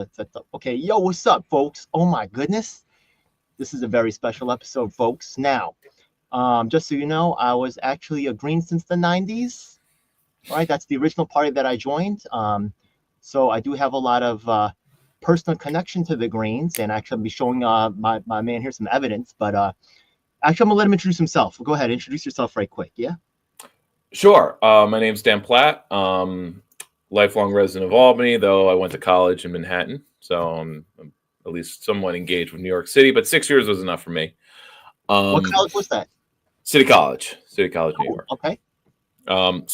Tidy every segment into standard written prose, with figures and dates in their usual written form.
That's up. Okay, yo, what's up, folks? Oh my goodness, this is a very special episode, folks. Now, just so you know, I was actually a Green since the '90s. Right, that's the original party that I joined. So I do have a lot of personal connection to the Greens, and actually, I'll be showing my man here some evidence. But actually, I'm gonna let him introduce himself. Go ahead, introduce yourself right quick. Yeah. Sure. My name's Dan Platt. Lifelong resident of Albany, though I went to college in Manhattan, so I'm at least somewhat engaged with New York City. But 6 years was enough for me. What college was that? City College, New York. Okay. Long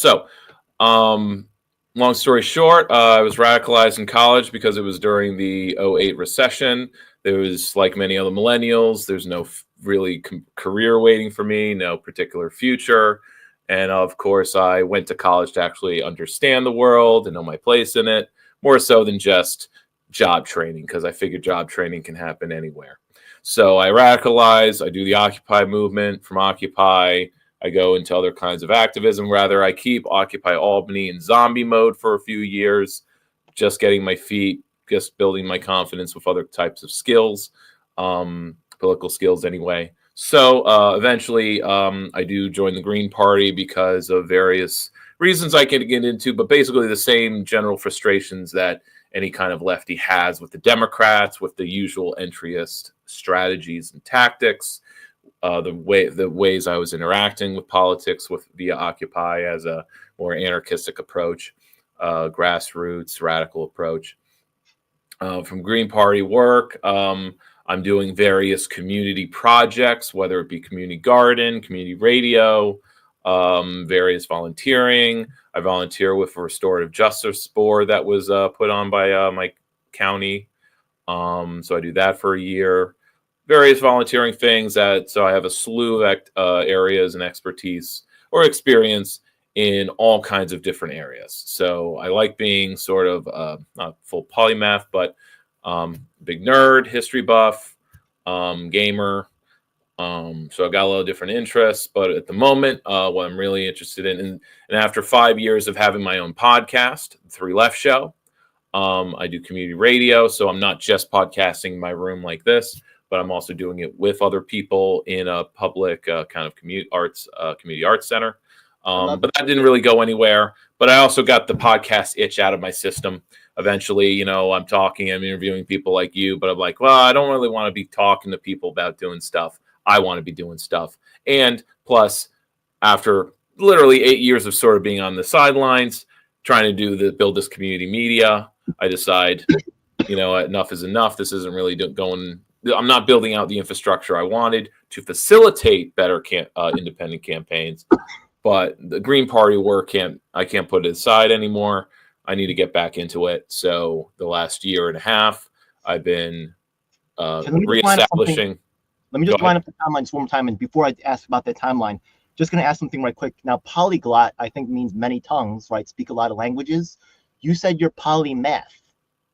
story short, I was radicalized in college because it was during the '08 recession. There was, like many other millennials, there's no really career waiting for me, no particular future. And of course, I went to college to actually understand the world and know my place in it, more so than just job training, because I figured job training can happen anywhere. So I radicalize, I do the Occupy movement. From Occupy, I go into other kinds of activism. Rather, I keep Occupy Albany in zombie mode for a few years, just getting my feet, just building my confidence with other types of skills, political skills anyway. So eventually, I do join the Green Party because of various reasons I can get into, but basically the same general frustrations that any kind of lefty has with the Democrats, with the usual entryist strategies and tactics, the ways I was interacting with politics via Occupy as a more anarchistic approach, grassroots, radical approach. From Green Party work, I'm doing various community projects, whether it be community garden, community radio, various volunteering. I volunteer with a restorative justice board that was put on by my county. So I do that for a year. Various volunteering things so I have a slew of areas and expertise or experience in all kinds of different areas. So I like being sort of not full polymath, but big nerd, history buff, gamer. So I've got a lot of different interests, but at the moment, what I'm really interested in, and after 5 years of having my own podcast, The Three Left Show, I do community radio. So I'm not just podcasting in my room like this, but I'm also doing it with other people in a public kind of community arts center. But that didn't really go anywhere. But I also got the podcast itch out of my system. Eventually, I'm interviewing people like you, but I'm like, well, I don't really want to be talking to people about doing stuff. I want to be doing stuff. And plus, after literally 8 years of sort of being on the sidelines, trying to build this community media, I decide, enough is enough. This isn't really going. I'm not building out the infrastructure I wanted to facilitate better independent campaigns. But the Green Party work I can't put it aside anymore. I need to get back into it. So the last year and a half, I've been reestablishing. Let me just line up the timeline just one more time. And before I ask about that timeline, just going to ask something right quick. Now, polyglot, I think, means many tongues, right? Speak a lot of languages. You said you're polymath.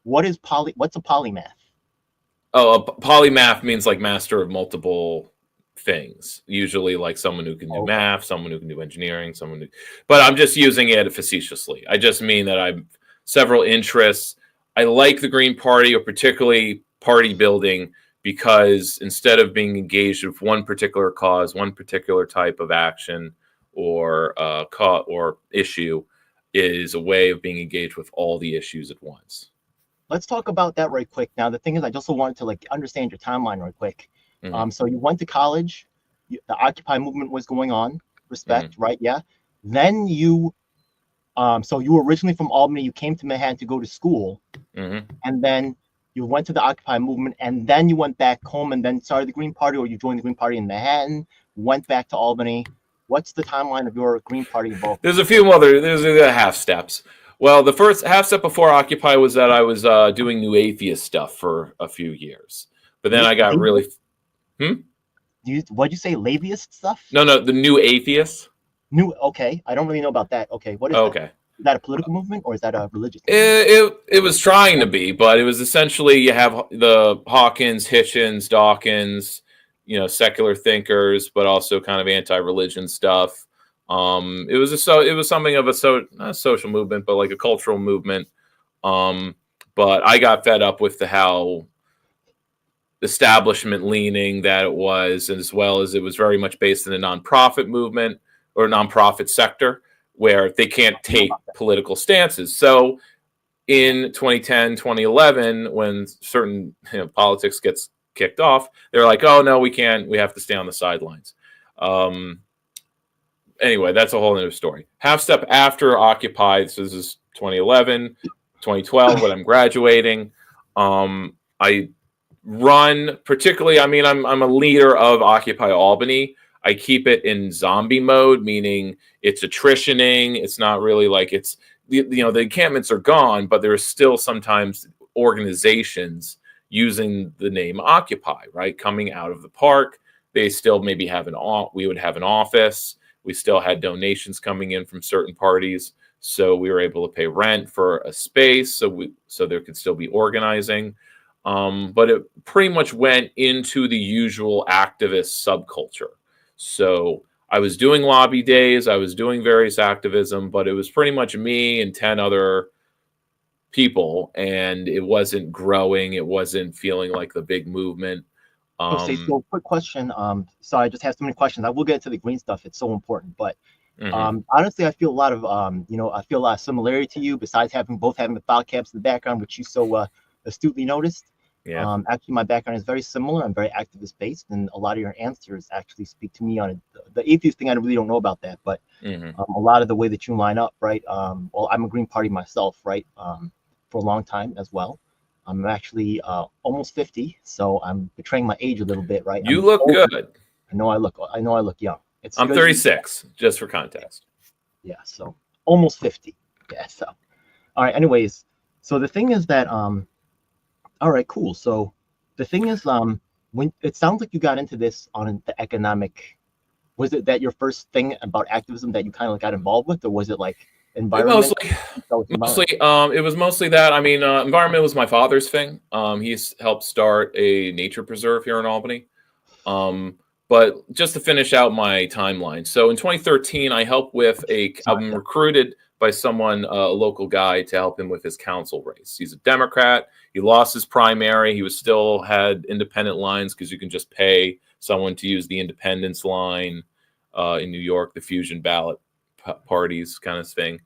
What's a polymath? Oh, a polymath means like master of multiple things. Usually like someone who can do math, someone who can do engineering, but I'm just using it facetiously. I just mean that I've several interests. I like the Green Party, or particularly party building, because instead of being engaged with one particular cause, one particular type of action or issue, is a way of being engaged with all the issues at once. Let's talk about that right quick. Now, the thing is, I just wanted to understand your timeline right quick. Mm-hmm. So you went to college, the Occupy movement was going on, respect, mm-hmm. right? Yeah. Then so you were originally from Albany, you came to Manhattan to go to school, mm-hmm. and then you went to the Occupy movement, and then you went back home and then started the Green Party, or you joined the Green Party in Manhattan, went back to Albany. What's the timeline of your Green Party involvement? There's a few there's half steps. Well, the first half step before Occupy was that I was doing new atheist stuff for a few years. But then I got really... What'd you say, latheist stuff? No, the new atheists. Okay. I don't really know about that. Okay, what is that? Okay. Is that a political movement, or is that a religious movement? It was trying to be, but it was essentially, you have the Hawkins, Hitchens, Dawkins, secular thinkers, but also kind of anti-religion stuff. It was something of not a social movement, but like a cultural movement. but I got fed up with how establishment leaning that it was, and as well as it was very much based in a nonprofit movement or nonprofit sector where they can't take political stances. So in 2010, 2011, when certain politics gets kicked off, they're like, oh, no, we can't. We have to stay on the sidelines. Anyway, that's a whole other story. Half step after Occupy, so this is 2011, 2012, when I'm graduating. I run particularly, I mean, I'm a leader of Occupy Albany. I keep it in zombie mode, meaning it's attritioning. It's not really like it's, the encampments are gone, but there are still sometimes organizations using the name Occupy, right? Coming out of the park. They still maybe have we would have an office. We still had donations coming in from certain parties. So we were able to pay rent for a space so there could still be organizing. But it pretty much went into the usual activist subculture. So I was doing lobby days, I was doing various activism, but it was pretty much me and 10 other people, and it wasn't growing. It wasn't feeling like the big movement. Okay, so quick question. Sorry, I just have so many questions. I will get to the green stuff. It's so important, but honestly, I feel a lot of I feel a lot of similarity to you. Besides both having the file caps in the background, which you so astutely noticed. Yeah. Actually, my background is very similar. I'm very activist based, and a lot of your answers actually speak to me on it. The atheist thing, I really don't know about that, but a lot of the way that you line up, right? Well, I'm a Green Party myself, right? For a long time as well. I'm actually almost 50, so I'm betraying my age a little bit, right? You look good. I know I look young. I'm 36, just for context. Yeah, so almost 50. Yeah, so all right. Anyways, so the thing is that all right, cool. So the thing is, when it sounds like you got into this on the economic, was it that your first thing about activism that you kind of got involved with, or was it like environment? Mostly, it was mostly that. I mean, environment was my father's thing. He's helped start a nature preserve here in Albany. But just to finish out my timeline, so in 2013, I helped with I'm recruited by someone, a local guy, to help him with his council race. He's a Democrat. He lost his primary. He still had independent lines because you can just pay someone to use the independence line in New York, the fusion ballot parties kind of thing.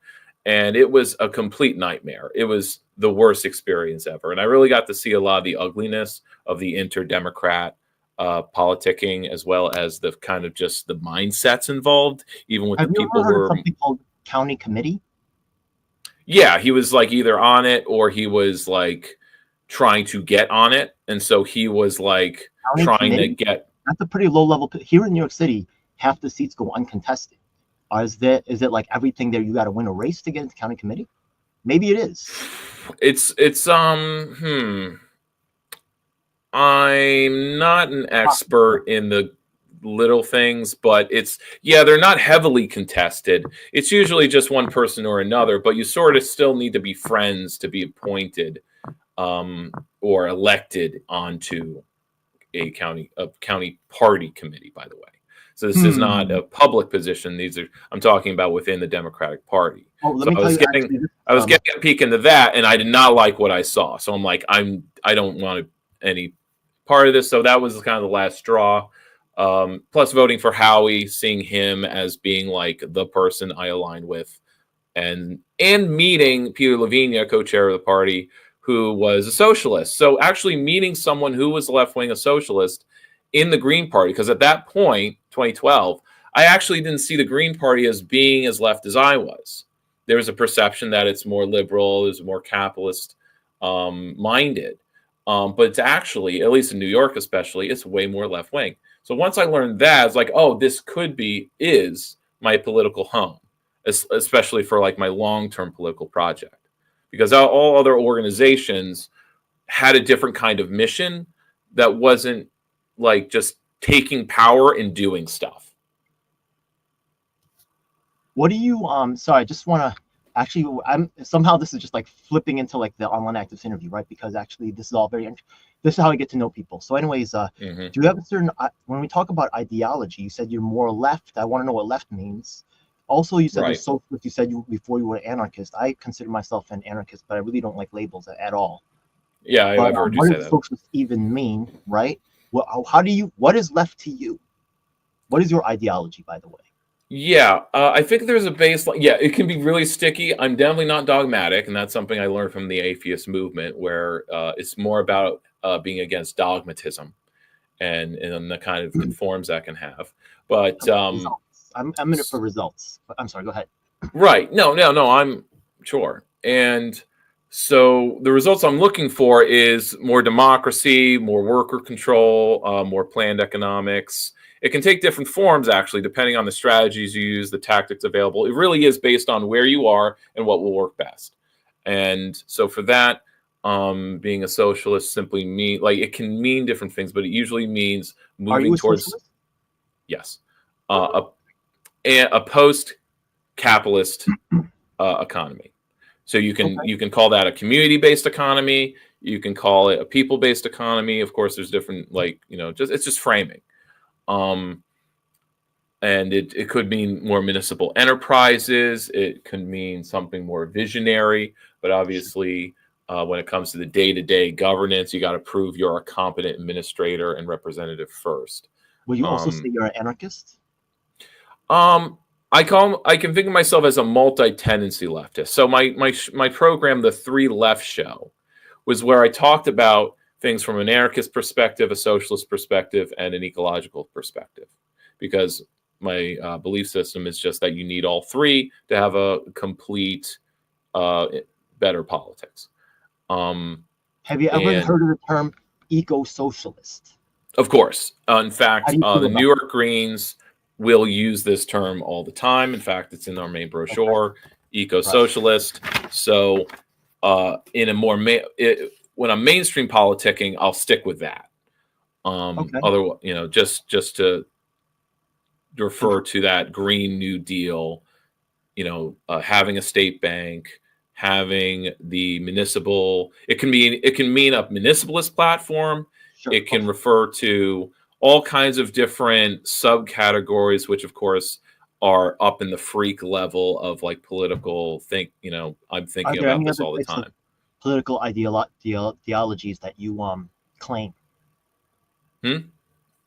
And it was a complete nightmare. It was the worst experience ever. And I really got to see a lot of the ugliness of the inter-Democrat politicking, as well as the kind of just the mindsets involved, even with the people who were something called county committee. Yeah, he was like either on it or he was like trying to get on it, and so he was like county trying committee? To get. That's a pretty low level. Here in New York City, half the seats go uncontested. Is it like everything there? You got to win a race to get into county committee? Maybe it is. I'm not an expert in the little things, but they're not heavily contested. It's usually just one person or another, but you sort of still need to be friends to be appointed or elected onto a county party committee, by the way. So this is not a public position. I'm talking about within the Democratic Party. I was getting a peek into that, and I did not like what I saw. So I'm like, I don't want any part of this. So that was kind of the last straw. Plus voting for Howie, seeing him as being like the person I aligned with, and meeting Peter Lavinia, co-chair of the party, who was a socialist. So actually meeting someone who was left-wing, a socialist, in the Green Party, because at that point, 2012, I actually didn't see the Green Party as being as left as I was. There was a perception that it's more liberal, it's more capitalist minded. But it's actually, at least in New York especially, it's way more left-wing. So once I learned that, it's like, oh, this is my political home, especially for like my long-term political project. Because all other organizations had a different kind of mission that wasn't like just taking power and doing stuff. What do you, sorry, I just want to, actually, somehow this is just like flipping into like the online actives interview, right? Because actually this is all this is how I get to know people. So anyways, do you have a certain, when we talk about ideology, you said you're more left. I want to know what left means. Also, you said Right. there's socialist. You said before you were an anarchist. I consider myself an anarchist, but I really don't like labels at all. Yeah, But I've heard you what say does that. socialist even mean, right? Well, how do you? What is left to you? What is your ideology, by the way? Yeah, I think there's a baseline. Yeah, it can be really sticky. I'm definitely not dogmatic, and that's something I learned from the atheist movement, where it's more about being against dogmatism and the kind of forms that can have. But Results. I'm in it for results. I'm sorry. Go ahead. right, no, I'm sure. And so the results I'm looking for is more democracy, more worker control, more planned economics. It can take different forms, actually, depending on the strategies you use, the tactics available. It really is based on where you are and what will work best. And so for that, being a socialist simply mean like it can mean different things, but it usually means Are you moving a towards socialist? yes, a post-capitalist economy. So Okay. you can call that a community-based economy. You can call it a people-based economy. Of course, there's different just it's just framing. Um, and it could mean more municipal enterprises. It could mean something more visionary. But obviously, when it comes to the day-to-day governance, you got to prove you're a competent administrator and representative first. Will you also say Um, you're an anarchist? um, I can think of myself as a multi-tendency leftist. So my program, the Three Left Show, was where I talked about things from an anarchist perspective, a socialist perspective, and an ecological perspective, because my belief system is just that you need all three to have a complete, better politics. Um, Have you ever and heard of the term eco-socialist? Of course. In How fact, do you feel the New about York Greens will use this term all the time. In fact, it's in our main it? Okay. brochure, Right. eco-socialist. So, in a when I'm mainstream politicking, I'll stick with that. Okay. Just to And refer to that Green New Deal, having a state bank, having the municipal. It can mean a municipalist platform. sure. It can Okay. refer to all kinds of different subcategories, which of course are up in the freak level of like political think. I'm Are thinking there about any this other all the types of time. political ideologies that you claim? Hmm?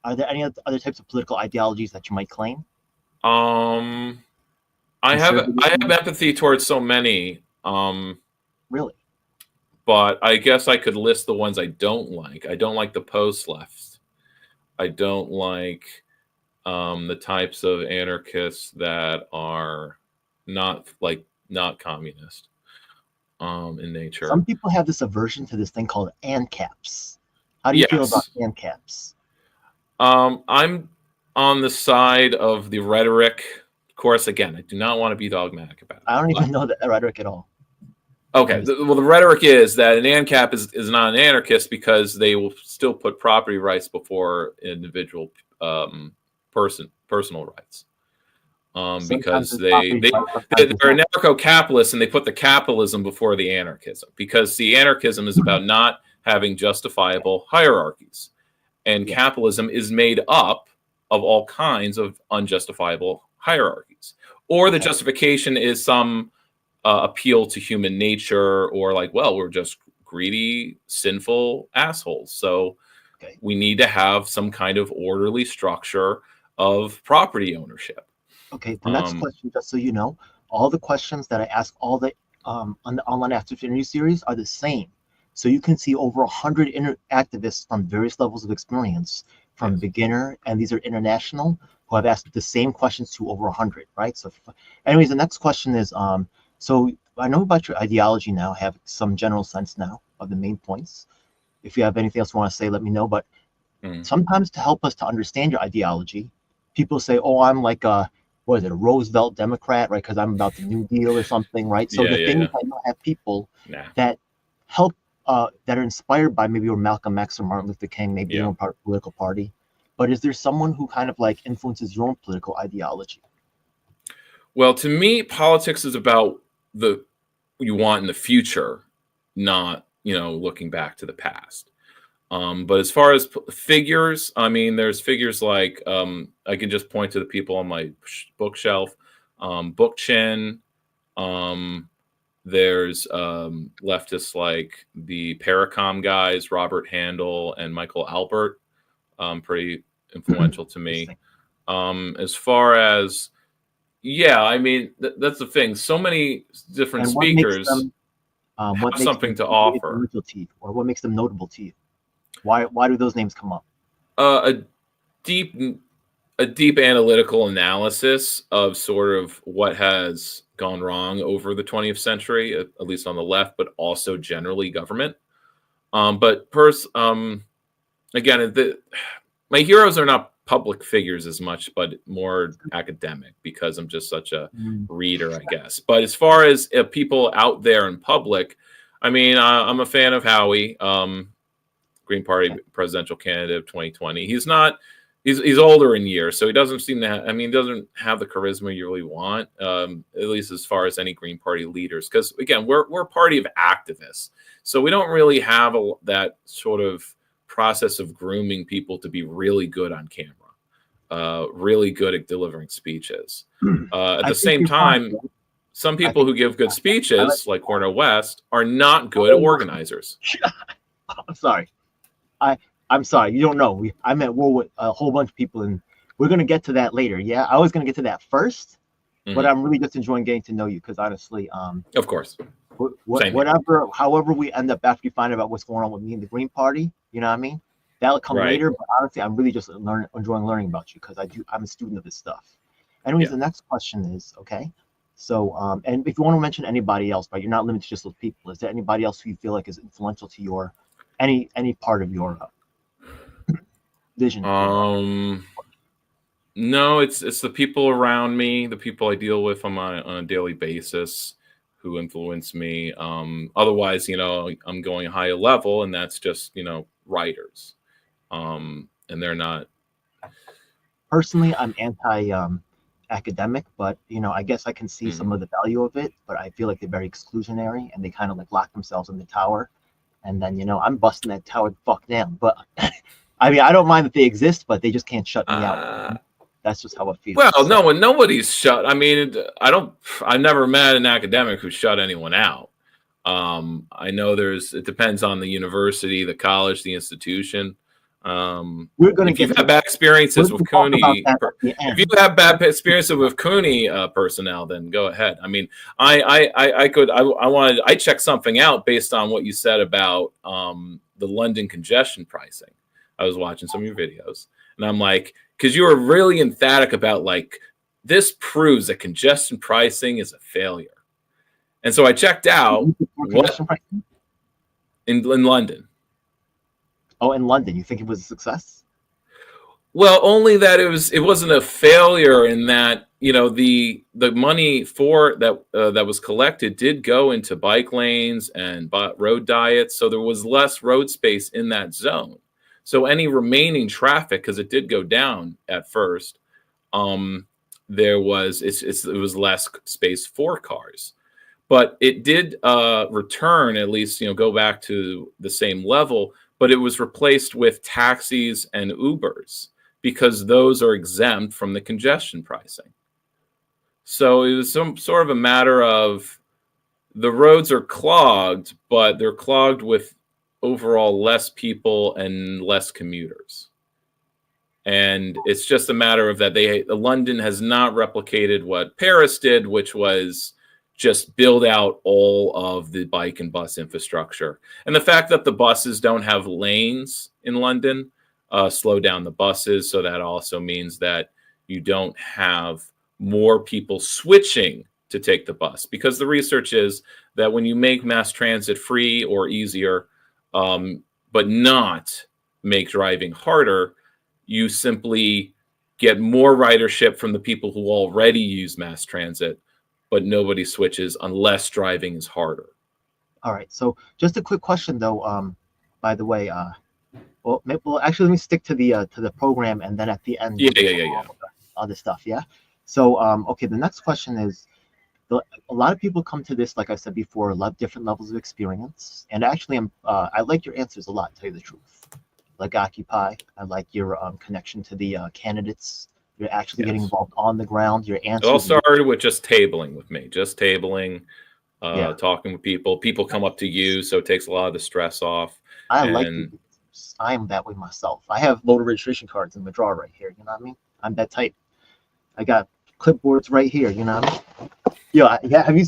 Are there any other types of political ideologies that you might claim? Um, I have Conservatism? empathy towards so many. Really? But I guess I could list the ones I don't like. I don't like the post left. I don't like the types of anarchists that are not communist in nature. Some people have this aversion to this thing called ANCAPs. How do you feel about Yes, ANCAPs? I'm on the side of the rhetoric. Of course, again, I do not want to be dogmatic about it. I don't But even know the rhetoric at all. okay, the rhetoric is that an ANCAP is not an anarchist because they will still put property rights before individual personal rights. Sometimes Because it's property rights, sometimes it's they're not. anarcho-capitalists and they put the capitalism before the anarchism, because the anarchism is about not having justifiable hierarchies, and Yeah. capitalism is made up of all kinds of unjustifiable hierarchies, or the Okay. justification is some appeal to human nature, or like, well, we're just greedy, sinful assholes, so Okay. we need to have some kind of orderly structure of property ownership. Okay. The next um, question, just so you know, all the questions that I ask all the on the online activist interview series are the same. So you can see over 100 activists from various levels of experience, from yes. beginner, and these are international, who have asked the same questions to over 100, right? So, anyways, the next question is, so I know about your ideology now, have some general sense now of the main points. If you have anything else you want to say, let me know. But Mm. sometimes to help us to understand your ideology, people say, "Oh, I'm like a what is it, a Roosevelt Democrat, right? Because I'm about the New Deal or something, right?" So Yeah, the yeah, thing is, yeah. I know I have people Nah. that help that are inspired by maybe your Malcolm X or Martin Luther King, maybe their Yeah. own political party. But is there someone who kind of like influences your own political ideology? Well, to me, politics is about the you want in the future, not looking back to the past. But as far as figures, I mean, there's figures like I can just point to the people on my bookshelf. Bookchin. There's leftists like the Paracom guys, Robert Handel and Michael Albert, pretty influential to me. As far as, yeah, I mean, that's the thing. So many different speakers have something to offer. To you, or what makes them notable to you? Why do those names come up? A deep analytical analysis of sort of what has gone wrong over the 20th century, at least on the left, but also generally government. But again, my heroes are not public figures as much, but more academic, because I'm just such a reader, I guess. But as far as people out there in public, I mean, I'm a fan of Howie, Green Party presidential candidate of 2020. He's older in years, so he doesn't seem to he doesn't have the charisma you really want, at least as far as any Green Party leaders. Because, again, we're a party of activists, so we don't really have that sort of process of grooming people to be really good on camera, really good at delivering speeches. At the same time, some people who give good speeches, like Cornel West, are not good organizers. I'm sorry. I'm sorry. You don't know. I'm at war with a whole bunch of people, and we're going to get to that later. Yeah, I was going to get to that first, but I'm really just enjoying getting to know you, because honestly, of course, however we end up after we find out what's going on with me and the Green Party, you know what I mean? That'll come later. But honestly, I'm really just enjoying learning about you, because I'm a student of this stuff. Anyways, the next question is, okay, so and if you want to mention anybody else, but you're not limited to just those people, is there anybody else who you feel like is influential to your any part of your vision? No, it's the people around me, the people I deal with on a daily basis, who influence me. Otherwise, I'm going higher level, and that's just writers, and they're not. Personally, I'm anti academic, but I guess I can see some of the value of it, but I feel like they're very exclusionary, and they kind of like lock themselves in the tower, and then I'm busting that tower the fuck down. But I mean, I don't mind that they exist, but they just can't shut me out. That's just how it feels. Well, no, nobody's shut. I mean, I've never met an academic who shut anyone out. I know it depends on the university, the college, the institution. If you've had bad experiences with Cooney, personnel, then go ahead. I mean, I checked something out based on what you said about the London congestion pricing. I was watching some of your videos, and I'm like, because you were really emphatic about like, this proves that congestion pricing is a failure. And so I checked out what in London. Oh, in London, you think it was a success? Well, only that it wasn't a failure in that the money for that was collected did go into bike lanes and road diets, so there was less road space in that zone. So any remaining traffic, because it did go down at first, it was less space for cars, but it did return, at least go back to the same level. But it was replaced with taxis and Ubers, because those are exempt from the congestion pricing. So it was some sort of a matter of the roads are clogged, but they're clogged with overall less people and less commuters. And it's just a matter of that London has not replicated what Paris did, which was just build out all of the bike and bus infrastructure. And the fact that the buses don't have lanes in London slow down the buses. So that also means that you don't have more people switching to take the bus, because the research is that when you make mass transit free or easier, but not make driving harder, you simply get more ridership from the people who already use mass transit, but nobody switches unless driving is harder. All right. So just a quick question, though. By the way, actually, let me stick to the program, and then at the end, other stuff. Yeah. So, okay. The next question is, a lot of people come to this, like I said before, a lot of different levels of experience, and actually, I like your answers a lot, to tell you the truth. Like Occupy, I like your connection to the candidates, You're actually getting involved on the ground. Your It all answers. started with just tabling with me, just tabling, Yeah, talking with people. People come up to you, so it takes a lot of the stress off. I like And people. I am that way myself. I have voter registration cards in the drawer right here. You know what I mean? I'm that type. I got clipboards right here. You know what I mean? Yeah. Have you?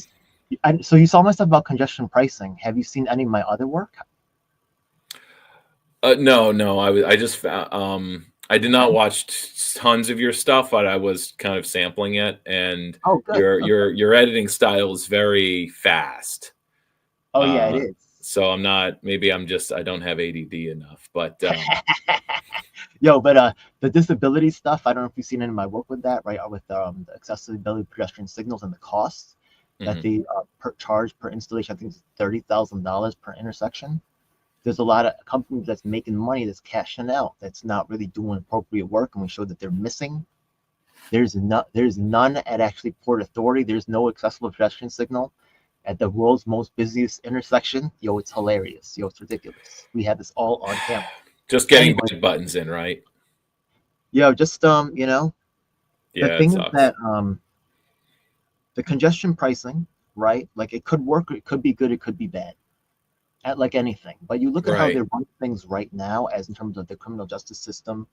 So you saw my stuff about congestion pricing. Have you seen any of my other work? no, I just found, I did not watch tons of your stuff, but I was kind of sampling it, and Oh, good. your editing style is very fast. Oh, yeah, it is. So I'm not. Maybe I don't have ADD enough, but But the disability stuff, I don't know if you've seen any of my work with that, right? With the accessibility pedestrian signals and the costs that they charge per installation. I think it's $30,000 per intersection. There's a lot of companies that's making money that's cashing out, that's not really doing appropriate work, and we show that they're missing. There's none at actually Port Authority. There's no accessible pedestrian signal at the world's most busiest intersection. It's hilarious. It's ridiculous. We had this all on camera. just getting big buttons in, right? Just the Yeah, thing is that the congestion pricing, right? Like it could work, it could be good, it could be bad, at like anything. But you look at how they run things right now, as in terms of the criminal justice system.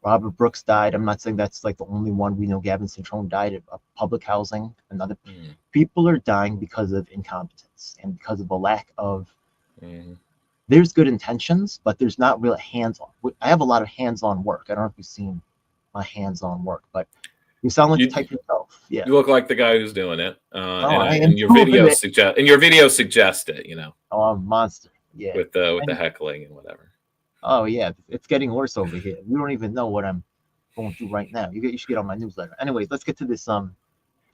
Robert Brooks died. I'm not saying that's like the only one. We know Gavin Centrone died of public housing. Another people are dying because of incompetence and because of a lack of. There's good intentions, but there's not real hands-on. I have a lot of hands-on work. I don't know if you've seen my hands-on work, but you sound like the type yourself. Yeah, you look like the guy who's doing it, and your videos suggest it. Oh, I'm a monster. Yeah, with the heckling and whatever. Oh yeah, it's getting worse over here. You don't even know what I'm going through right now. You should get on my newsletter. Anyways, let's get to this. The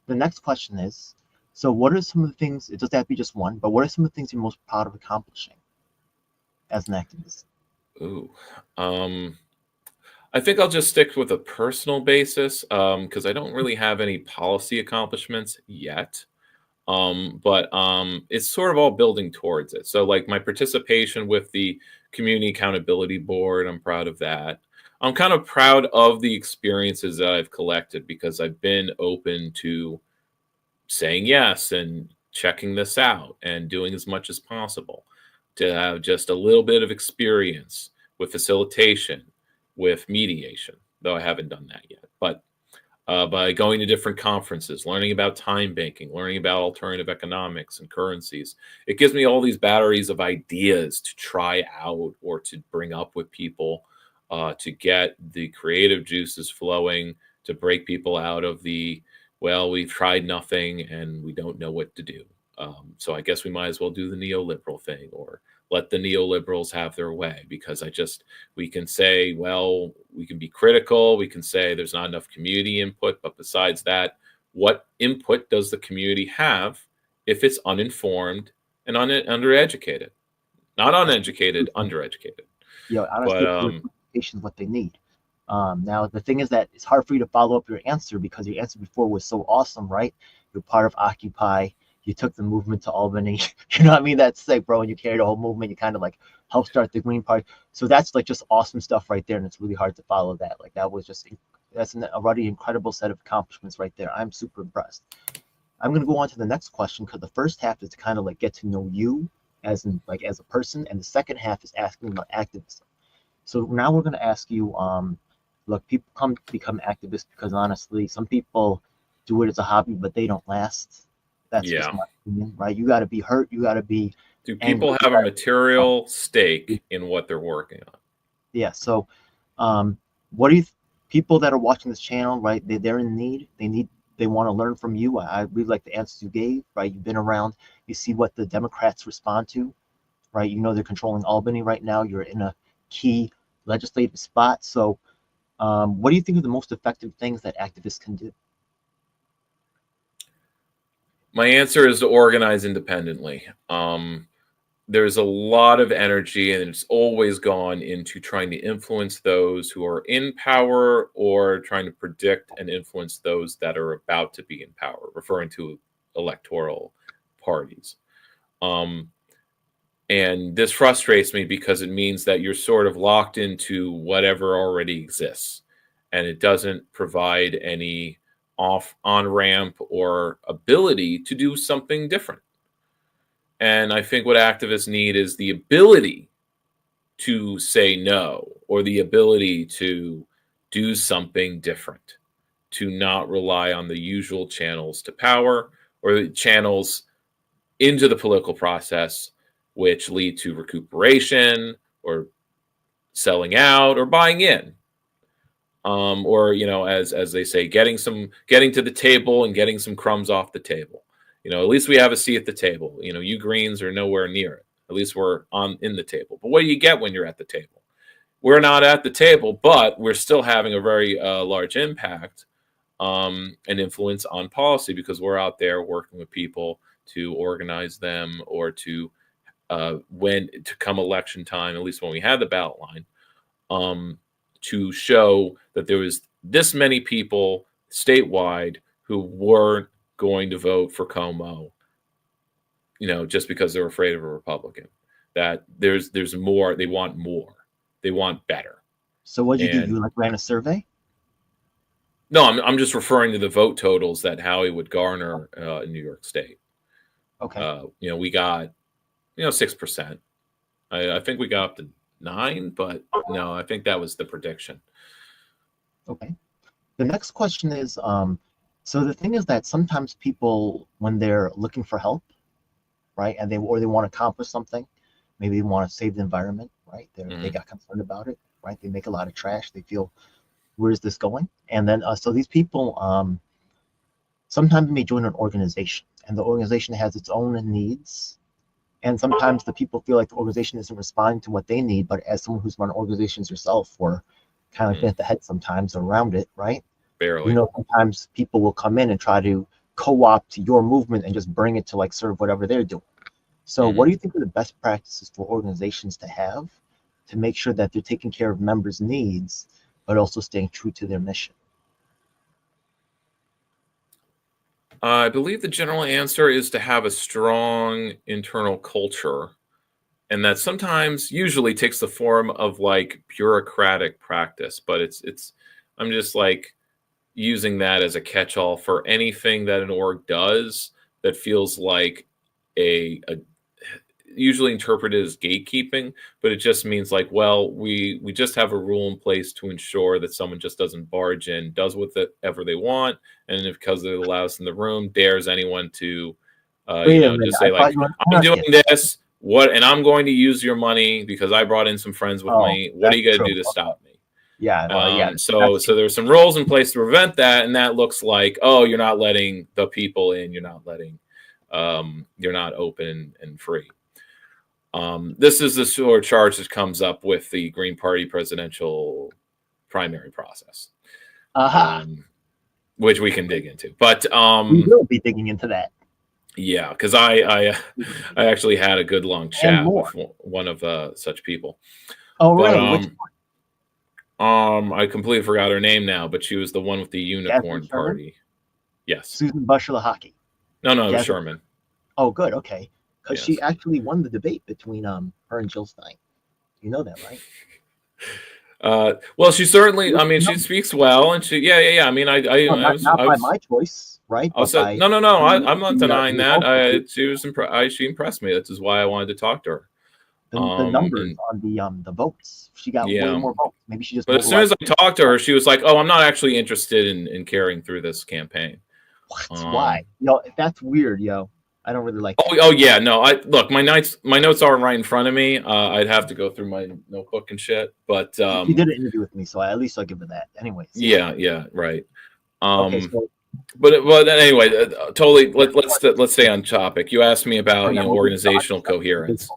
next question is, so what are some of the things? It doesn't have to be just one, but what are some of the things you're most proud of accomplishing as an activist? Ooh, I think I'll just stick with a personal basis, because I don't really have any policy accomplishments yet. But it's sort of all building towards it. So like my participation with the Community Accountability Board, I'm proud of that. I'm kind of proud of the experiences that I've collected because I've been open to saying yes and checking this out and doing as much as possible to have just a little bit of experience with facilitation, with mediation, though I haven't done that yet. But by going to different conferences, learning about time banking, learning about alternative economics and currencies. It gives me all these batteries of ideas to try out or to bring up with people, to get the creative juices flowing, to break people out of we've tried nothing and we don't know what to do. So I guess we might as well do the neoliberal thing, or let the neoliberals have their way, because we can say, well, we can be critical. We can say there's not enough community input. But besides that, what input does the community have if it's uninformed and undereducated? Not uneducated, undereducated. Honestly, education is what they need. Now, the thing is that it's hard for you to follow up your answer because your answer before was so awesome, right? You're part of Occupy. You took the movement to Albany. You know what I mean? That's sick, bro. And you carried the whole movement. You kind of like helped start the Green Party. So that's like just awesome stuff right there. And it's really hard to follow that. Like that's an already incredible set of accomplishments right there. I'm super impressed. I'm going to go on to the next question because the first half is to kind of like get to know you as a person. And the second half is asking about activism. So now we're going to ask you, look, people come to become activists because honestly, some people do it as a hobby, but they don't last. That's just my opinion, right? You got to be hurt. You got to be. Do people have a material stake in what they're working on? Yeah. So, what do you people that are watching this channel, right? They're in need. They want to learn from you. I really like the answers you gave, right? You've been around. You see what the Democrats respond to, right? You know they're controlling Albany right now. You're in a key legislative spot. So, what do you think are the most effective things that activists can do? My answer is to organize independently. There's a lot of energy, and it's always gone into trying to influence those who are in power or trying to predict and influence those that are about to be in power, referring to electoral parties. And this frustrates me because it means that you're sort of locked into whatever already exists. and it doesn't provide any on ramp or ability to do something different. And I think what activists need is the ability to say no, or the ability to do something different, to not rely on the usual channels to power or the channels into the political process, which lead to recuperation or selling out or buying in. Or, as they say, getting to the table and getting some crumbs off the table. At least we have a seat at the table. You Greens are nowhere near it. At least we're in the table. But what do you get when you're at the table? We're not at the table, but we're still having a very large impact and influence on policy, because we're out there working with people to organize them, or to come election time, at least when we had the ballot line, to show that there was this many people statewide who weren't going to vote for Como, just because they're afraid of a Republican. That there's more. They want more. They want better. So what did you do? You ran a survey? No, I'm just referring to the vote totals that Howie would garner in New York State. Okay. We got 6%. I think we got up to 9, but no, I think that was the prediction. Okay. The next question is, so the thing is that sometimes people, when they're looking for help, right, and they want to accomplish something, maybe they want to save the environment, right? They got concerned about it, right? They make a lot of trash. They feel, where is this going? And then, so these people sometimes may join an organization, and the organization has its own needs. And sometimes the people feel like the organization isn't responding to what they need, but as someone who's run organizations yourself, or kind of been at the head sometimes around it, right? Barely. Sometimes people will come in and try to co-opt your movement and just bring it to like serve whatever they're doing. So what do you think are the best practices for organizations to have to make sure that they're taking care of members' needs, but also staying true to their mission? I believe the general answer is to have a strong internal culture, and that sometimes usually takes the form of like bureaucratic practice, but I'm just like using that as a catch-all for anything that an org does that feels like a usually interpreted as gatekeeping, but it just means like, well, we just have a rule in place to ensure that someone just doesn't barge in, does whatever they want, and if, because they're the loudest in the room, dares anyone to just say like, I'm doing this, and I'm going to use your money because I brought in some friends with me. What are you going to do to stop me? Yeah. So there's some rules in place to prevent that, and that looks like, oh, you're not letting the people in, you're not open and free. This is the sort of charge that comes up with the Green Party presidential primary process, which we can dig into. But we will be digging into that. Yeah, because I actually had a good long chat with one of such people. Oh, really? I completely forgot her name now, but she was the one with the unicorn party. Yes. Susan Bush-Lahaki. No, it was Sherman. Oh, good. Okay. Because she actually won the debate between her and Jill Stein. You know that, right? Well, she certainly. I mean, she speaks well, and she. Yeah. I mean, not by my choice, right? No. I'm not denying that. She was she impressed me. That's why I wanted to talk to her. The numbers on the votes. She got way more votes. Maybe she just. But as soon as I talked to her, she was like, "Oh, I'm not actually interested in carrying through this campaign." What? Why? That's weird, yo. I don't really like. Oh yeah, no. Look, my notes aren't right in front of me. I'd have to go through my notebook and shit. But you did an interview with me, so at least I'll give her that. Anyways. Yeah, right. Okay, so, but anyway, totally. Let's stay on topic. You asked me about organizational coherence,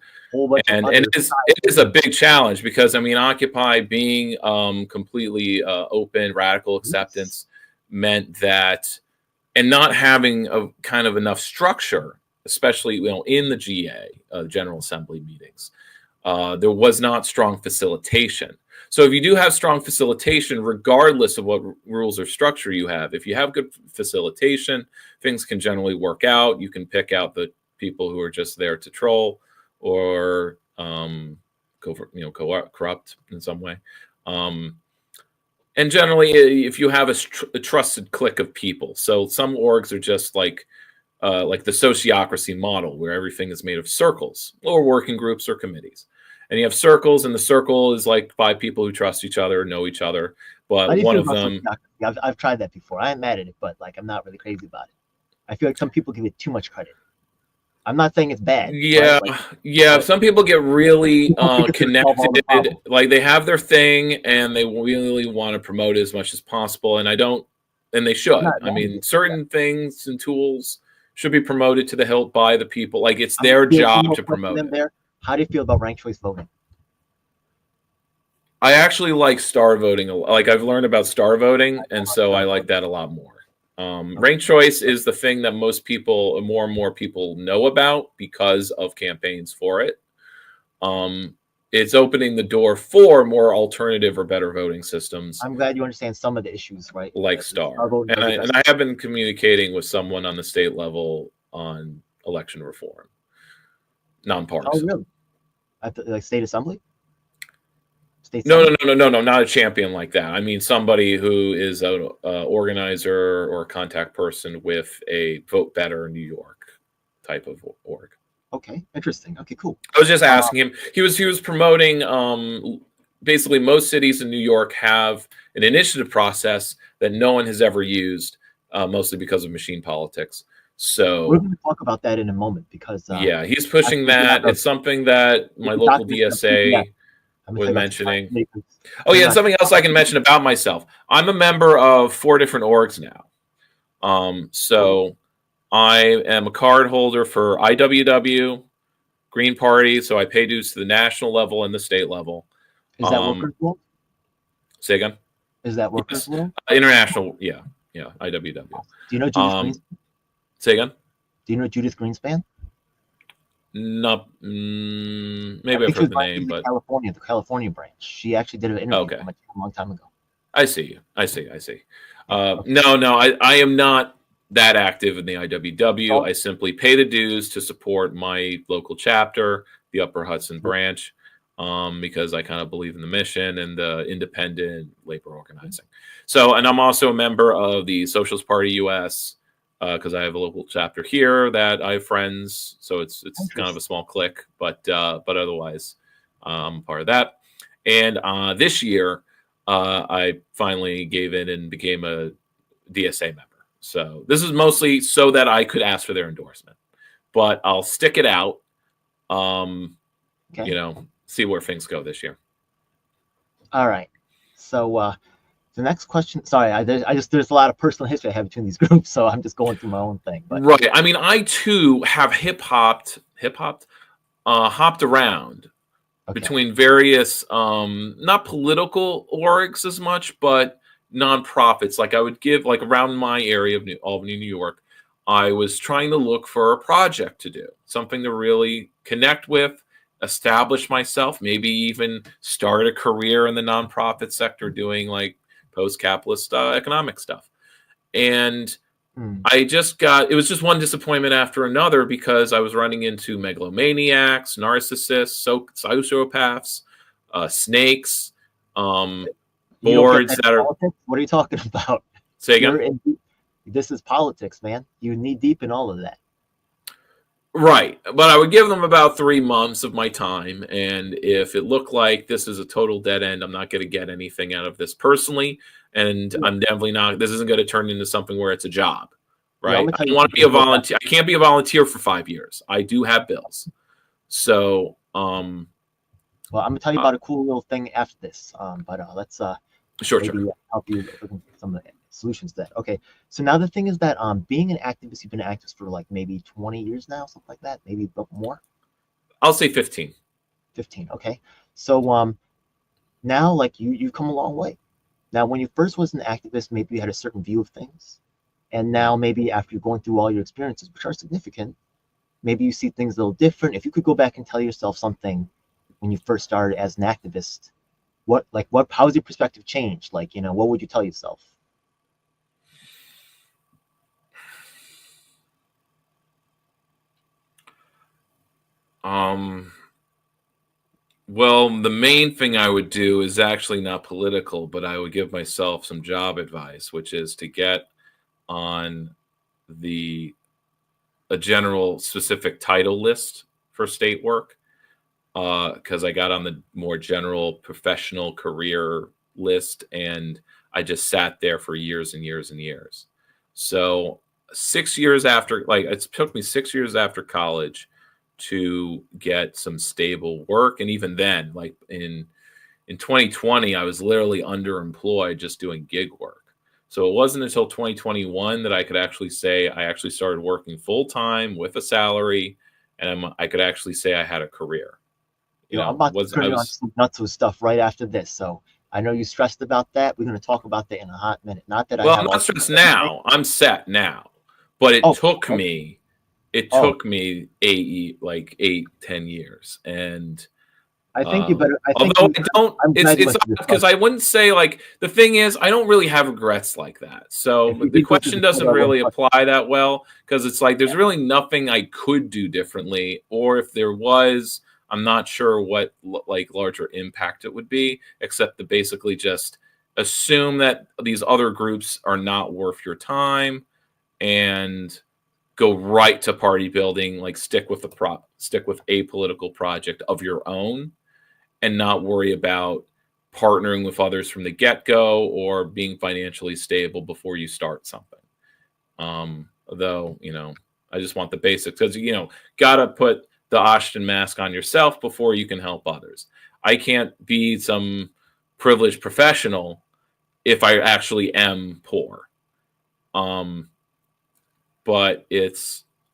and it is a big challenge because I mean, Occupy being completely open, radical acceptance meant that, and not having a kind of enough structure, especially in the GA General Assembly meetings, there was not strong facilitation. So if you do have strong facilitation, regardless of what rules or structure you have, if you have good facilitation, things can generally work out. You can pick out the people who are just there to troll or corrupt in some way. And And generally, if you have a trusted clique of people, so some orgs are just like the sociocracy model, where everything is made of circles or working groups or committees. And you have circles, and the circle is like 5 people who trust each other, know each other. How But do you one feel of about them, sociocracy? I've tried that before. I am mad at it, but like I'm not really crazy about it. I feel like some people give it too much credit. I'm not saying it's bad, right? yeah, Like, yeah. but Some people get really people think it's going to solve all the connected, problems. like they have their thing, and they really want to promote it as much as possible. And I don't, and they I'm should. not I mad at mean, it. Yeah. certain things and tools should be promoted to the hilt by the people. Like it's I'm gonna their steal one job more to question promote in it. there. How do you feel about ranked choice voting? I actually like star voting. Like I've learned about star voting, and How so I start like voting? that a lot more. Okay. Ranked choice is the thing that most people, more and more people, know about because of campaigns for it. Um, it's opening the door for more alternative or better voting systems I'm glad you understand some of the issues, right? like That star Star. voting And does I address. have been communicating with someone on the state level on election reform, Oh, nonpartisan. really? At the like state assembly, state No, senate. no, no, no, no, no, not a champion like that. I mean, somebody who is a organizer or a contact person with a Vote Better New York type of org. Okay, interesting. Okay, cool. I was just Uh, asking him. He was promoting. Basically, most cities in New York have an initiative process that no one has ever used, mostly because of machine politics. we're So going to talk about that in a moment because yeah, he's I pushing think we have that. It's something that my a local document of PDF. DSA I'm going to was tell you about the mentioning. committee because Oh you're yeah, and not. something else I can mention about myself. I'm a member of 4 different orgs now. Oh, So I am a card holder for IWW, Green Party, so I pay dues to the national level and the state level. is that workers' Um, world? say again? Is that workers' Yes, world? international. Yeah, yeah, IWW. Do you know Judith Um, Greenspan? say again? Do you know Judith Greenspan? Not I maybe I've think she heard was the running name, in the but California branch. She actually did an interview okay. from a long time ago. I see. I see. I see. Yeah. Okay. No, no, I am not that active in the IWW. So, I simply pay the dues to support my local chapter, the Upper Hudson branch, because I kind of believe in the mission and the independent labor organizing. So, and I'm also a member of the Socialist Party US because I have a local chapter here that I have friends. So it's kind of a interesting. small clique, but otherwise, I'm part of that. And this year, I finally gave in and became a DSA member. So this is mostly so that I could ask for their endorsement, but I'll stick it out. Um, Okay. See where things go this year. All right. So the next question. Sorry, I just there's a lot of personal history I have between these groups, so I'm just going through my own thing. But Right. I mean, I too have hopped around okay. between various, not political orgs as much, but nonprofits. Like I would give, like around my area of Albany, New York, I was trying to look for a project to do, something to really connect with, establish myself, maybe even start a career in the nonprofit sector doing like post-capitalist economic stuff. And Hmm. it was just one disappointment after another because I was running into megalomaniacs, narcissists, sociopaths, snakes, You don't get boards that in that are, politics? What are you talking about? say You're again? in. This is politics, man. You knee deep in all of that. Right. But I would give them about 3 months of my time. And if it looked like this is a total dead end, I'm not going to get anything out of this personally. And Yeah, I'm definitely not, this isn't going to turn into something where it's a job. yeah, I'm Right. gonna I tell you don't want to be something a real fast. volunteer. I can't be a volunteer for 5 years. I do have bills. So, Well, I'm gonna tell you about a cool little thing after this. But let's sure, maybe sure. help you look into some of the solutions to that. Okay. So now the thing is that being an activist, you've been an activist for like maybe 20 years now, something like that, maybe a bit more. I'll say 15. 15. Okay. So now like you've come a long way. Now when you first was an activist, maybe you had a certain view of things, and now maybe after you're going through all your experiences, which are significant, maybe you see things a little different. If you could go back and tell yourself something when you first started as an activist, how's your perspective changed? Like, what would you tell yourself? Um, Well, the main thing I would do is actually not political, but I would give myself some job advice, which is to get on the a general specific title list for state work, because I got on the more general professional career list, and I just sat there for years and years and years. So 6 years after, like it took me 6 years after college to get some stable work, and even then, like in 2020, I was literally underemployed just doing gig work. So it wasn't until 2021 that I could actually say I actually started working full time with a salary, and I could actually say I had a career. You I'm know, about to was turn I you on was some nuts with stuff right after this. So I know you stressed about that. We're going to talk about that in a hot minute. Not that I well, have I'm all not the stressed everything. now. I'm set now, but it Oh, took oh, me it oh, took me 8, 10 years, and I think you better. I think although you. I don't, I'm glad you it's went through this because stuff. I wouldn't say, like, the thing is, I don't really have regrets like that. If So you the did go through question this stuff, doesn't I won't really touch apply that well, because it's like it. there's really nothing I could do differently, or if there was, I'm not sure what like larger impact it would be, except to basically just assume that these other groups are not worth your time and go right to party building, like stick with a political project of your own and not worry about partnering with others from the get-go or being financially stable before you start something. Though, I just want the basics, because gotta put the Ashton mask on yourself before you can help others. I can't be some privileged professional if I actually am poor. um but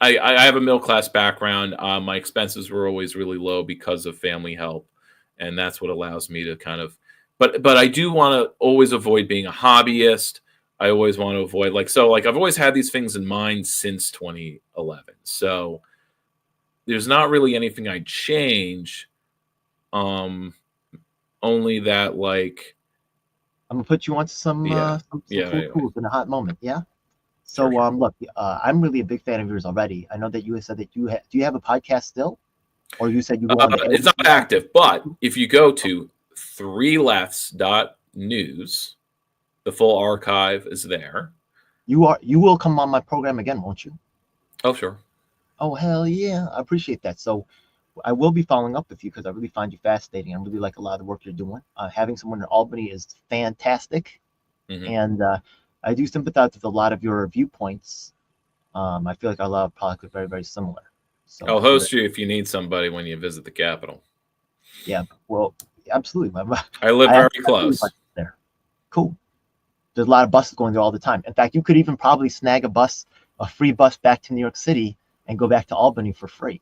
I have a middle class background. My expenses were always really low because of family help, and that's what allows me to kind of. But I do want to always avoid being a hobbyist. I always want to avoid, like I've always had these things in mind since 2011. So there's not really anything I'd change. Um, Only that, like, I'm gonna put you onto some yeah, some yeah. cool Anyway, tools in a hot moment. Yeah. sure, So sure. look, I'm really a big fan of yours already. I know that you said that do you have a podcast still, or you said you go on the air? It's not active, but if you go to 3lefts.news, the full archive is there. You will come on my program again, won't you? Oh, sure. Oh hell yeah, I appreciate that. So I will be following up with you because I really find you fascinating. I really like a lot of the work you're doing. Having someone in Albany is fantastic, Hmm. and I do sympathize with a lot of your viewpoints. I feel like our lot of products are very, very similar. So I'll I feel that, host you if you need somebody when you visit the Capitol. yeah, well, absolutely. I live I very actually have really close. much there. Cool. There's a lot of buses going there all the time. In fact, you could even probably snag a free bus back to New York City and go back to Albany for free.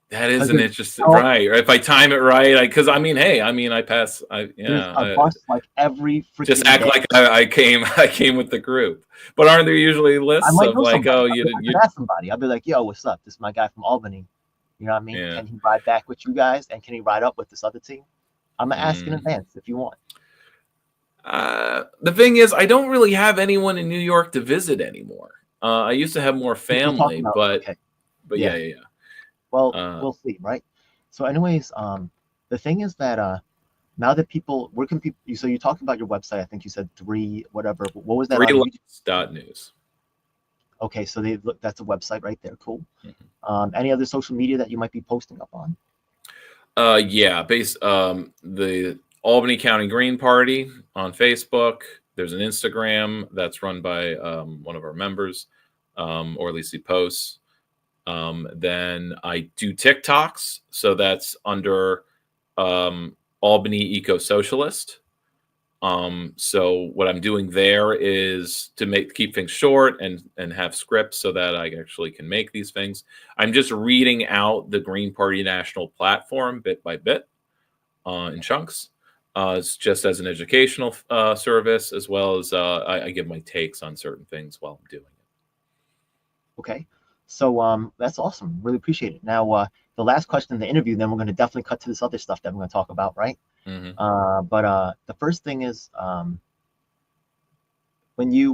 That is Because an interesting, right? Or if I time it right, because hey, I pass. there's Yeah, a bus like every just freaking act day. like I came. I came with the group. But aren't there usually I lists might of, know like, somebody. oh, I could ask somebody. I'll be like, yo, what's up? This is my guy from Albany. You know what I mean? yeah. Can he ride back with you guys? And can he ride up with this other team? I'm going to ask in Mm. advance if you want. The thing is, I don't really have anyone in New York to visit anymore. I used to have more We're talking family, about, but okay. yeah, Yeah. yeah, Well, yeah. we'll see, right? So, anyways, the thing is that now that people, where can people, so you talked about your website. I think you said three, whatever. What was that Three on YouTube? News. Okay, so they look, that's a website right there. Cool. Mhm. Any other social media that you might be posting up on? Yeah, the Albany County Green Party on Facebook. There's an Instagram that's run by one of our members, or at least he posts. Then I do TikToks, so that's under Albany Eco Socialist. So what I'm doing there is to keep things short and have scripts so that I actually can make these things. I'm just reading out the Green Party national platform bit by bit, in chunks. It's just as an educational service, as well as I give my takes on certain things while I'm doing it. Okay. So that's awesome. Really appreciate it. Now, the last question in the interview, then we're going to definitely cut to this other stuff that we're going to talk about, right? Hmm. But the first thing is when you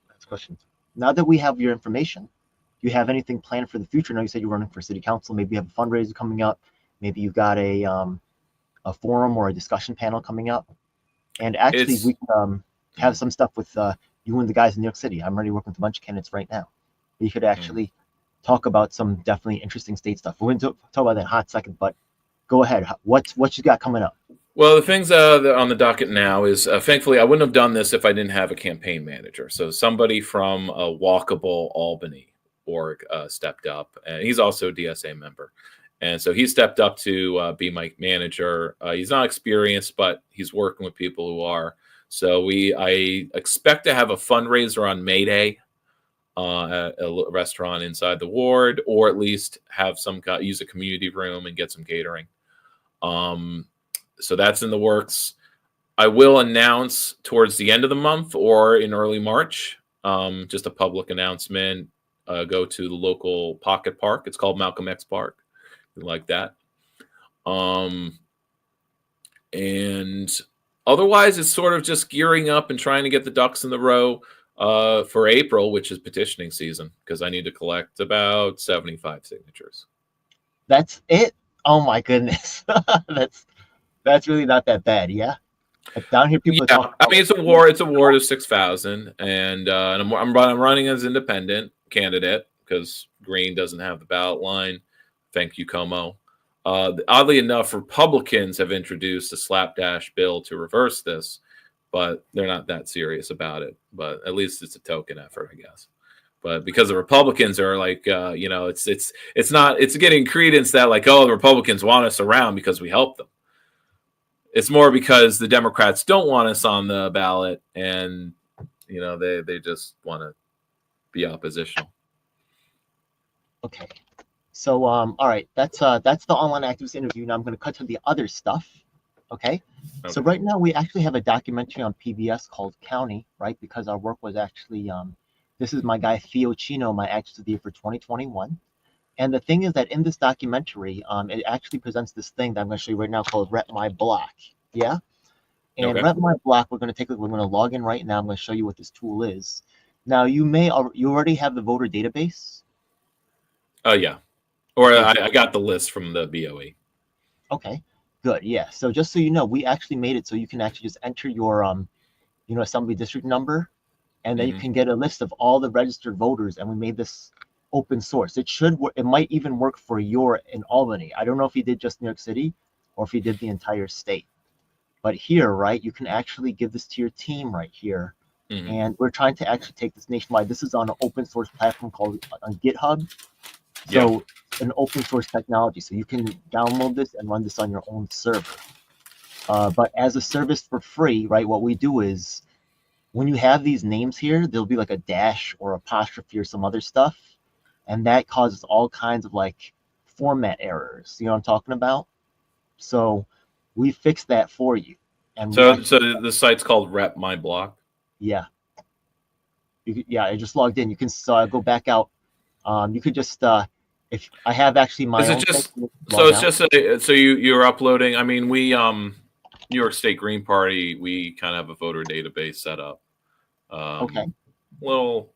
next question. Now that we have your information, do you have anything planned for the future? Now you said you're running for city council. Maybe you have a fundraiser coming up. Maybe you've got a forum or a discussion panel coming up. And actually, It's we can have some stuff with you and the guys in New York City. I'm already working with a bunch of candidates right now. We could actually talk about some definitely interesting state stuff. We're going to talk about that in a hot second, but go ahead. What you got coming up? Well, the things on the docket now is, thankfully, I wouldn't have done this if I didn't have a campaign manager. So somebody from a walkable Albany org stepped up, and he's also a DSA member. And so he stepped up to be my manager. He's not experienced, but he's working with people who are. So I expect to have a fundraiser on May Day at a restaurant inside the ward, or at least have use a community room and get some catering. So that's in the works. I will announce towards the end of the month or in early March, just a public announcement. Go to the local pocket park. It's called Malcolm X Park. Like that. And otherwise, it's sort of just gearing up and trying to get the ducks in the row for April, which is petitioning season, because I need to collect about 75 signatures. That's it? Oh my goodness. That's really not that bad, yeah? Like down here, people are talking about, I mean, it's a ward. It's a ward of 6,000, and I'm running as independent candidate because Green doesn't have the ballot line. Thank you, Como. Oddly enough, Republicans have introduced a slapdash bill to reverse this, but they're not that serious about it. But at least it's a token effort, I guess. But because the Republicans are like, it's getting credence that like, oh, the Republicans want us around because we help them. It's more because the Democrats don't want us on the ballot, and they just want to be oppositional. Okay. So, all right, that's the online activist interview. Now I'm going to cut to the other stuff. Okay. So right now we actually have a documentary on PBS called County, right? Because our work was actually, this is my guy Theo Chino, my actress of the year for 2021. And the thing is that in this documentary, it actually presents this thing that I'm going to show you right now called Rep My Block. Yeah. And Rep My Block, we're going to log in right now. I'm going to show you what this tool is. Now you already have the voter database. Oh yeah. Or okay. I got the list from the BOE. Okay, good. Yeah. So just so you know, we actually made it so you can actually just enter your assembly district number, and then you can get a list of all the registered voters. And we made this open source. It might even work for in Albany. I don't know if he did just New York City or if he did the entire state. But here, right, you can actually give this to your team right here. And we're trying to actually take this nationwide. This is on an open source platform called on GitHub. So an open source technology. So you can download this and run this on your own server. But as a service for free, right, what we do is when you have these names here, there'll be like a dash or apostrophe or some other stuff. And that causes all kinds of like format errors. You know what I'm talking about? So we fixed that for you. And so the site's called Rep My Block. Yeah. I just logged in. You can go back out. You could just if I have actually my own. So you're uploading. I mean, we New York State Green Party, we kind of have a voter database set up. Okay. Well,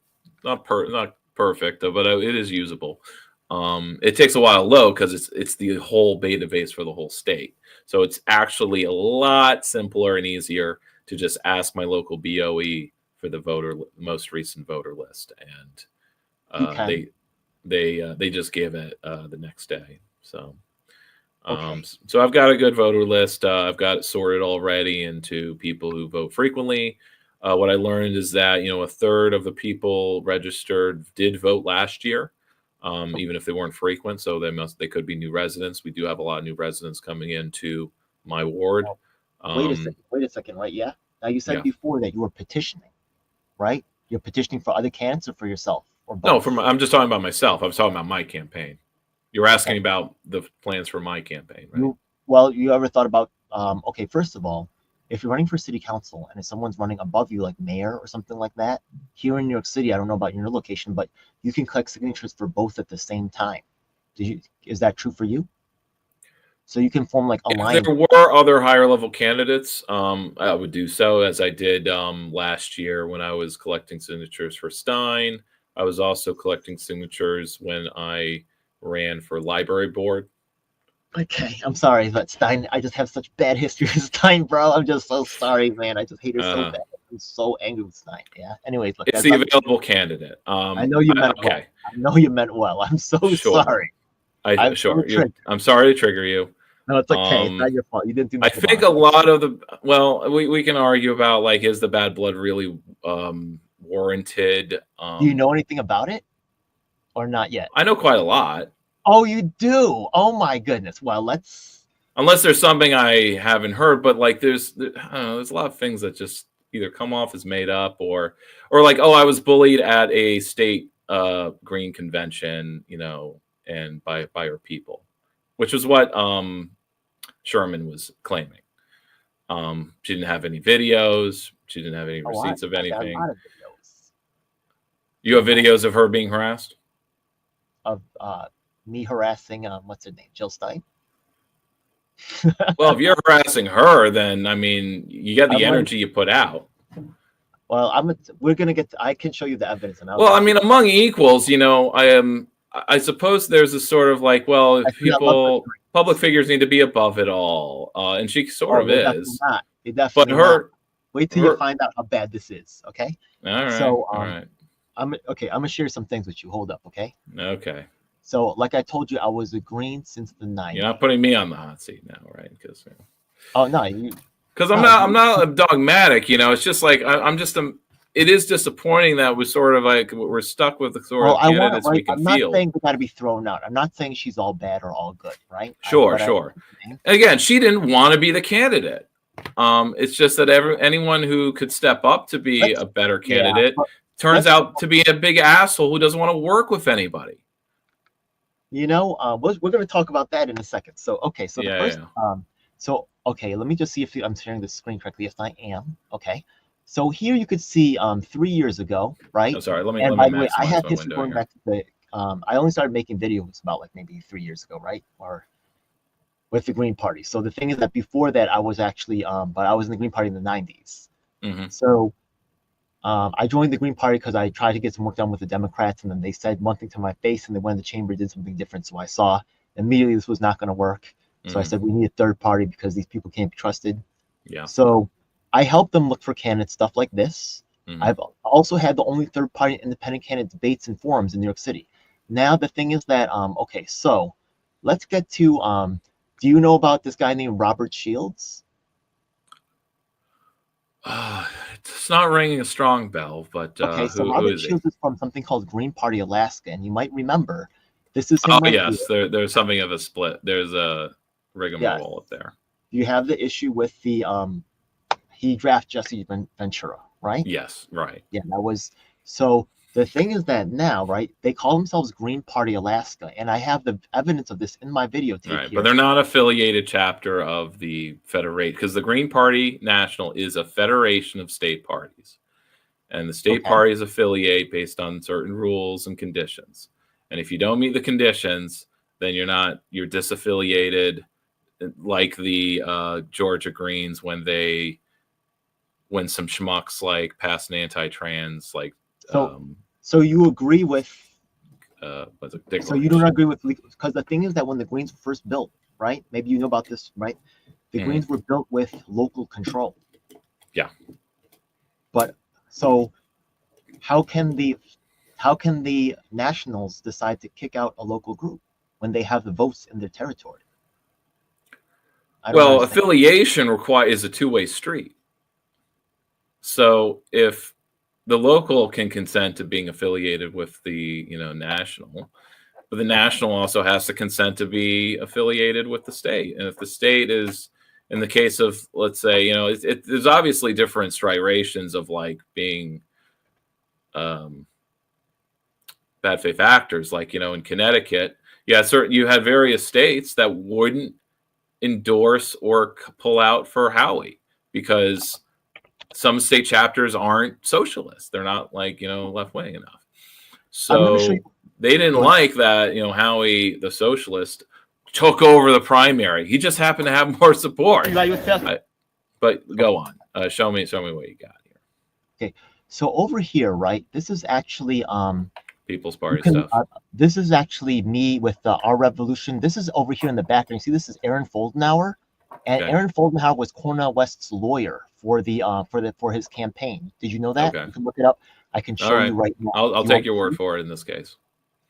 not perfect, but it is usable. It takes a while to load because it's the whole database for the whole state. So it's actually a lot simpler and easier to just ask my local BOE for the most recent voter list, and they just give it the next day. So so I've got a good voter list. I've got it sorted already into people who vote frequently. What I learned is that a third of the people registered did vote last year, even if they weren't frequent. So they could be new residents. We do have a lot of new residents coming into my ward. Wait a second, right? Yeah. Now you said before that you were petitioning, right? You're petitioning for other candidates or for yourself? Or both? No, I'm just talking about myself. I was talking about my campaign. You're asking about the plans for my campaign, right? You ever thought about, first of all, if you're running for city council and if someone's running above you, like mayor or something like that, here in New York City, I don't know about your location, but you can collect signatures for both at the same time. Is that true for you? So you can form like a line. If there were other higher level candidates, I would do so, as I did last year when I was collecting signatures for Stein. I was also collecting signatures when I ran for library board. Okay, I'm sorry, but Stein, I just have such bad history with Stein, bro. I'm just so sorry, man. I just hate her so bad. I'm so angry with Stein. Yeah. Anyways, look, it's the available candidate. I know you meant well. Okay. I know you meant well. I'm so Sure. sorry. I'm sorry to trigger you. No, it's okay. It's not your fault. You didn't do I nothing think wrong. a lot of the we can argue about like is the bad blood really warranted? Do you know anything about it or not yet? I know quite a lot. Oh, you do? Oh my goodness. Well, let's. Unless there's something I haven't heard, but like there's I don't know, there's a lot of things that just either come off as made up or like, oh, I was bullied at a state green convention, you know, and by our people, which is what Sherman was claiming. She didn't have any videos. She didn't have any receipts of anything. A lot of videos. You have videos of her being harassed? Of me harassing, what's her name? Jill Stein? Well, if you're harassing her, then I mean, you get the energy you put out. Well, we're gonna get. I can show you the evidence. Well, I mean, among equals, you know, I suppose there's a sort of like, well, public figures need to be above it all, and she sort of is. But her. Wait till you find out how bad this is. Okay. All right. So, all right. I'm gonna share some things with you. Hold up. Okay. Okay. So, like I told you, I was a green since the 90s. You're not putting me on the hot seat now, right? Because. Oh no, because I'm not dogmatic, you know. It's just like it is disappointing that we're sort of like we're stuck with the sort of candidates we can feel. I'm not saying we got to be thrown out. I'm not saying she's all bad or all good, right? Sure. Again, she didn't want to be the candidate. It's just that anyone who could step up to be a better candidate turns out to be a big asshole who doesn't want to work with anybody. You know, we're going to talk about that in a second. So, okay, so okay, let me just see if I'm sharing the screen correctly. Yes, I am. Okay. So here you could see 3 years ago, right? I'm sorry. Let me. By the way, I have history going back to the. I only started making videos about like maybe 3 years ago, right? Or with the Green Party. So the thing is that before that, I was actually, but I was in the Green Party in the 90s. Mm-hmm. So I joined the Green Party because I tried to get some work done with the Democrats, and then they said one thing to my face, and then when the chamber did something different. So I saw immediately this was not going to work. So I said, we need a third party because these people can't be trusted. Yeah. So I helped them look for candidates, stuff like this. I've also had the only third party independent candidate debates and forums in New York City. Now, the thing is that, okay, so let's get to, do you know about this guy named Robert Shields? It's not ringing a strong bell, but okay, so Robert Shields is from something called Green Party Alaska, and you might remember this is him. Oh, yes, there's something of a split. There's a rigmarole up there. You have the issue with the he drafted Jesse Ventura, right? Yes, right. Yeah, that was so. The thing is that now, right? They call themselves Green Party Alaska, and I have the evidence of this in my videotape. Right, but they're not affiliated chapter of the Federation because the Green Party National is a federation of state parties, and the state parties affiliate based on certain rules and conditions. And if you don't meet the conditions, then you're disaffiliated, like the Georgia Greens when some schmucks like passed an anti-trans like. So you agree with? So you don't agree with because the thing is that when the Greens were first built, right? Maybe you know about this, right? The Greens were built with local control. Yeah. But so, how can the Nationals decide to kick out a local group when they have the votes in their territory? Well, affiliation is a two-way street. So if the local can consent to being affiliated with the national, but the national also has to consent to be affiliated with the state. And if the state is, in the case of, let's say, there's obviously different striations of like being bad faith actors, like in Connecticut, you had various states that wouldn't endorse or pull out for Howie because some state chapters aren't socialist. They're not like, left-wing enough. So they didn't like that, Howie, the socialist, took over the primary. He just happened to have more support. But go on. Show me what you got here. Okay. So over here, right, this is actually, People's You Party can. stuff. This is actually me with our revolution. This is over here in the background. You see, this is Aaron Foldenauer, and Okay. Aaron Foldenauer was Cornel West's lawyer for his campaign. Did you know that? Okay. You can look it up. I can All show right. you right now. I'll You take want your to word see? for it in this case.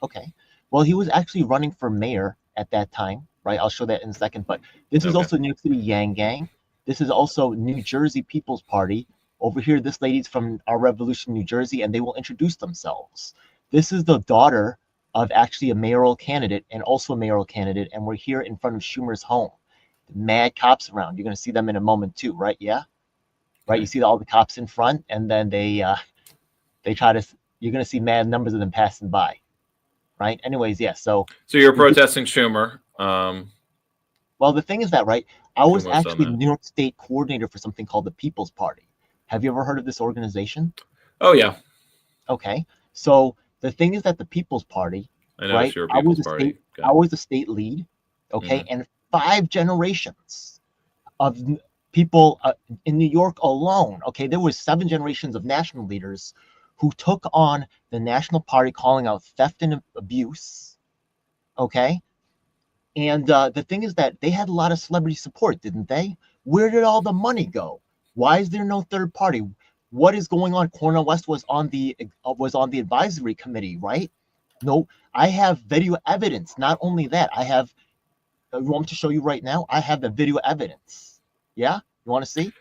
Okay. Well, he was actually running for mayor at that time, right? I'll show that in a second. But this is Okay. also New York City Yang Gang. This is also New Jersey People's Party. Over here, this lady's from Our Revolution, New Jersey, and they will introduce themselves. This is the daughter of actually a mayoral candidate and also a mayoral candidate, and we're here in front of Schumer's home. Mad cops around. You're going to see them in a moment too, right? Yeah, right. Okay. You see all the cops in front, and then they try to. You're going to see mad numbers of them passing by, right? Anyways, yeah. So you're protesting Schumer. well, the thing is that, right? I was Schumer's done actually that. New York State coordinator for something called the People's Party. Have you ever heard of this organization? Oh yeah, Okay. So the thing is that the People's Party, I know right? you're a I was People's a Party state, guy. I was the state lead, okay, and 5 generations of people in New York alone. Okay, there was 7 generations of national leaders who took on the national party, calling out theft and abuse. Okay, and the thing is that they had a lot of celebrity support, didn't they? Where did all the money go? Why is there no third party? What is going on? Cornel West was on the advisory committee, right? No, I have video evidence. Not only that, I have. You want me to show you right now? I have the video evidence. Yeah, you want to see?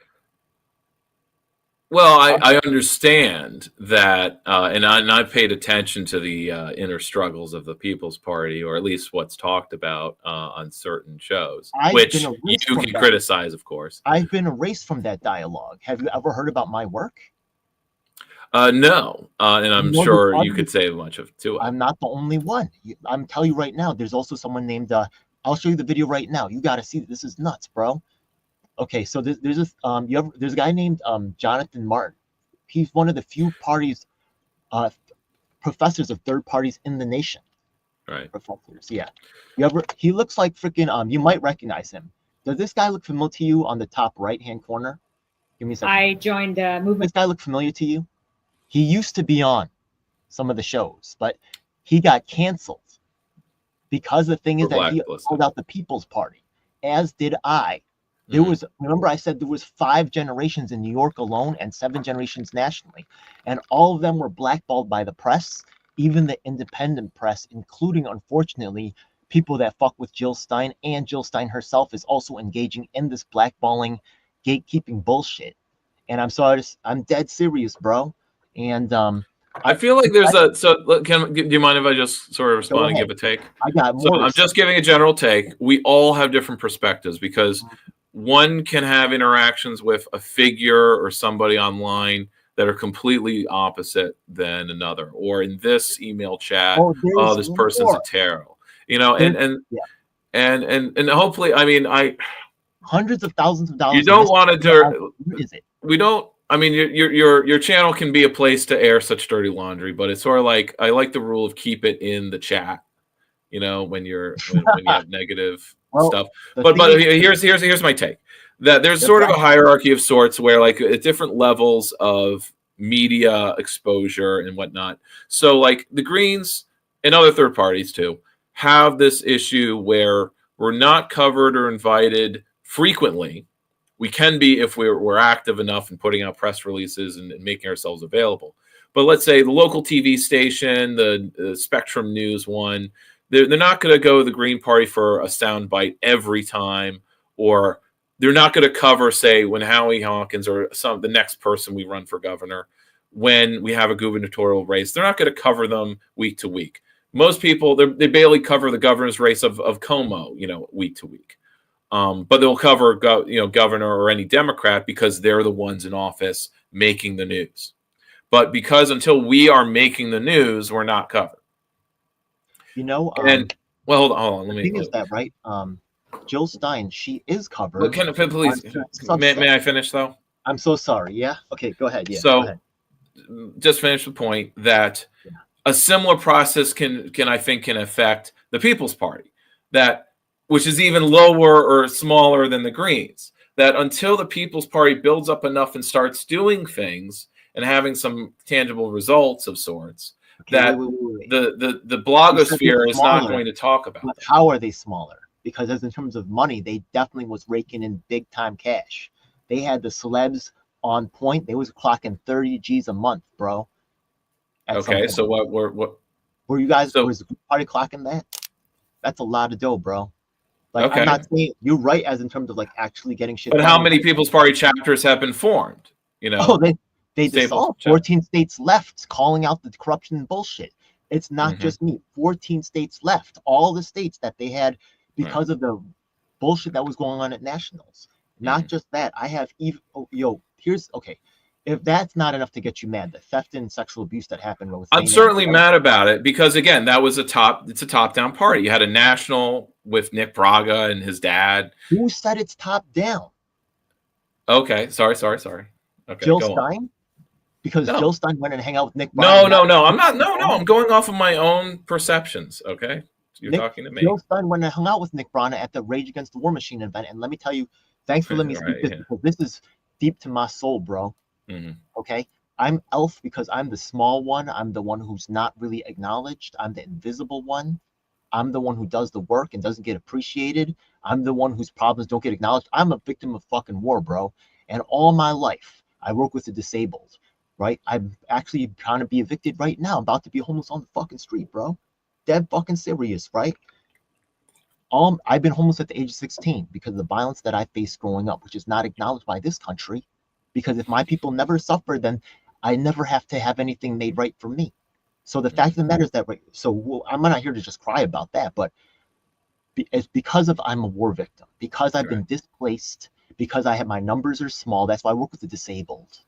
Well, I understand that, and I've paid attention to the inner struggles of the People's Party, or at least what's talked about on certain shows, which you can criticize, of course. I've been erased from that dialogue. Have you ever heard about my work? No, and I'm sure you could say much to it. I'm not the only one. I'm telling you right now, there's also someone named, I'll show you the video right now. You got to see this. This is nuts, bro. Okay, so there's this there's a guy named Jonathan Martin. He's one of the few parties professors of third parties in the nation. Right. Professors, yeah. He looks like freaking you might recognize him. Does this guy look familiar to you on the top right-hand corner? Give me a second. I joined a movement. This guy look familiar to you? He used to be on some of the shows, but he got canceled because the thing is that he called out the People's Party, as did I. There was, remember I said there was 5 generations in New York alone and 7 generations nationally, and all of them were blackballed by the press, even the independent press, including, unfortunately, people that fuck with Jill Stein, and Jill Stein herself is also engaging in this blackballing, gatekeeping bullshit. And I'm dead serious, bro. And I feel like there's do you mind if I just sort of respond and give a take? I got more. So I'm just giving a general take. We all have different perspectives because one can have interactions with a figure or somebody online that are completely opposite than another. Or in this email chat, this person's a tarot. You know, and hopefully, I mean, hundreds of thousands of dollars. You don't want to we don't. I mean, your channel can be a place to air such dirty laundry, but it's sort of like I like the rule of keep it in the chat. You know, when you have negative stuff. But here's my take. That there's sort of a hierarchy of sorts where like at different levels of media exposure and whatnot. So like the Greens and other third parties too have this issue where we're not covered or invited frequently. We can be if we're active enough in putting out press releases and making ourselves available. But let's say the local TV station, the Spectrum News one, they're not going to go to the Green Party for a soundbite every time, or they're not going to cover, say, when Howie Hawkins or the next person we run for governor, when we have a gubernatorial race. They're not going to cover them week to week. Most people, they barely cover the governor's race of Como, week to week. But they'll cover, governor or any Democrat because they're the ones in office making the news. But because until we are making the news, we're not covered. And well, hold on. Let me. The thing is that, right? Jill Stein, she is covered. Please, may I finish though? I'm so sorry. Yeah. Okay. Go ahead. Yeah. So, go ahead. Just finish the point that a similar process can affect the People's Party, which is even lower or smaller than the Greens. That until the People's Party builds up enough and starts doing things and having some tangible results of sorts, Okay, that wait. the You said they're blogosphere is not smaller, going to talk about but that. how are they smaller? Because as in terms of money, they definitely was raking in big time cash. They had the celebs on point. They was clocking 30 G's a month, bro. At some Okay, point, so what were you guys so was the party clocking that? That's a lot of dough, bro. Like I'm okay. not saying you're right as in terms of like actually getting shit But done. how many People's Party chapters have been formed? You Oh, know, they Staples dissolved. chapter. 14 states left, calling out the corruption and bullshit. It's not Mm-hmm. just me. 14 states left. All the states that they had Right. because of the bullshit that was going on at nationals. Not just that. I have even here's okay. If that's not enough to get you mad, the theft and sexual abuse that happened with I'm certainly mad about it because again, that was it's a top-down party. You had a national with Nick Braga and his dad. Who said it's top down? Okay, sorry. Okay, Jill go on. Stein? Because No, Jill Stein went and hang out with Nick Braga. no. I'm not. No. I'm going off of my own perceptions. Okay, you're talking to me. Jill Stein went and hung out with Nick Braga at the Rage Against the War Machine event, and let me tell you, thanks for letting me speak this because this is deep to my soul, bro. Mm-hmm. Okay, I'm Elf because I'm the small one. I'm the one who's not really acknowledged. I'm the invisible one. I'm the one who does the work and doesn't get appreciated. I'm the one whose problems don't get acknowledged. I'm a victim of fucking war, bro. And all my life, I work with the disabled, right? I'm actually trying to be evicted right now. I'm about to be homeless on the fucking street, bro. Dead fucking serious, right? I've been homeless at the age of 16 because of the violence that I faced growing up, which is not acknowledged by this country. Because if my people never suffer, then I never have to have anything made right for me. So the fact of the matter is that, so I'm not here to just cry about that, but it's because of I'm a war victim, because I've been displaced, because my numbers are small. That's why I work with the disabled,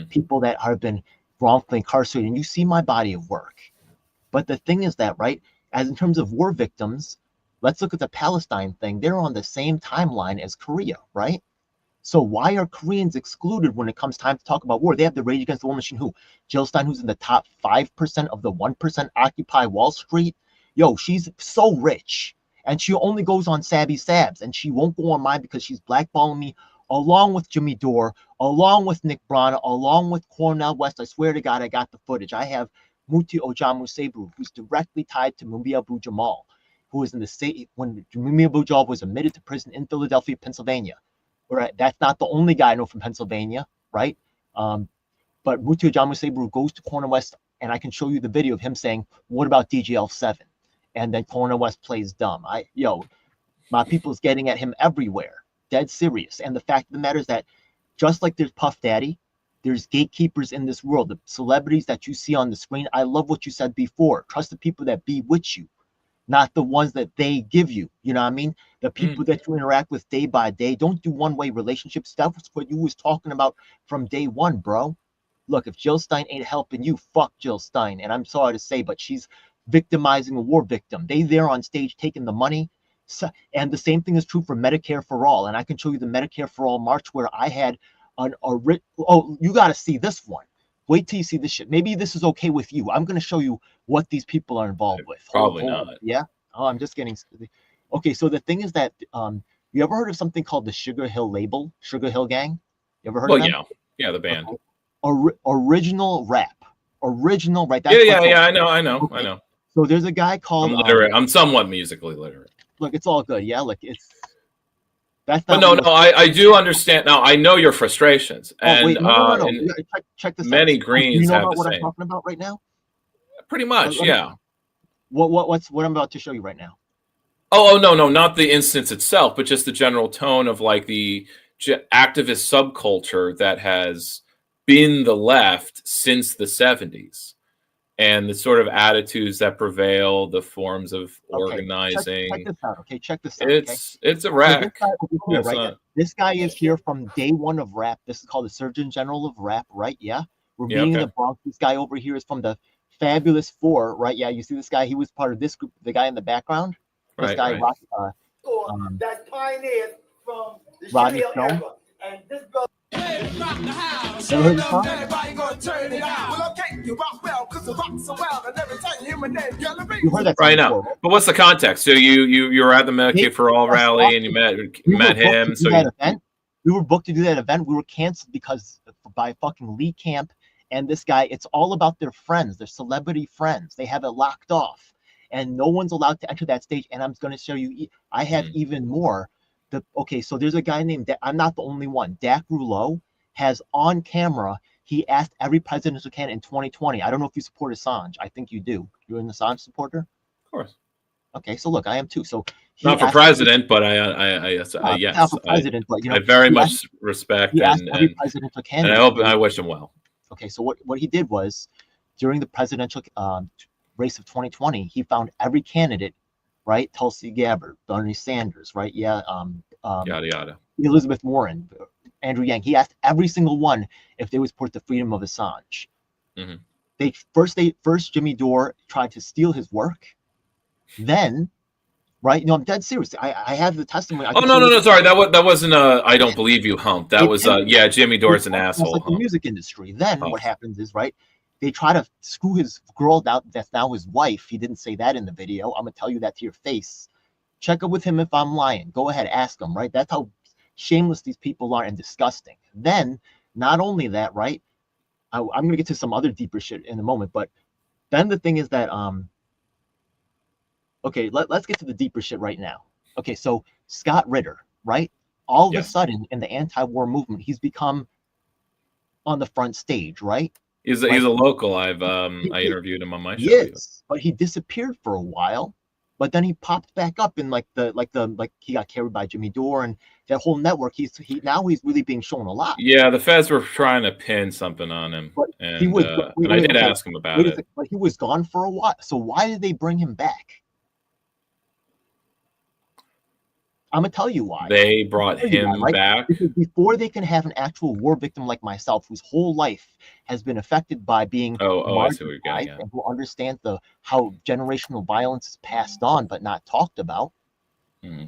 people that have been wrongfully incarcerated. And you see my body of work. But the thing is that, right, as in terms of war victims, let's look at the Palestine thing. They're on the same timeline as Korea, right? So why are Koreans excluded when it comes time to talk about war? They have the Rage Against the War Machine, who? Jill Stein, who's in the top 5% of the 1% Occupy Wall Street. Yo, she's so rich. And she only goes on Sabby Sabs. And she won't go on mine because she's blackballing me along with Jimmy Dore, along with Nick Braga, along with Cornel West. I swear to God, I got the footage. I have Muti Ojamu Sebru, who's directly tied to Mumia Abu Jamal, who was in the state when Mumia Abu Jamal was admitted to prison in Philadelphia, Pennsylvania. Right, that's not the only guy I know from Pennsylvania, right? But Mutu Jamu Sebru goes to Corner West, and I can show you the video of him saying, "What about DGL7?" And then Corner West plays dumb. My people's getting at him everywhere, dead serious. And the fact of the matter is that just like there's Puff Daddy, there's gatekeepers in this world. The celebrities that you see on the screen. I love what you said before. Trust the people that be with you, not the ones that they give you. You know what I mean? The people that you interact with day by day. Don't do one-way relationships. That's what you was talking about from day one, bro. Look, if Jill Stein ain't helping you, fuck Jill Stein. And I'm sorry to say, but she's victimizing a war victim. They there on stage taking the money. So, and the same thing is true for Medicare for All. And I can show you the Medicare for All march where I had you got to see this one. Wait till you see this shit. Maybe this is okay with you. I'm going to show you what these people are involved with. Probably not. Yeah. Oh, I'm just getting. Okay, so the thing is that you ever heard of something called the Sugar Hill label, Sugar Hill Gang? You ever heard of them? Yeah, the band. Okay. Original rap, right? That's I know. Okay. I know. So there's a guy called. I'm literate. I'm somewhat musically literate. Look, it's all good. Yeah, like it's. That's not. But no, I do understand. Now I know your frustrations, and wait, no. Check this out. Many Greens you know have about the what same. I'm talking about right now? Pretty much, yeah. What I'm about to show you right now? Oh no, not the instance itself, but just the general tone of like the activist subculture that has been the left since the 70s, and the sort of attitudes that prevail, the forms of organizing. Check this out. Okay, check this out. It's a wreck. This guy is here from day one of rap. This is called the Surgeon General of Rap, right? Yeah, we're meeting in the Bronx. This guy over here is from the Fabulous Four, right? Yeah, you see this guy. He was part of this group. The guy in the background. This guy, that's pioneered from the Rodney Stone. And this brother. Never heard the song? You heard that right now, but what's the context? So you were at the Medicare for All rally and you met him. So we were booked to do that event. We were canceled because by fucking Lee Camp And this guy, it's all about their friends, their celebrity friends. They have it locked off, and no one's allowed to enter that stage. And I'm going to show you. I have even more. So there's a guy named. I'm not the only one. Dak Rouleau has on camera. He asked every presidential candidate in 2020. I don't know if you support Assange. I think you do. You're an Assange supporter. Of course. Okay, so look, I am too. So not for president, but yes, not for president, but I very much respect and presidential candidate. And I wish him well. Okay, so what he did was during the presidential race of 2020, he found every candidate, right? Tulsi Gabbard, Bernie Sanders, right? Yeah, yada yada. Elizabeth Warren, Andrew Yang. He asked every single one if they would support the freedom of Assange. First Jimmy Dore tried to steal his work. Then, right? No, I'm dead serious. I have the testimony. No. Sorry, that wasn't a I don't believe you hump. That was Jimmy Dore's an asshole. Like the music industry. Then what happens is, right? They try to screw his girl out. That's now his wife. He didn't say that in the video. I'm gonna tell you that to your face. Check up with him if I'm lying. Go ahead, ask him. Right? That's how shameless these people are and disgusting. Then, not only that, right? I'm gonna get to some other deeper shit in a moment, but then the thing is that okay, let's get to the deeper shit right now. Okay, so Scott Ritter, right? All of a sudden in the anti-war movement, he's become on the front stage, right? He's a local. I interviewed him on my show. Yes, but he disappeared for a while, but then he popped back up in like he got carried by Jimmy Dore and that whole network. He's really being shown a lot. Yeah, the feds were trying to pin something on him, and I did ask him about it. But he was gone for a while. So why did they bring him back? I'm gonna tell you why. They brought him back because before they can have an actual war victim like myself, whose whole life has been affected by being marginalized and who understands how generational violence is passed on but not talked about.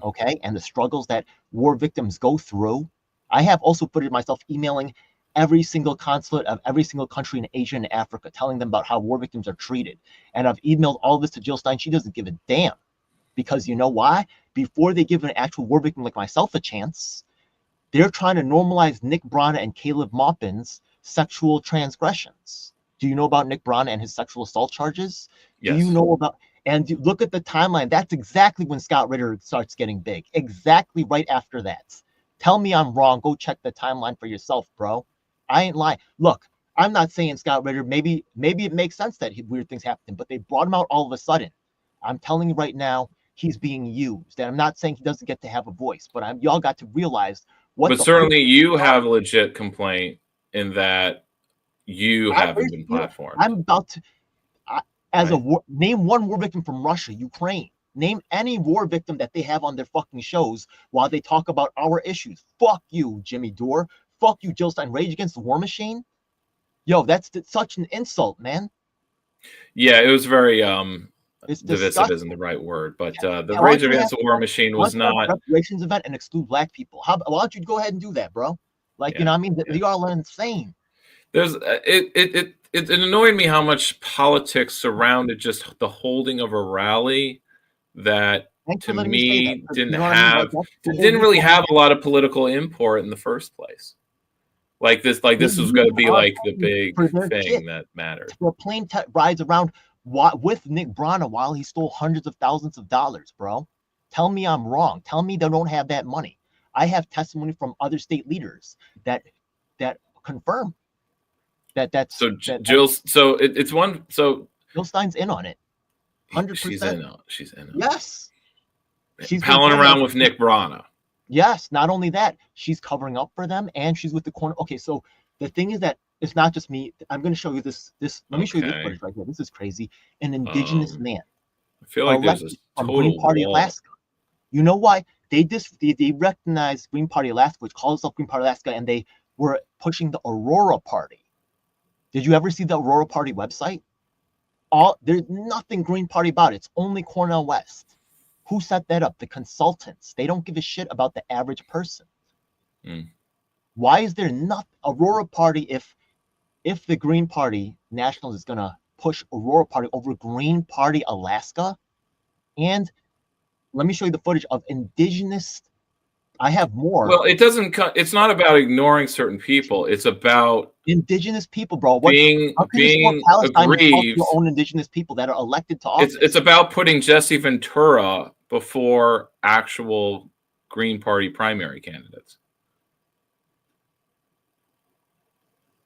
Okay, and the struggles that war victims go through. I have also put it myself emailing every single consulate of every single country in Asia and Africa, telling them about how war victims are treated. And I've emailed all this to Jill Stein. She doesn't give a damn. Because you know why? Before they give an actual war victim like myself a chance, they're trying to normalize Nick Brana and Caleb Maupin's sexual transgressions. Do you know about Nick Brana and his sexual assault charges? Yes. Do you know about? And look at the timeline. That's exactly when Scott Ritter starts getting big. Exactly right after that. Tell me I'm wrong. Go check the timeline for yourself, bro. I ain't lying. Look, I'm not saying Scott Ritter. Maybe it makes sense that weird things happen, but they brought him out all of a sudden. I'm telling you right now. He's being used, and I'm not saying he doesn't get to have a voice, but y'all got to realize what. But certainly, you have a legit complaint in that you haven't been platformed. I'm about to, name one war victim from Russia, Ukraine. Name any war victim that they have on their fucking shows while they talk about our issues. Fuck you, Jimmy Dore. Fuck you, Jill Stein. Rage Against the War Machine. Yo, that's such an insult, man. Yeah, it was very divisive isn't the right word, but the Rage Against the War Machine was not a reparations event and exclude black people. Why don't you go ahead and do that, bro? You know what I mean? You all are insane. There's it annoyed me how much politics surrounded just the holding of a rally that to me didn't really have a lot of political import in the first place. Like this was going to be like the big thing that mattered. The plane rides around with Nick Brana while he stole hundreds of thousands of dollars, bro. Tell me I'm wrong. Tell me they don't have that money. I have testimony from other state leaders that confirm that's so Jill. So it's one. So Jill Stein's in on it. 100%. She's in. Yes. She's palling around with Nick Brana. Yes. Not only that, she's covering up for them, and she's with the corner. Okay, so the thing is that it's not just me. I'm going to show you this. Let me show you this footage right here. This is crazy. An indigenous man. I feel like there's a total Green Party Alaska. You know why? They recognized Green Party Alaska, which calls itself Green Party Alaska, and they were pushing the Aurora Party. Did you ever see the Aurora Party website? There's nothing Green Party about it. It's only Cornel West. Who set that up? The consultants. They don't give a shit about the average person. Why is there not Aurora Party if the Green Party Nationals is going to push Aurora Party over Green Party Alaska? And let me show you the footage of indigenous I have more. Well, it doesn't. It's not about ignoring certain people. It's about indigenous people, bro. Being Palestine aggrieved. Your own indigenous people that are elected to office. It's about putting Jesse Ventura before actual Green Party primary candidates.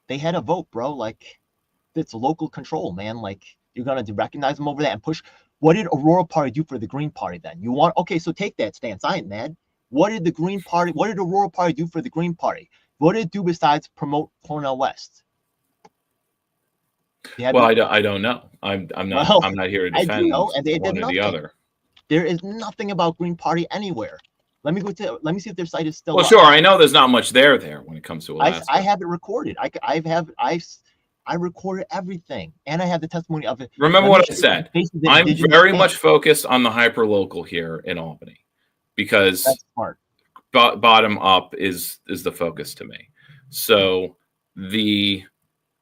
They had a vote, bro. Like, it's local control, man. Like, you're gonna recognize them over there and push. What did Aurora Party do for the Green Party then? Okay, so take that stance. I ain't mad. What did Aurora Party do for the Green Party? What did it do besides promote Cornel West? Well, I don't know. I'm not here to defend I do know, and they one did or the other. There is nothing about Green Party anywhere. Let me see if their site is still. Well, sure. I know there's not much there when it comes to Alaska. I have it recorded. I recorded everything, and I have the testimony of it. Remember what I said. I'm very much focused on the hyperlocal here in Albany, because that's smart. Bottom up is the focus to me. So the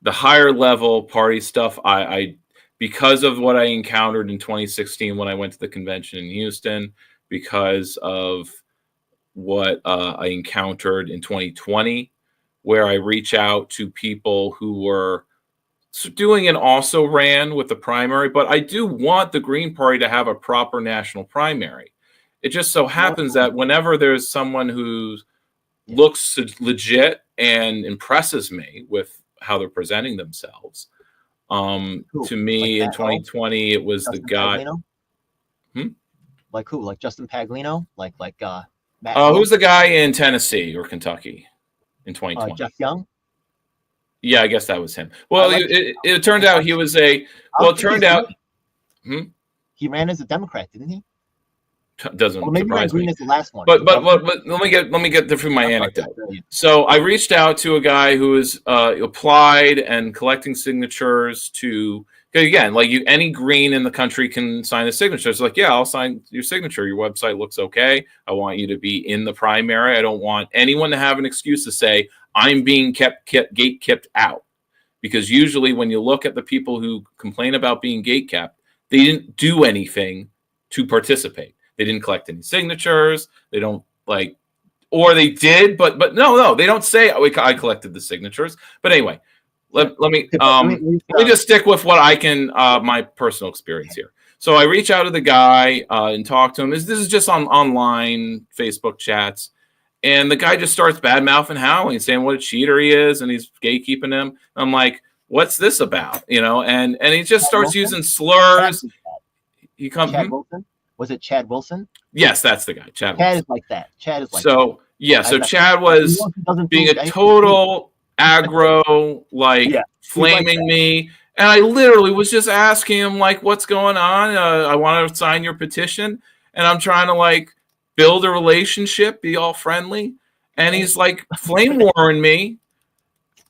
higher level party stuff, I because of what I encountered in 2016 when I went to the convention in Houston, because of what I encountered in 2020, where I reach out to people who were doing and also ran with the primary, but I do want the Green Party to have a proper national primary. It just so happens that whenever there's someone who looks legit and impresses me with how they're presenting themselves, to me in 2020, it was the guy. Like who? Like Justin Paglino? Like who's the guy in Tennessee or Kentucky in 2020? Jeff Young? Yeah, I guess that was him. Well, it turned out he was a. Well, it turned out. He ran as a Democrat, didn't he? Doesn't surprise me. As the last one. But let me get through my anecdote. So I reached out to a guy who was applied and collecting signatures to. Again, like any green in the country can sign a signature. It's like, yeah, I'll sign your signature. Your website looks okay. I want you to be in the primary. I don't want anyone to have an excuse to say I'm being gate kept out, because usually when you look at the people who complain about being gate kept, they didn't do anything to participate. They didn't collect any signatures. They don't or they did, but no, they don't say I collected the signatures. But anyway. Let me just stick with what I can, my personal experience here. So I reach out to the guy and talk to him. This is just on online Facebook chats. And the guy just starts bad mouthing Howie, saying what a cheater he is, and he's gatekeeping him. I'm like, what's this about? And he just starts using slurs. He comes. Chad Wilson? Was it Chad Wilson? Yes, that's the guy. Chad Wilson. Is like that. Chad is like so. That. Yeah, so Chad was being a total aggro, flaming me, and I literally was just asking him what's going on. I want to sign your petition, and I'm trying to build a relationship, be all friendly, and he's flame warring me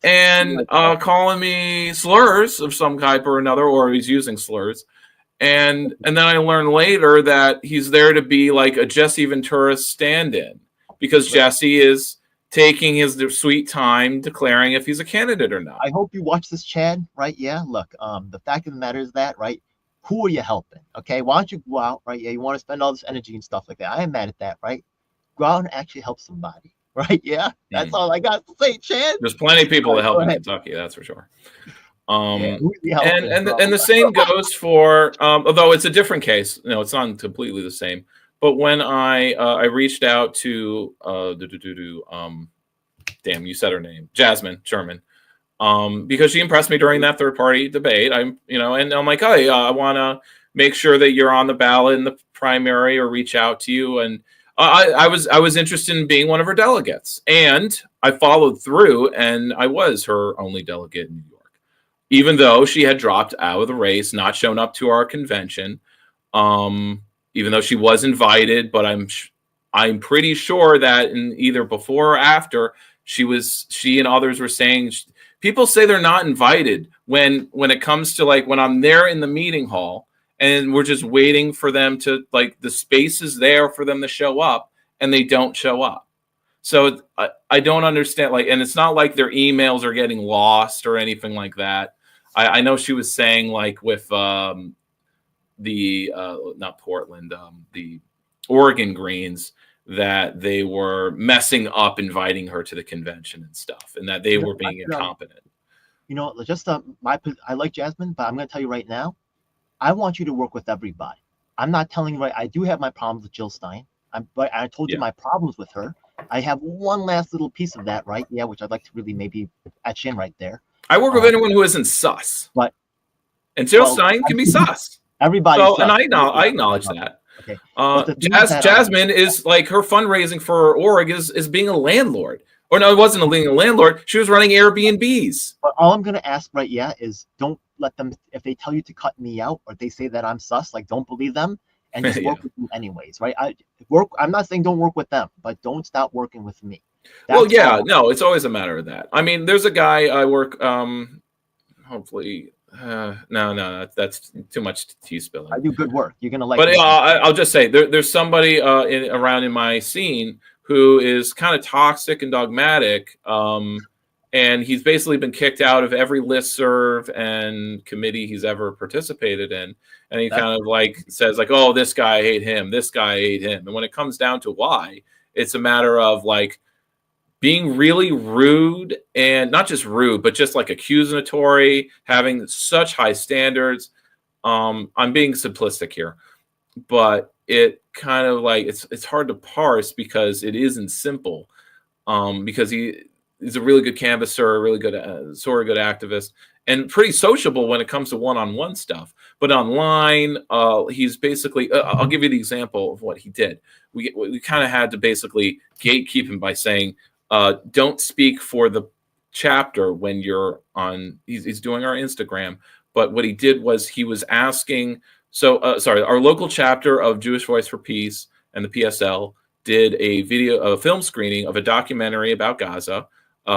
and calling me slurs of some type or another, or he's using slurs, and then I learned later that he's there to be a Jesse Ventura stand-in, because Jesse is taking his sweet time declaring if he's a candidate or not. I hope you watch this, Chad, right? Yeah, look, the fact of the matter is that, right, who are you helping? Okay, why don't you go out, right? Yeah, you want to spend all this energy and stuff like that. I am mad at that, right? Go out and actually help somebody, right? Yeah, that's all I got to say, Chad. There's plenty of people to help in Kentucky, that's for sure. And the same goes for, although it's a different case, it's not completely the same. But when I reached out to damn, you said her name, Jasmine Sherman, because she impressed me during that third party debate. And I'm like, hey, I want to make sure that you're on the ballot in the primary, or reach out to you. And I was interested in being one of her delegates, and I followed through, and I was her only delegate in New York, even though she had dropped out of the race, not shown up to our convention. Even though she was invited, but I'm pretty sure that in either before or after, she and others were saying, people say they're not invited when it comes to when I'm there in the meeting hall and we're just waiting for them to the space is there for them to show up, and they don't show up. So I don't understand, and it's not like their emails are getting lost or anything like that. I know she was saying with the not Portland, the Oregon Greens, that they were messing up inviting her to the convention and stuff, and that they were being incompetent. Just I like Jasmine, but I'm going to tell you right now, I want you to work with everybody. I'm not telling you, right? I do have my problems with Jill Stein. But I told you my problems with her. I have one last little piece of that, right? Yeah, which I'd like to really maybe etch in right there. I work with anyone who isn't sus. And Jill Stein can be sus. Everybody. So, and I acknowledge that. Okay. Jasmine is like, her fundraising for org is being a landlord. Or no, it wasn't being a landlord. She was running Airbnbs. But all I'm going to ask is don't let them, if they tell you to cut me out or they say that I'm sus, like don't believe them and just work with me anyways, right? I'm not saying don't work with them, but don't stop working with me. It's always a matter of that. I mean, there's a guy I work, hopefully, no, that's too much tea spilling. I do good work. You're going to like it. But I'll just say there's somebody around in my scene who is kind of toxic and dogmatic. And he's basically been kicked out of every listserv and committee he's ever participated in. And he kind of like says like, oh, this guy hate him. This guy hate him. And when it comes down to why, it's a matter of like being really rude, and not just rude, but just like accusatory, having such high standards. I'm being simplistic here, but it kind of like, it's hard to parse because it isn't simple. Because he's a really good canvasser, a really good, sort of good activist, and pretty sociable when it comes to one-on-one stuff. But online, he's basically, I'll give you the example of what he did. We kind of had to basically gatekeep him by saying, don't speak for the chapter when you're on, he's doing our Instagram. But what he did was he was asking, our local chapter of Jewish Voice for Peace and the PSL did a film screening of a documentary about Gaza.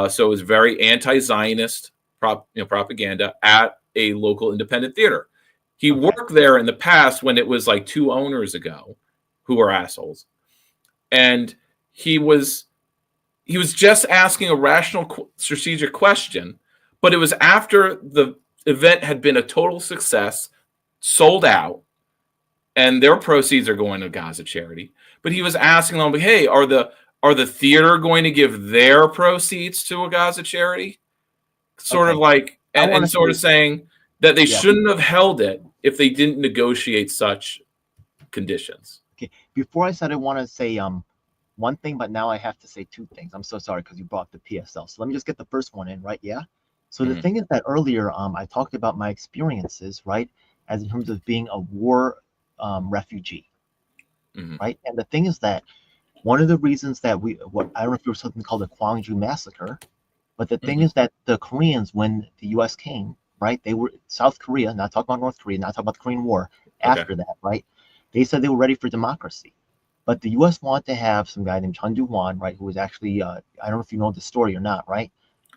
So it was very anti-Zionist propaganda at a local independent theater. He worked there in the past when it was like 2 owners ago who were assholes. And he was just asking a rational, strategic question, but it was after the event had been a total success, sold out, and their proceeds are going to Gaza charity. But he was asking them, hey, are the theater going to give their proceeds to a Gaza charity? Sort of like, and sort of saying that they shouldn't have held it if they didn't negotiate such conditions. Okay. Before I said I want to say one thing, but now I have to say 2 things. I'm so sorry because you brought the PSL. So let me just get the first one in, right? Yeah. So the thing is that earlier I talked about my experiences, right, as in terms of being a war refugee, right? And the thing is that one of the reasons that I don't know if there was something called the Gwangju massacre, but the thing is that the Koreans, when the U.S. came, right, they were South Korea, not talking about North Korea, not talking about the Korean War. After that, right, they said they were ready for democracy, but the U.S. wanted to have some guy named Chun Doo-hwan, right, who was actually I don't know if you know the story or not, right,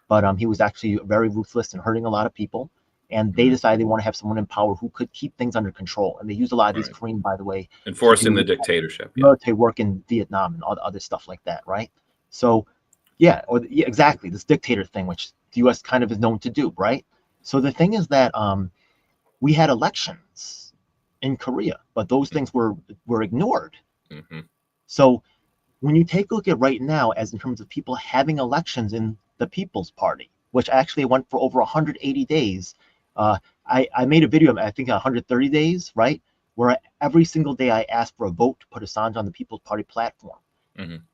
but he was actually very ruthless and hurting a lot of people. And they decided they want to have someone in power who could keep things under control. And they used a lot of these Korean, by the way, enforcing the dictatorship, military work in Vietnam and all the other stuff like that, right? So, exactly, this dictator thing, which the U.S. kind of is known to do, right? So the thing is that we had elections in Korea, but those things were ignored. So when you take a look at right now, as in terms of people having elections in the People's Party, which actually went for over 180 days. I made a video, I think 130 days, right? Where every single day I asked for a vote to put Assange on the People's Party platform.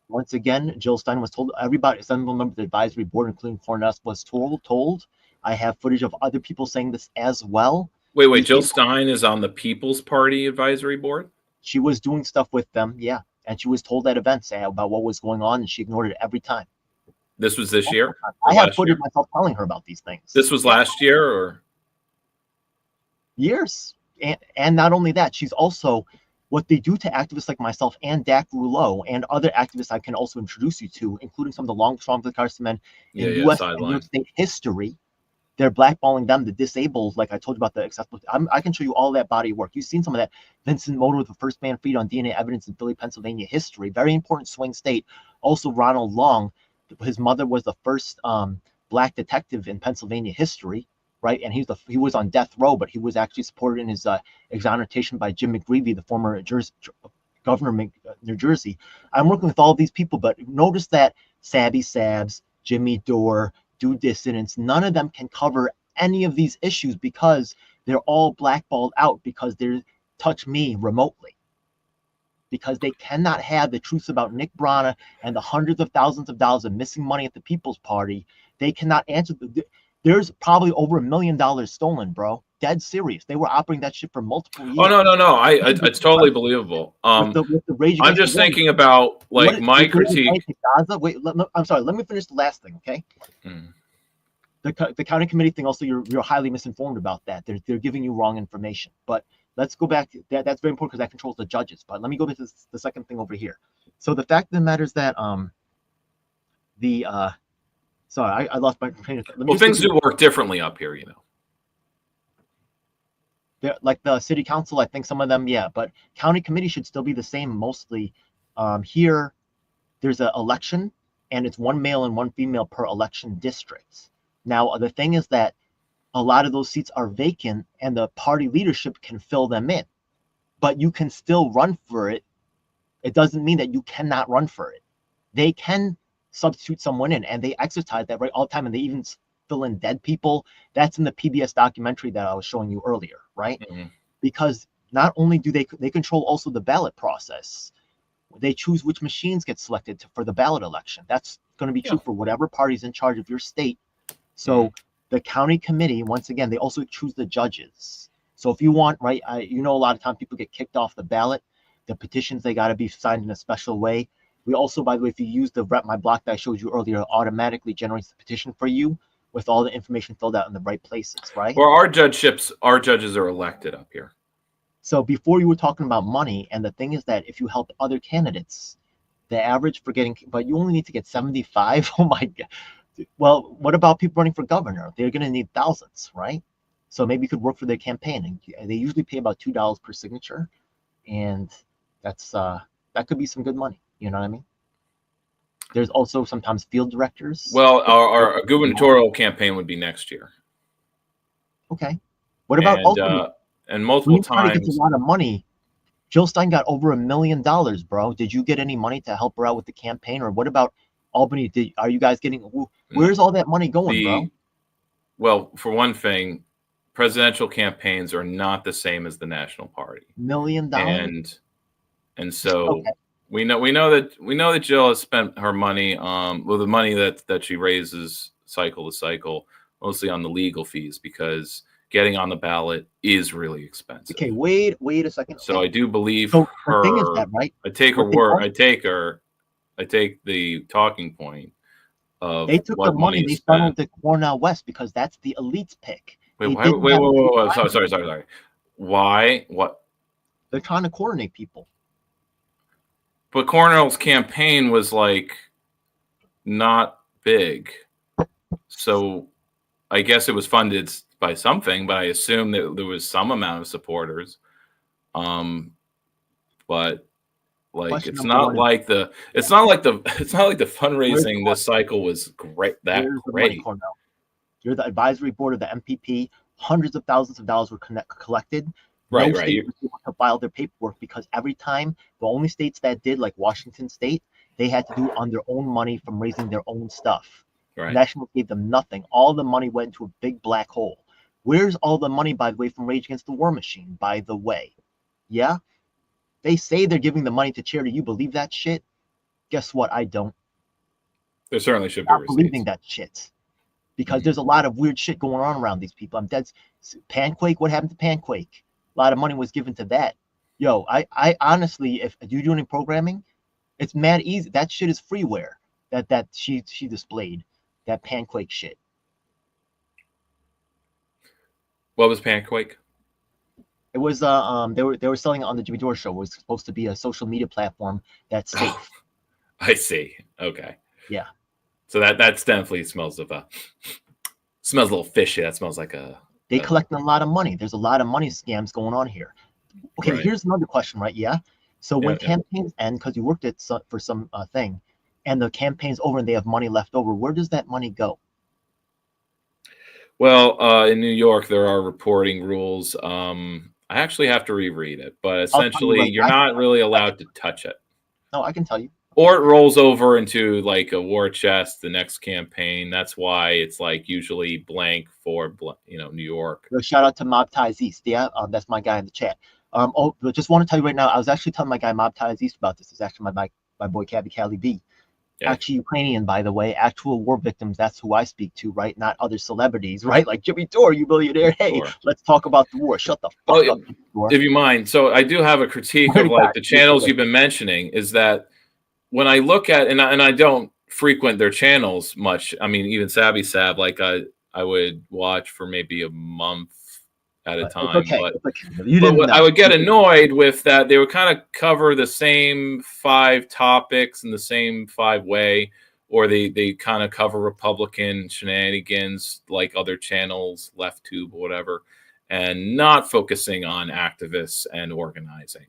Once again, Jill Stein was told, everybody, some member of the advisory board, including Cornell, was told. I have footage of other people saying this as well. Wait, Jill Stein is on the People's Party advisory board? She was doing stuff with them, yeah. And she was told at events about what was going on, and she ignored it every time. This was this year? I have footage myself telling her about these things. This was last year or? Years. And not only that, she's also, what they do to activists like myself and Dak Rouleau and other activists I can also introduce you to, including some of the strongest men in U.S. and New York State history, they're blackballing them, the disabled, like I told you about the accessible. I can show you all that body of work. You've seen some of that. Vincent Motor, the first man freed on DNA evidence in Philly, Pennsylvania history. Very important swing state. Also Ronald Long, his mother was the first black detective in Pennsylvania history, right? And he was on death row, but he was actually supported in his exoneration by Jim McGreevey, the former governor of New Jersey. I'm working with all of these people, but notice that Sabby Sabs, Jimmy Dore, Due Dissidents, none of them can cover any of these issues because they're all blackballed out because they're touch me remotely. Because they cannot have the truths about Nick Brana and the hundreds of thousands of dollars of missing money at the People's Party. They cannot answer. There's probably over $1 million stolen, bro. Dead serious. They were operating that shit for multiple years. Oh no! It's totally believable. With the Rage I'm Against just the World. thinking about like my critique. Gaza? Wait, I'm sorry. Let me finish the last thing, okay? The county committee thing. Also, you're highly misinformed about that. They're giving you wrong information. But let's go back to that. That's very important because that controls the judges. But let me go back to the second thing over here. So the fact of the matter is that sorry, I lost my train of thought. Well, things do work differently up here, you know. Like the city council, I think some of them, yeah, but county committee should still be the same mostly. Here, there's an election, and it's one male and one female per election district. Now, the thing is that a lot of those seats are vacant, and the party leadership can fill them in, but you can still run for it. It doesn't mean that you cannot run for it. They can substitute someone in, and they exercise that right all the time, and they even fill in dead people. That's in the PBS documentary that I was showing you earlier, right? Because not only do they control also the ballot process, they choose which machines get selected for the ballot election. That's going to be true for whatever party's in charge of your state. So the county committee, once again, they also choose the judges. So if you want, right, you know, a lot of times people get kicked off the ballot. The petitions, they got to be signed in a special way. We also, by the way, if you use the Rep My Block that I showed you earlier, it automatically generates the petition for you with all the information filled out in the right places, right? Well, our judges are elected up here. So before you were talking about money, and the thing is that if you help other candidates, the average for getting, but you only need to get 75. Oh my God. Well, what about people running for governor? They're going to need thousands, right? So maybe you could work for their campaign. And they usually pay about $2 per signature. And that's that could be some good money. You know what I mean? There's also sometimes field directors. Well, our gubernatorial campaign would be next year. Okay. What about Albany? And multiple times gets a lot of money. Jill Stein got over $1 million, bro. Did you get any money to help her out with the campaign, or what about Albany? Are you guys getting? Where's all that money going, bro? Well, for one thing, presidential campaigns are not the same as the national party. $1 million. And so we know that Jill has spent her money, the money that she raises cycle to cycle, mostly on the legal fees, because getting on the ballot is really expensive. Okay, wait a second. So I do believe her. The thing is that, right? I take her word. I take the talking point of they took the money they funneled to Cornell West because that's the elite's pick. Wait. Sorry. Why? What? They're trying to coordinate people. But Cornell's campaign was like not big, so I guess it was funded by something. But I assume that there was some amount of supporters. But like it's not like the fundraising this cycle was great. Great. You're the advisory board of the MPP. Hundreds of thousands of dollars were collected. Right. States to file their paperwork because every time the only states that did, like Washington State, they had to do it on their own money from raising their own stuff. Right. National gave them nothing. All the money went into a big black hole. Where's all the money, by the way, from Rage Against the War Machine, by the way? Yeah? They say they're giving the money to charity. You believe that shit? Guess what? I don't. There certainly should be receipts. Believing that shit. Because there's a lot of weird shit going on around these people. I'm dead. Panquake, what happened to Panquake? A lot of money was given to that. Yo, I honestly, if you do any programming, it's mad easy. That shit is freeware. That she displayed. That Panquake shit. What was Panquake? It was they were selling it on the Jimmy Dore show. It was supposed to be a social media platform that's safe. Oh, I see. Okay. Yeah. So that's definitely smells a little fishy. That smells like a. They collecting a lot of money. There's a lot of money scams going on here. Okay, right. Here's another question, right? Yeah. So when campaigns end, because you worked at for some thing, and the campaign's over and they have money left over, where does that money go? Well, in New York, there are reporting rules. I actually have to reread it, but I'll tell you essentially right you're not really allowed to touch it. No, I can tell you. Or it rolls over into like a war chest the next campaign. That's why it's like usually blank for New York. Shout out to Mob Ties East. Yeah, that's my guy in the chat. But just want to tell you right now, I was actually telling my guy Mob Ties East about this. It's actually my boy Cabby Cali B. Yeah. Actually Ukrainian, by the way, actual war victims. That's who I speak to, right? Not other celebrities, right? Like Jimmy Dore, you millionaire. Hey, Sure. Let's talk about the war. Shut the fuck up. If you mind. So I do have a critique of like the channels you've been mentioning is that when I look at, and I don't frequent their channels much. I mean, even Savvy Sab, like I would watch for maybe a month at a time. But I would get annoyed with that. They would kind of cover the same 5 topics in the same 5 way, or they kind of cover Republican shenanigans like other channels, Left Tube or whatever, and not focusing on activists and organizing.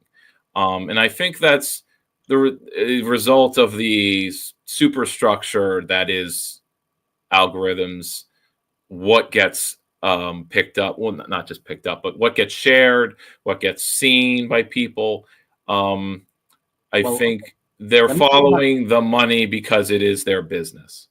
And I think that's the result of the superstructure that is algorithms, what gets picked up, well, not just picked up, but what gets shared, what gets seen by people. I think they're following the money because it is their business.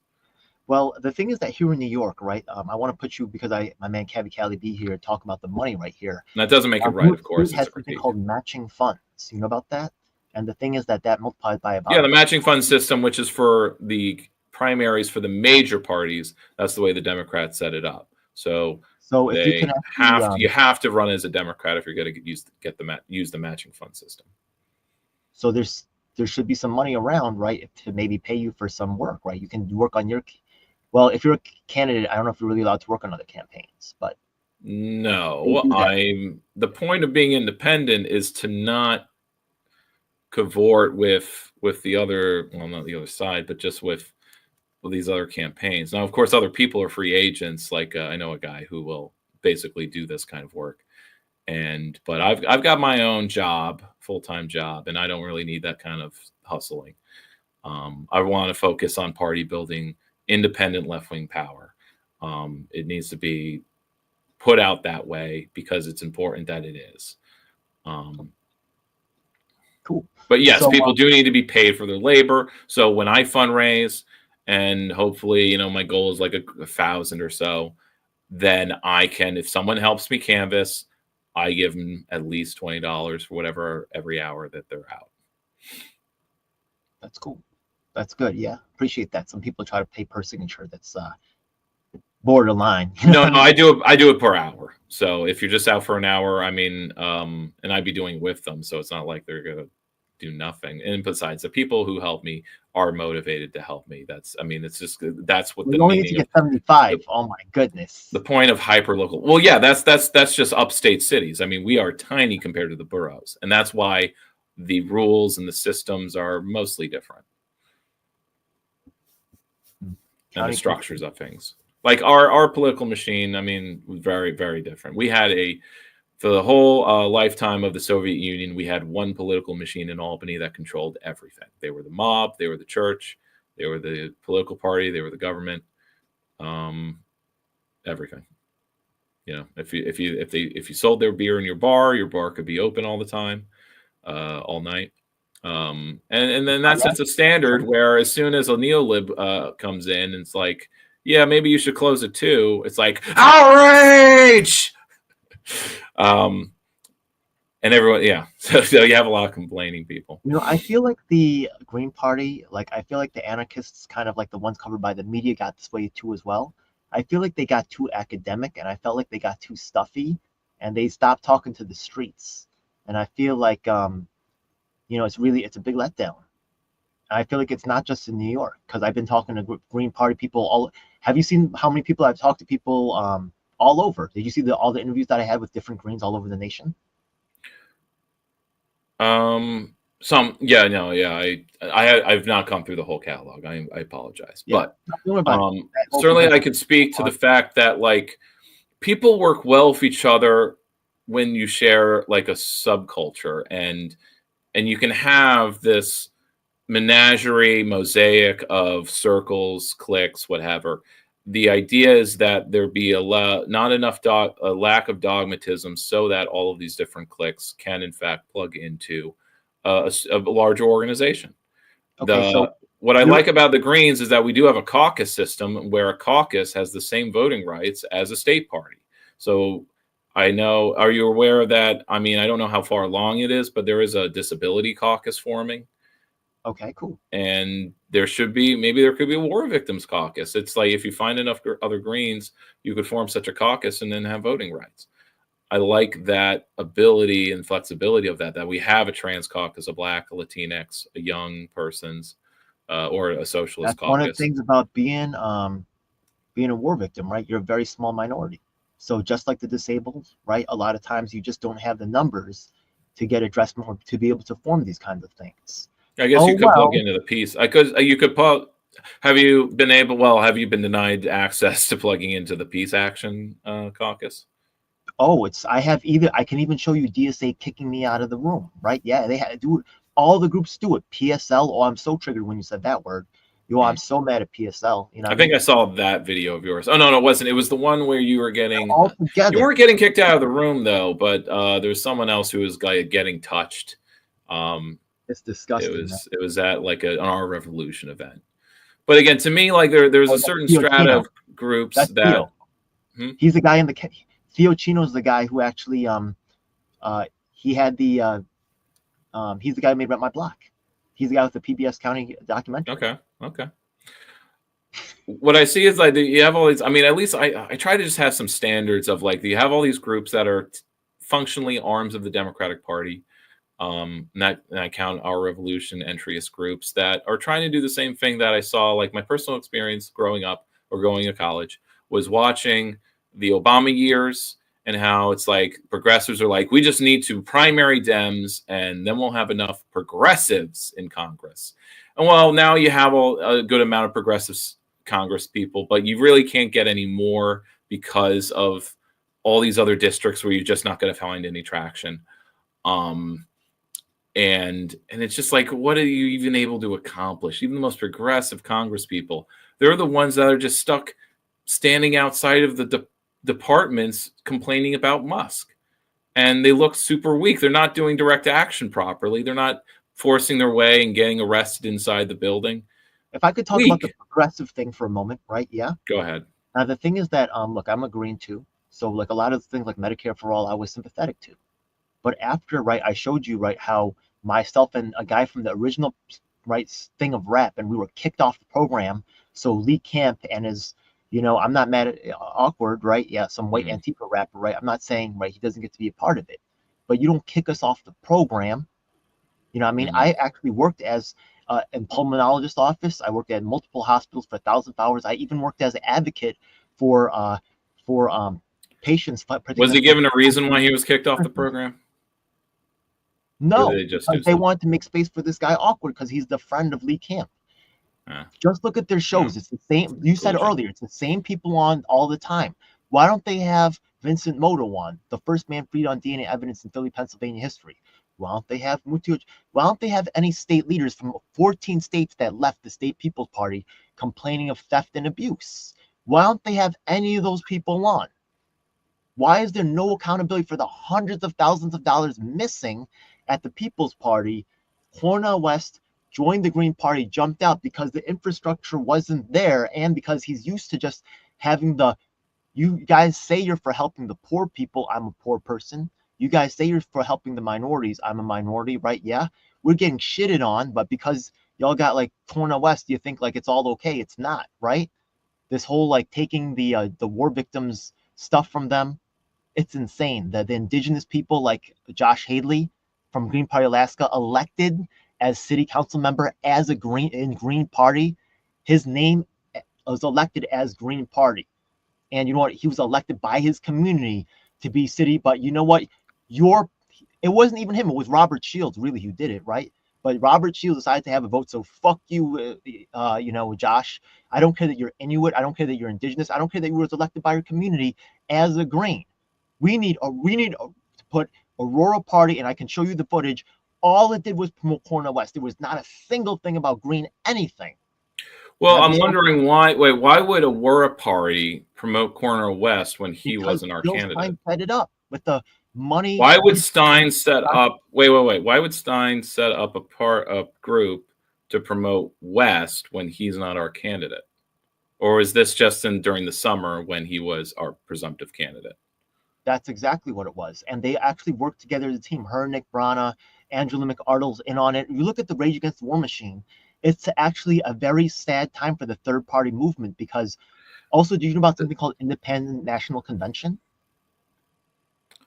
Well, the thing is that here in New York, right? I want to put you, because my man Cabby Cali B here talk about the money right here. And that doesn't make it right, of course. It has something called matching funds. You know about that? And the thing is that multiplies by about the matching fund system, which is for the primaries for the major parties. That's the way the Democrats set it up. So if you can you have to run as a Democrat if you're going to use the matching fund system. So there should be some money around, right, to maybe pay you for some work, right? You can work on your, well, if you're a candidate, I don't know if you're really allowed to work on other campaigns, but no, the point of being independent is to not cavort with the other, well, not the other side, but just with these other campaigns. Now, of course, other people are free agents. Like I know a guy who will basically do this kind of work, but I've got my own job, full-time job, and I don't really need that kind of hustling. I want to focus on party building, independent left-wing power. It needs to be put out that way because it's important that it is. Cool. But yes, people do need to be paid for their labor. So when I fundraise, and hopefully, my goal is like 1,000 or so, then I can, if someone helps me canvass, I give them at least $20 for whatever every hour that they're out. That's cool. That's good. Yeah, appreciate that. Some people try to pay per signature. That's borderline. No, I do it per hour. So if you're just out for an hour, I mean, and I'd be doing it with them, so it's not like they're gonna do nothing. And besides, the people who help me are motivated to help me. It's just that's what we only need to get 75. Oh my goodness. The point of hyperlocal. Well, yeah, that's just upstate cities. I mean, we are tiny compared to the boroughs, and that's why the rules and the systems are mostly different, and the structures of things. Like our political machine, I mean, was very, very different. We had for the whole lifetime of the Soviet Union, we had one political machine in Albany that controlled everything. They were the mob, they were the church, they were the political party, they were the government, everything. If you sold their beer in your bar could be open all the time, all night. And then that sets a standard where as soon as a neolib comes in, and it's like, yeah, maybe you should close it too. It's like outrage. And everyone, yeah. So you have a lot of complaining people. I feel like the Green Party, I feel like the anarchists, kind of like the ones covered by the media, got this way too as well. I feel like they got too academic, and I felt like they got too stuffy, and they stopped talking to the streets. And I feel like, it's a big letdown. I feel like it's not just in New York, because I've been talking to Green Party people have you seen how many people I've talked to people all over? Did you see all the interviews that I had with different Greens all over the nation? I've not gone through the whole catalog. I apologize, yeah. But certainly I could speak to the fact that people work well with each other when you share a subculture, and you can have this menagerie mosaic of circles, cliques, whatever. the idea is that there be not enough a lack of dogmatism so that all of these different cliques can in fact plug into a larger organization. Okay, so what I like about the Greens is that we do have a caucus system where a caucus has the same voting rights as a state party. So I know, are you aware of that? I mean, I don't know how far along it is, but there is a disability caucus forming. Okay, cool. And there could be a war victims caucus. It's like if you find enough other Greens, you could form such a caucus and then have voting rights. I like that ability and flexibility of that we have a trans caucus, a Black, a Latinx, a young persons, or a socialist That's caucus. one of the things about being a war victim, right? You're a very small minority. So just like the disabled, right? A lot of times you just don't have the numbers to get addressed more to be able to form these kinds of things. I guess you could plug into the piece. You could plug. Have you been denied access to plugging into the Peace Action caucus? Oh, I can even show you DSA kicking me out of the room, right? Yeah, they had to do it. All the groups do it. PSL. Oh, I'm so triggered when you said that word. I'm so mad at PSL. You know, I think I saw that video of yours. Oh no, it wasn't. It was the one where you were getting all together. You weren't getting kicked out of the room though, but there was someone else who was getting touched. It's disgusting. It was at like an Our Revolution event. But again, to me, like there's a certain strata of groups that he's the guy in the Theo Chino's the guy who actually he had the he's the guy who made Rent My Block. He's the guy with the PBS County documentary. Okay. What I see is like you have all these. I mean, at least I try to just have some standards of like you have all these groups that are functionally arms of the Democratic Party. And I count Our Revolution entryist groups that are trying to do the same thing that I saw. Like my personal experience growing up or going to college was watching the Obama years and how it's like progressives are like, we just need to primary Dems and then we'll have enough progressives in Congress. And well, now you have a good amount of progressives Congress people, but you really can't get any more because of all these other districts where you're just not going to find any traction. And it's just like, what are you even able to accomplish? Even the most progressive Congress people, they're the ones that are just stuck standing outside of the departments complaining about Musk. And they look super weak. They're not doing direct action properly. They're not forcing their way and getting arrested inside the building. If I could talk about the progressive thing for a moment, right? Yeah. Go ahead. Now, the thing is that, look, I'm a Green too. So like a lot of things like Medicare for All, I was sympathetic to. But after, right, I showed you, right, how myself and a guy from the original, right, thing of rap, and we were kicked off the program. So Lee Camp and his, I'm not mad at Awkward, right? Yeah, some white Antifa rapper, right? I'm not saying, right, he doesn't get to be a part of it. But you don't kick us off the program. You know what I mean? I actually worked as in pulmonologist office. I worked at multiple hospitals for 1,000 hours. I even worked as an advocate for patients. Was he given a reason why he was kicked off the program? No, they wanted to make space for this guy Awkward because he's the friend of Lee Camp. Just look at their shows. It's the same. You said earlier, it's the same people on all the time. Why don't they have Vincent Moto on, the first man freed on DNA evidence in Philly, Pennsylvania history? Why don't they have Mutuch? Why don't they have any state leaders from 14 states that left the State People's Party complaining of theft and abuse? Why don't they have any of those people on? Why is there no accountability for the hundreds of thousands of dollars missing at the People's Party? Cornel West joined the Green Party, jumped out because the infrastructure wasn't there, and because he's used to just having you guys say you're for helping the poor people. I'm a poor person. You guys say you're for helping the minorities. I'm a minority, right? Yeah, we're getting shitted on, but because y'all got like Cornel West, you think like it's all okay. It's not, right? This whole like taking the war victims stuff from them, it's insane. The indigenous people like Josh Haley from Green Party Alaska, elected as city council member as a Green Party. His name was elected as Green Party. And you know what? He was elected by his community to be city. But you know what? It wasn't even him. It was Robert Shields, really, who did it, right? But Robert Shields decided to have a vote. So fuck you, Josh. I don't care that you're Inuit. I don't care that you're indigenous. I don't care that you were elected by your community as a Green. We need to put Aurora Party, and I can show you the footage. All it did was promote Cornel West. There was not a single thing about Green anything. Well, I'm wondering why. Wait, why would a Wara party promote Cornel West when he wasn't our Bill candidate? Stein set it up with the money. Why would Stein set up? Wait. Why would Stein set up a group to promote West when he's not our candidate? Or is this just during the summer when he was our presumptive candidate? That's exactly what it was. And they actually worked together as a team. Her, Nick Brana, Angela McArdle's in on it. You look at the Rage Against the War Machine, it's actually a very sad time for the third party movement because also, do you know about something called Independent National Convention? I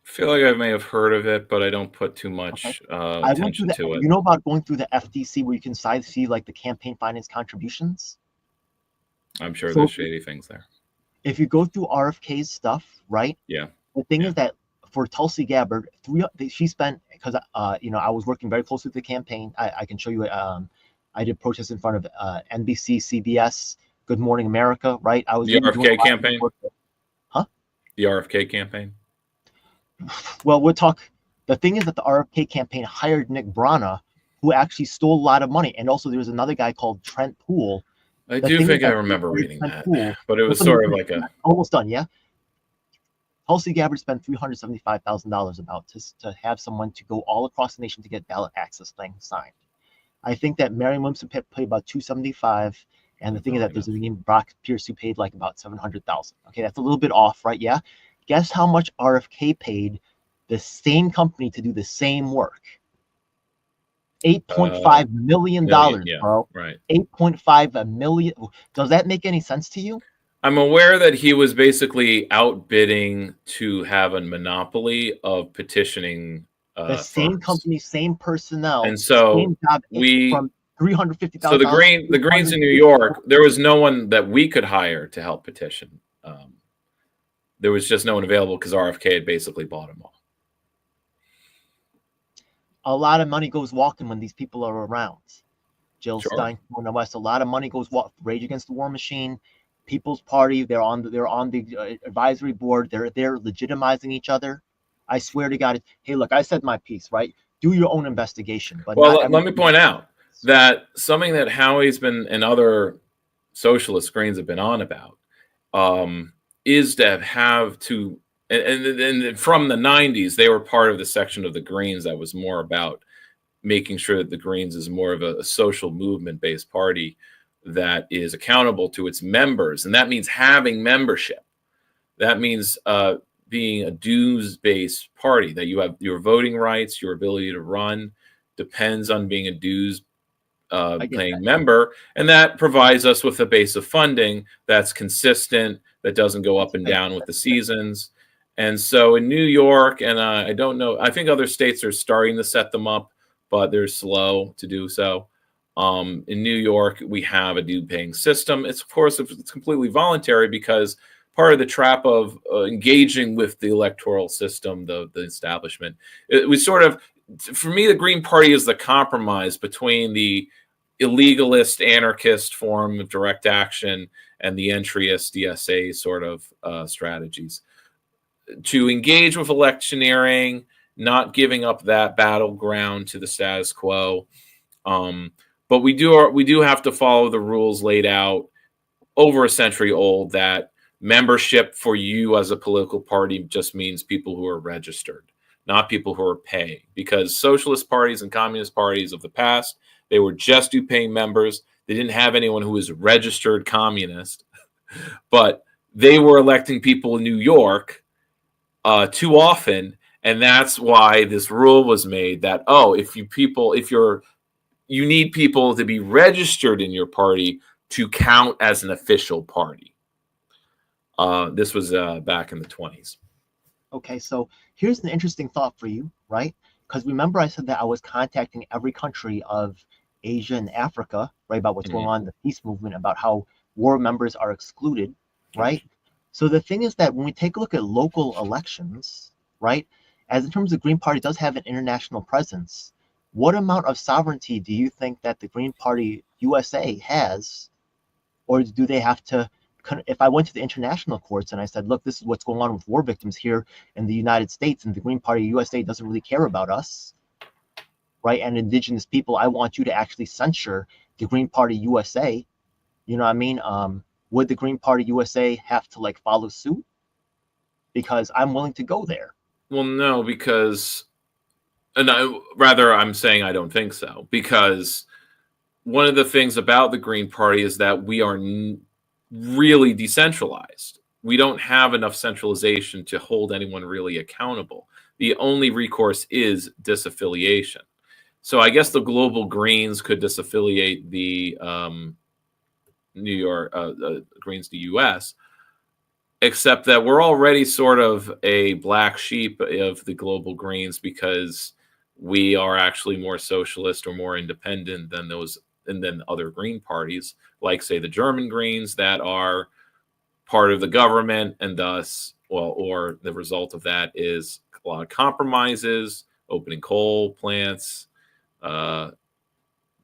feel like I may have heard of it, but I don't put too much attention to it. You know about going through the FTC where you can see like the campaign finance contributions? I'm sure there's shady things there. If you go through RFK's stuff, right? Yeah. The thing is that for Tulsi Gabbard, she spent, because I was working very closely with the campaign. I can show you. I did protests in front of NBC, CBS, Good Morning America, right? I was the RFK campaign. Huh? The RFK campaign. Well, we'll talk. The thing is that the RFK campaign hired Nick Brana, who actually stole a lot of money, and also there was another guy called Trent Poole. I do think I remember reading that, but it was sort of like a almost done, yeah. Tulsi Gabbard spent $375,000 about to have someone to go all across the nation to get ballot access things signed. I think that Marianne Williamson paid about $275,000, and the thing is that there's a name Brock Pierce who paid like about $700,000. Okay, that's a little bit off, right? Yeah. Guess how much RFK paid the same company to do the same work? $8.5 million, bro. Right. 8.5 million. Does that make any sense to you? I'm aware that he was basically outbidding to have a monopoly of petitioning. The same firms. Company, same personnel, and so same job from $350,000. So the Greens in New York, there was no one that we could hire to help petition. There was just no one available because RFK had basically bought them all. A lot of money goes walking when these people are around. Jill Stein, Cornel West. A lot of money goes Rage Against the War Machine, People's Party. They're on the advisory board. They're legitimizing each other. I swear to God. Hey, look, I said my piece, right? Do your own investigation. But let me point out that something that Howie's been and other socialist Greens have been on about is to have to. And from the 90s, they were part of the section of the Greens that was more about making sure that the Greens is more of a social movement-based party that is accountable to its members. And that means having membership. That means being a dues-based party, that you have your voting rights, your ability to run depends on being a dues paying member. And that provides us with a base of funding that's consistent, that doesn't go up and down with the seasons. And so in New York, and I don't know, I think other states are starting to set them up, but they're slow to do so. In New York, we have a due-paying system. It's, of course, it's completely voluntary because part of the trap of engaging with the electoral system, the establishment, we sort of, for me, the Green Party is the compromise between the illegalist, anarchist form of direct action and the entryist DSA sort of strategies. To engage with electioneering, not giving up that battleground to the status quo. But we do have to follow the rules laid out over a century old, that membership for you as a political party just means people who are registered, not people who are paying. Because socialist parties and communist parties of the past, they were just due-paying members. They didn't have anyone who was registered communist, but they were electing people in New York too often, and that's why this rule was made that you need people to be registered in your party to count as an official party. This was back in the 1920s. Okay, so here's an interesting thought for you, right? Because remember I said that I was contacting every country of Asia and Africa, right, about what's going on in the peace movement, about how war members are excluded, right? So the thing is that when we take a look at local elections, right, as in terms of the Green Party does have an international presence, what amount of sovereignty do you think that the Green Party USA has? Or do they have to, if I went to the international courts and I said, look, this is what's going on with war victims here in the United States, and the Green Party USA doesn't really care about us, right, and indigenous people, I want you to actually censure the Green Party USA, You know what I mean? Would the Green Party USA have to like follow suit? Because I'm willing to go there. Well, no, because, I'm saying I don't think so, because one of the things about the Green Party is that we are really decentralized. We don't have enough centralization to hold anyone really accountable. The only recourse is disaffiliation. So I guess the Global Greens could disaffiliate the New York Greens to U.S., except that we're already sort of a black sheep of the Global Greens because we are actually more socialist or more independent than those and then other Green parties, like say the German Greens that are part of the government, and thus, well, or the result of that is a lot of compromises, opening coal plants,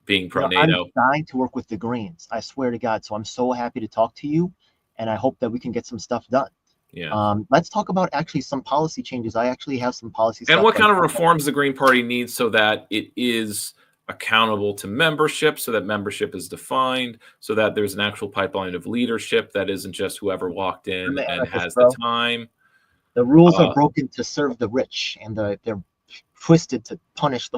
being pro-NATO. I'm dying to work with the Greens. I swear to God. So I'm so happy to talk to you, and I hope that we can get some stuff done. Yeah. Let's talk about actually some policy changes. I actually have some policy and stuff. what kind of reforms the Green Party needs so that it is accountable to membership, so that membership is defined, so that there's an actual pipeline of leadership that isn't just whoever walked in and has the time. The rules are broken to serve the rich, and they're twisted to punish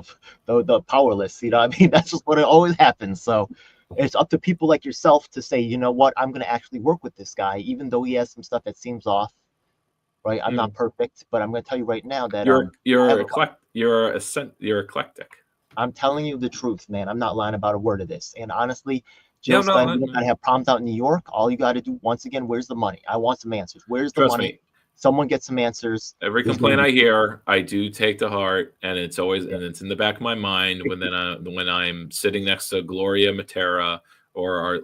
the powerless. You know what I mean? That's just what it always happens. So it's up to people like yourself to say, you know what, I'm going to actually work with this guy, even though he has some stuff that seems off. Right? I'm not perfect, but I'm going to tell you right now that you're eclectic. I'm telling you the truth, man. I'm not lying about a word of this. And honestly, Jill Stein, you gotta have problems out in New York. All you got to do, once again, where's the money? I want some answers. Where's the money? Me. Someone get some answers. Every complaint I hear, I do take to heart, and it's always and it's in the back of my mind when I'm sitting next to Gloria Matera or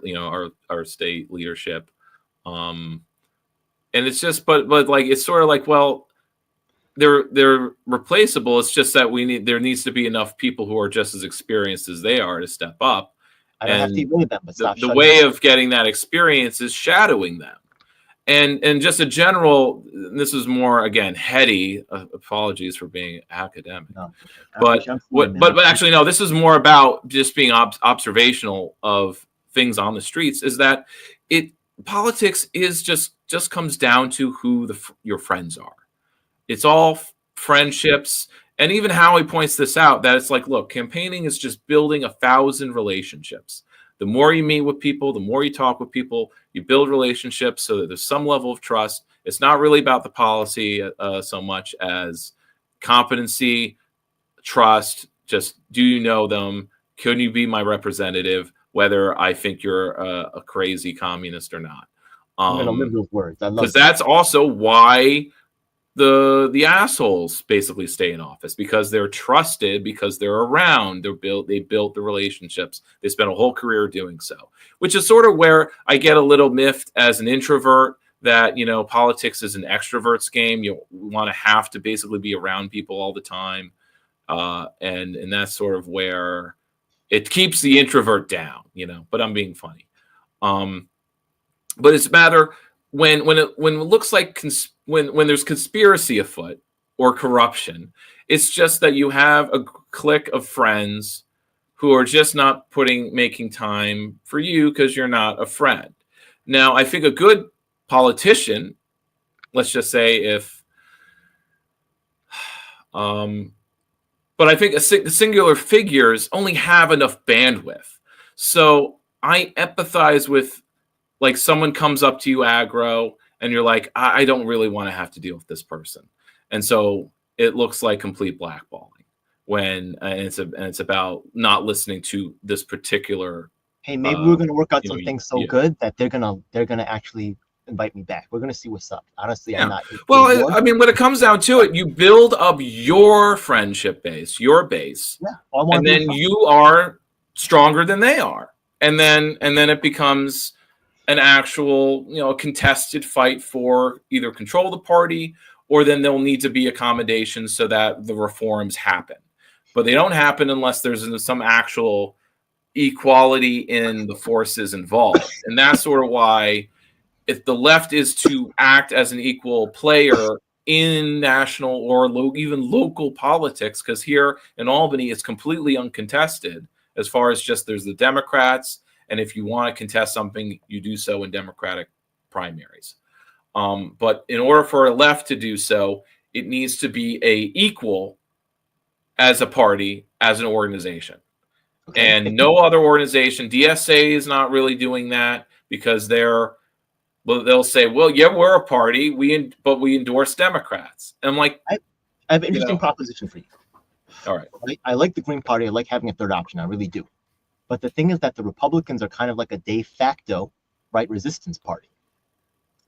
our state leadership, and it's just but like it's sort of like, well, they're replaceable. It's just that there needs to be enough people who are just as experienced as they are to step up. I don't have to agree with them, but the way of getting that experience is shadowing them. And just a general, this is more, again, heady. Apologies for being academic. No, but actually, no, this is more about just being observational of things on the streets, is that politics is just comes down to who your friends are. It's all friendships. And even Howie points this out, that it's like, look, campaigning is just building 1,000 relationships. The more you meet with people, the more you talk with people, you build relationships so that there's some level of trust. It's not really about the policy so much as competency, trust. Just, do you know them? Can you be my representative, whether I think you're a crazy communist or not? I'm going to live those words. Because that's also why the assholes basically stay in office, because they're trusted, because they're around, they built the relationships, they spent a whole career doing so, which is sort of where I get a little miffed as an introvert that, politics is an extrovert's game. You want to have to basically be around people all the time, and that's sort of where it keeps the introvert down, but I'm being funny. But it's a matter when it looks like when there's conspiracy afoot or corruption, it's just that you have a clique of friends who are just not making time for you because you're not a friend. Now, I think a good politician, let's just say but I think singular figures only have enough bandwidth. So I empathize with, like, someone comes up to you aggro, and you're like, I don't really want to have to deal with this person. And so it looks like complete blackballing and it's about not listening to this particular. Hey, maybe we're going to work out something good that they're going to actually invite me back. We're going to see what's up. Honestly, yeah. I'm not. Well, I mean, when it comes down to it, you build up your friendship base, your base. Yeah. And then you are stronger than they are. And then it becomes an actual, contested fight for either control of the party, or then there'll need to be accommodations so that the reforms happen. But they don't happen unless there's some actual equality in the forces involved. And that's sort of why, if the left is to act as an equal player in national or even local politics, because here in Albany it's completely uncontested as far as just there's the Democrats And if you want to contest something, you do so in Democratic primaries. But in order for a left to do so, it needs to be equal as a party, as an organization. Okay. And no other organization, DSA is not really doing that because they'll say, well, yeah, we're a party, but we endorse Democrats. And I'm like, I have an interesting proposition for you. All right. I like the Green Party. I like having a third option. I really do. But the thing is that the Republicans are kind of like a de facto, right, resistance party.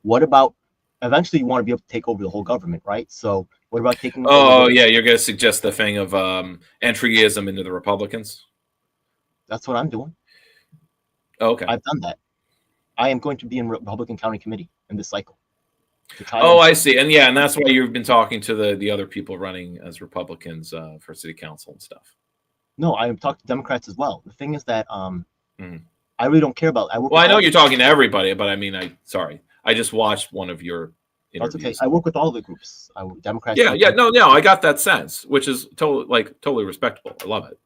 What about eventually you want to be able to take over the whole government, right? So what about taking over yeah, you're going to suggest the thing of entryism into the Republicans? That's what I'm doing. Okay. I've done that. I am going to be in Republican County Committee in this cycle. Oh, I see. And yeah, and that's why you've been talking to the other people running as Republicans for city council and stuff. No, I've talked to Democrats as well. The thing is that I really don't care about. I know you're talking to everybody, but I mean, I just watched one of your interviews. That's okay. I work with all the groups. Democrats. Yeah, no, I got that sense, which is totally respectable. I love it.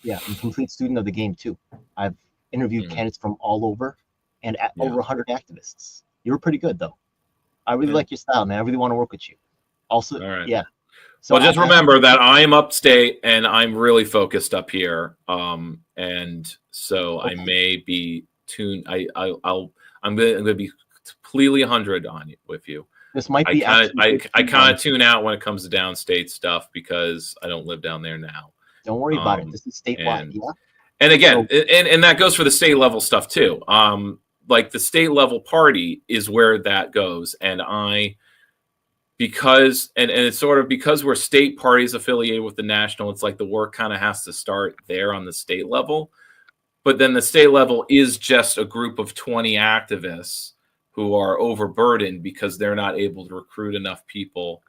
Yeah, I'm a complete student of the game too. I've interviewed candidates from all over, and over 100 activists. You were pretty good though. I really like your style, man. I really want to work with you. Also, all right. Yeah. So well, just remember that I'm upstate and I'm really focused up here. And so I may be tuned. I'm gonna be completely 100 on you with you. This might be. I kind of tune out when it comes to downstate stuff because I don't live down there now. Don't worry about it. This is statewide. And again, and that goes for the state level stuff too. Like the state level party is where that goes, and because it's sort of because we're state parties affiliated with the national, it's like the work kind of has to start there on the state level. But then the state level is just a group of 20 activists who are overburdened because they're not able to recruit enough people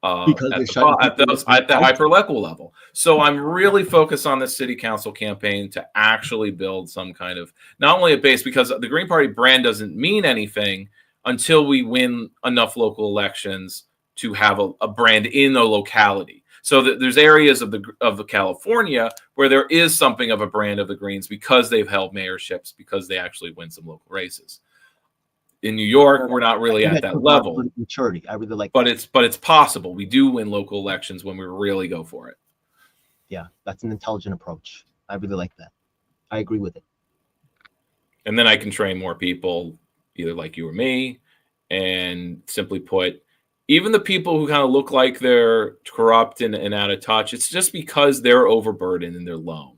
at the hyper-local level. So I'm really focused on this city council campaign to actually build some kind of, not only a base, because the Green Party brand doesn't mean anything until we win enough local elections to have a brand in the locality. So that there's areas of the California where there is something of a brand of the Greens because they've held mayorships, because they actually win some local races. In New York, we're not really at that level. Maturity, I really like. But it's possible. We do win local elections when we really go for it. Yeah, that's an intelligent approach. I really like that. I agree with it. And then I can train more people, either like you or me, and simply put, even the people who kind of look like they're corrupt and out of touch, it's just because they're overburdened and they're lone.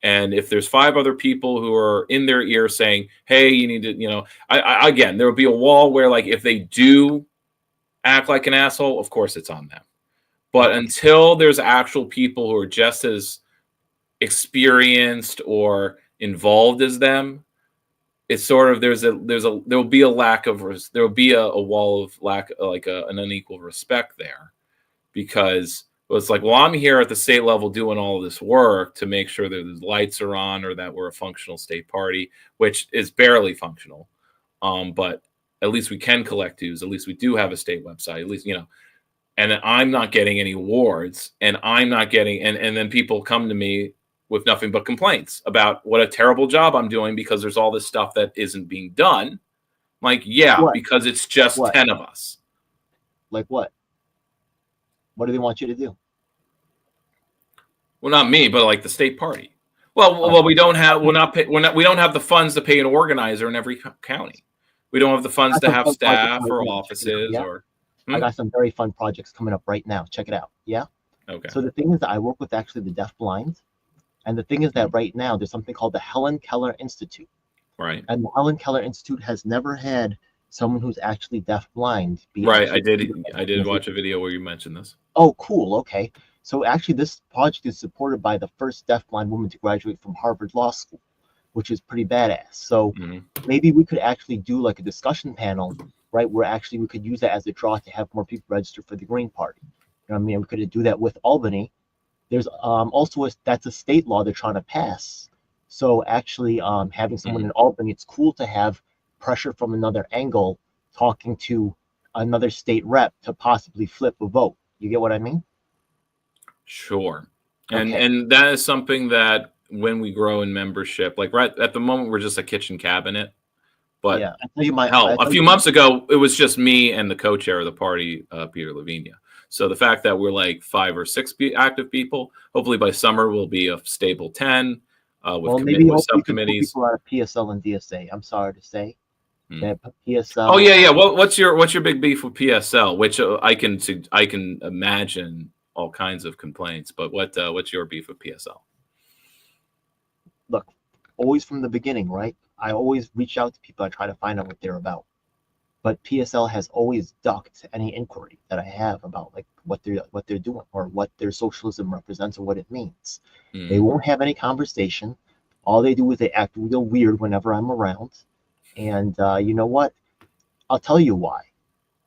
And if there's 5 other people who are in their ear saying, hey, you need to, again, there will be a wall where, like, if they do act like an asshole, of course it's on them. But until there's actual people who are just as experienced or involved as them, it's sort of there'll be a lack of there'll be a wall of lack, like an unequal respect there, because it's like, well, I'm here at the state level doing all of this work to make sure that the lights are on or that we're a functional state party, which is barely functional. But at least we can collect dues. At least we do have a state website. At least, and I'm not getting any awards, and I'm not getting, and then people come to me with nothing but complaints about what a terrible job I'm doing because there's all this stuff that isn't being done. I'm like, yeah, because it's just 10 of us. Like what? What do they want you to do? Well, not me, but like the state party. Well, we don't have we don't have the funds to pay an organizer in every county. We don't have the funds to have staff or offices or. I got some very fun projects coming up right now. Check it out. Yeah. Okay. So the thing is that I work with actually the deafblind, and the thing is that right now there's something called the Helen Keller Institute. Right. And the Helen Keller Institute has never had someone who's actually deafblind be. Right. I did watch a video where you mentioned this. Oh, cool. Okay. So actually, this project is supported by the first deafblind woman to graduate from Harvard Law School, which is pretty badass. So maybe we could actually do like a discussion panel, right, where actually we could use that as a draw to have more people register for the Green Party. You know what I mean? We could do that with Albany. There's also that's a state law they're trying to pass. So actually, having someone in Albany, it's cool to have pressure from another angle, talking to another state rep to possibly flip a vote. You get what I mean? Sure. And that is something that when we grow in membership, like right at the moment, we're just a kitchen cabinet. But yeah, I tell you my hell, a few months ago, it was just me and the co-chair of the party, Peter Lavinia. So the fact that we're like 5 or 6 active people, hopefully by summer we'll be a stable 10 with subcommittees. People out of PSL and DSA. I'm sorry to say that PSL. Oh yeah. What's your big beef with PSL? Which I can imagine all kinds of complaints, but what's your beef with PSL? Look, always from the beginning, right? I always reach out to people. I try to find out what they're about. But PSL has always ducked any inquiry that I have about like what they're doing or what their socialism represents or what it means. They won't have any conversation. All they do is they act real weird whenever I'm around. And you know what? I'll tell you why.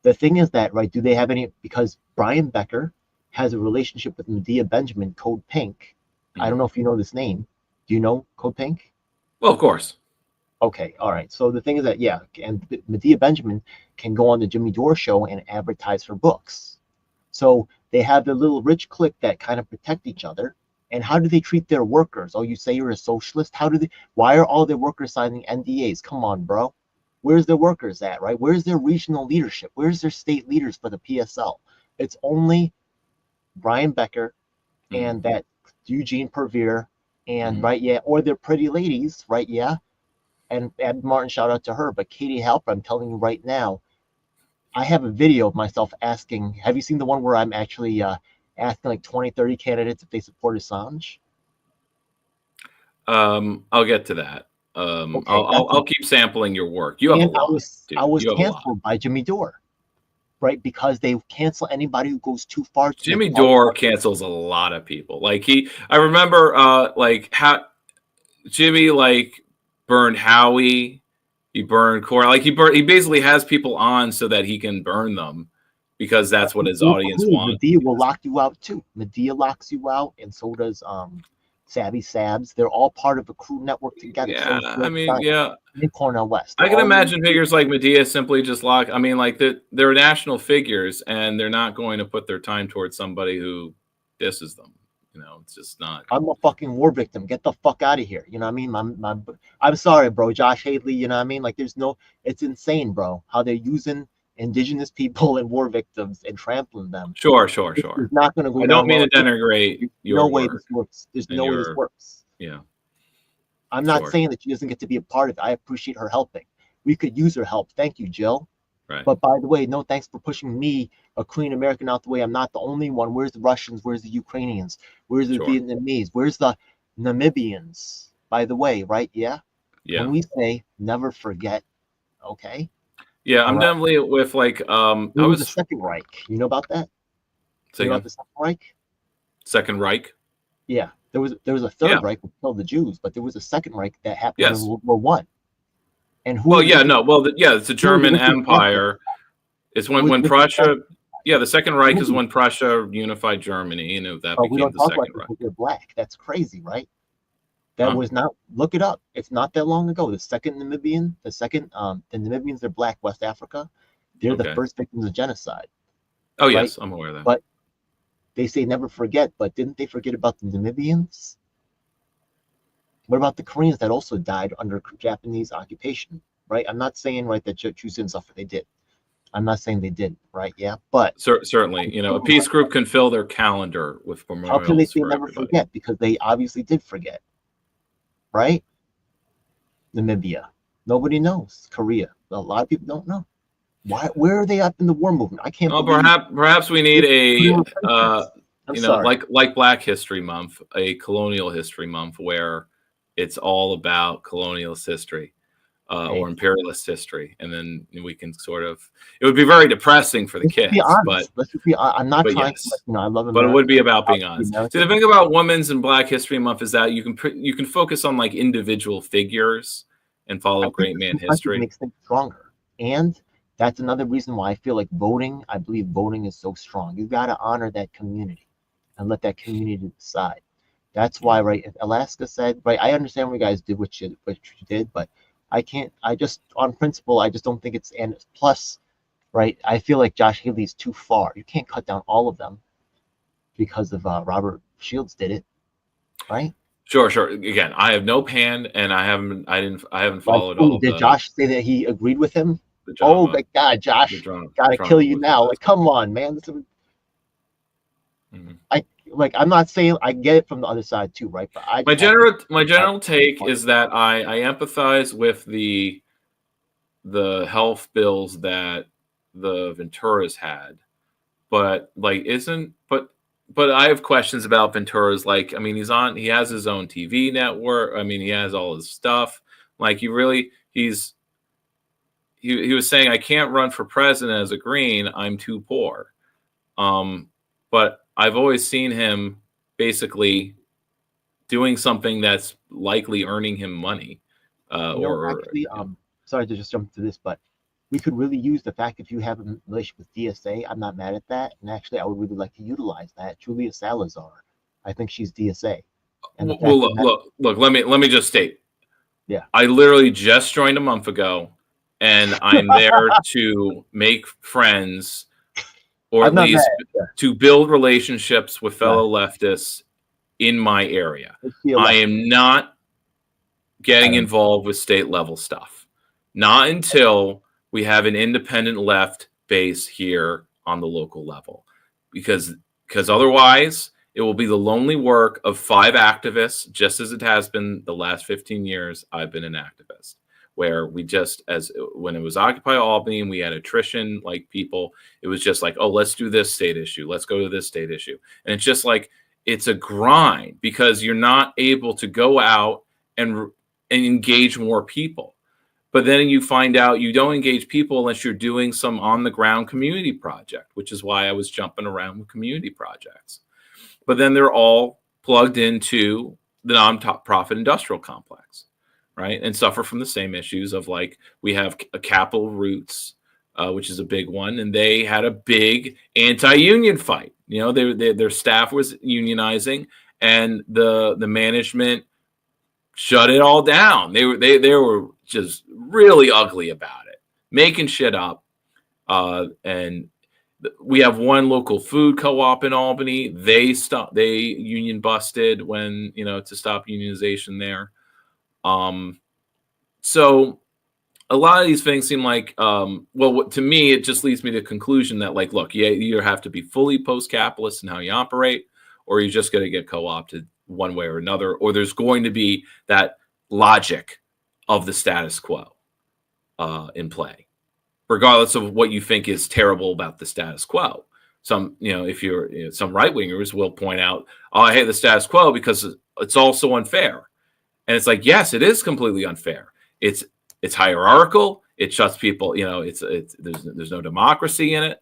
The thing is that, right, do they have any, because Brian Becker has a relationship with Medea Benjamin, Code Pink. I don't know if you know this name. Do you know Code Pink? Well, of course. Okay, all right. So the thing is that, yeah, and Medea Benjamin can go on the Jimmy Dore show and advertise her books. So they have their little rich clique that kind of protect each other. And how do they treat their workers? Oh, you say you're a socialist? Why are all their workers signing NDAs? Come on, bro. Where's their workers at, right? Where's their regional leadership? Where's their state leaders for the PSL? It's only Brian Becker and that Eugene Pervere and, right, yeah, or their pretty ladies, right, yeah. And Ed Martin, shout out to her. But Katie Halper, I'm telling you right now, I have a video of myself asking, have you seen the one where I'm actually asking like 20, 30 candidates if they support Assange? I'll get to that. Okay, I'll keep sampling your work. You have a lot. I was canceled by Jimmy Dore, right? Because they cancel anybody who goes too far. Jimmy Dore cancels a lot of people. Like I remember like how Jimmy like burned Howie, he burned Corey. Like he basically has people on so that he can burn them because that's what his audience wants. Medea will lock you out too. Medea locks you out, and so does Savvy Sabs. They're all part of a crew network together. Yeah, I mean, yeah. In Cornell West. I can imagine figures like Medea simply just lock. I mean, like they're national figures, and they're not going to put their time towards somebody who disses them. You know, it's just not. I'm a fucking war victim. Get the fuck out of here. You know what I mean? I'm sorry, bro. Josh Hadley. You know what I mean? Like, it's insane, bro. How they're using indigenous people and war victims and trampling them. Sure. It's not going to go. I don't mean to denigrate your no way this works. There's no way this works. Yeah. I'm not saying that she doesn't get to be a part of it. I appreciate her helping. We could use her help. Thank you, Jill. Right. But by the way, no thanks for pushing me, a clean American, out the way. I'm not the only one. Where's the Russians? Where's the Ukrainians? Where's the Vietnamese? Where's the Namibians? By the way, right? Yeah. Yeah. When we say never forget, okay. Yeah, I'm definitely with like there was the Second Reich. You know about that? You know about the Second Reich? Second Reich? Yeah. There was a Third Reich that killed the Jews, but there was a Second Reich that happened in World War I. And who? Well, yeah, no. Well, it's a German Empire. It's when Prussia. Yeah, the Second Reich is when Prussia unified Germany, and that became the Second Reich. They're black. That's crazy, right? That was not. Look it up. It's not that long ago. The Namibians, they're black. West Africa, they're the first victims of genocide. Oh yes, I'm aware of that. But they say never forget. But didn't they forget about the Namibians? What about the Koreans that also died under Japanese occupation, right? I'm not saying, right, that Jews didn't suffer. They did. I'm not saying they didn't, right? Yeah, but certainly, a peace group can fill their calendar with memorials. How can they say never forget? Because they obviously did forget, right? Namibia, nobody knows. Korea, a lot of people don't know. Why? Where are they up in the war movement? I can't. Well, perhaps we need like Black History Month, a colonial history month where it's all about colonialist history or imperialist history, and then we can it would be very depressing for the kids. I'm not trying to, I love America, but it would be about being honest. See, the thing about Women's and Black History Month is that you can focus on like individual figures and follow great man history. It makes things stronger, and that's another reason why I feel like I believe voting is so strong. You've got to honor that community and let that community decide. That's why, right, if Alaska said, right, I understand what you guys did, what you did, but on principle, I just don't think it's, and plus, right, I feel like Josh Haley's too far. You can't cut down all of them because of Robert Shields did it, right? Sure. Again, I have no pan, and I haven't Like, followed all ooh, of did Josh say that he agreed with him? the Oh drama. my God, The Josh, drama. gotta Trying kill to you look at now. this. Like, come on, man. Mhm. I'm not saying I get it from the other side too, right? But I My just have to. general take is that I empathize with the health bills that the Venturas had, but like isn't but I have questions about Ventura's. Like, I mean, he has his own TV network. I mean, he has all his stuff. Like, he was saying, I can't run for president as a Green. I'm too poor. But I've always seen him basically doing something that's likely earning him money. Actually, sorry to just jump to this, but we could really use the fact if you have a relationship with DSA. I'm not mad at that, and actually, I would really like to utilize that. Julia Salazar, I think she's DSA, and the Well, fact that look. Let me just state. yeah, I literally just joined a month ago, and I'm there to make friends, or I'm at not mad. least Yeah, to build relationships with yeah. fellow leftists in my area. Is she I elected? am not I getting don't. involved with state level stuff. Not until we have an independent left base here on the local level. Because otherwise it will be the lonely work of 5 activists, just as it has been the last 15 years I've been an activist, where we just, as when it was Occupy Albany and we had attrition, like people, it was just like, oh, let's do this state issue, let's go to this state issue. And it's just like, it's a grind because you're not able to go out and engage more people. But then you find out you don't engage people unless you're doing some on the ground community project, which is why I was jumping around with community projects. But then they're all plugged into the non-profit industrial complex, right? And suffer from the same issues of, like, we have a Capital Roots, which is a big one, and they had a big anti-union fight. Their staff was unionizing, and the management shut it all down. They were just really ugly about it, making shit up. And we have one local food co-op in Albany. They union busted when, to stop unionization there. So a lot of these things seem like, to me, it just leads me to the conclusion that, like, look, you either have to be fully post-capitalist in how you operate, or you're just going to get co-opted one way or another, or there's going to be that logic of the status quo in play, regardless of what you think is terrible about the status quo. Some, if you're, some right-wingers will point out, oh, I hate the status quo because it's also unfair. And it's like, yes, it is completely unfair. It's hierarchical. It shuts people, there's no democracy in it.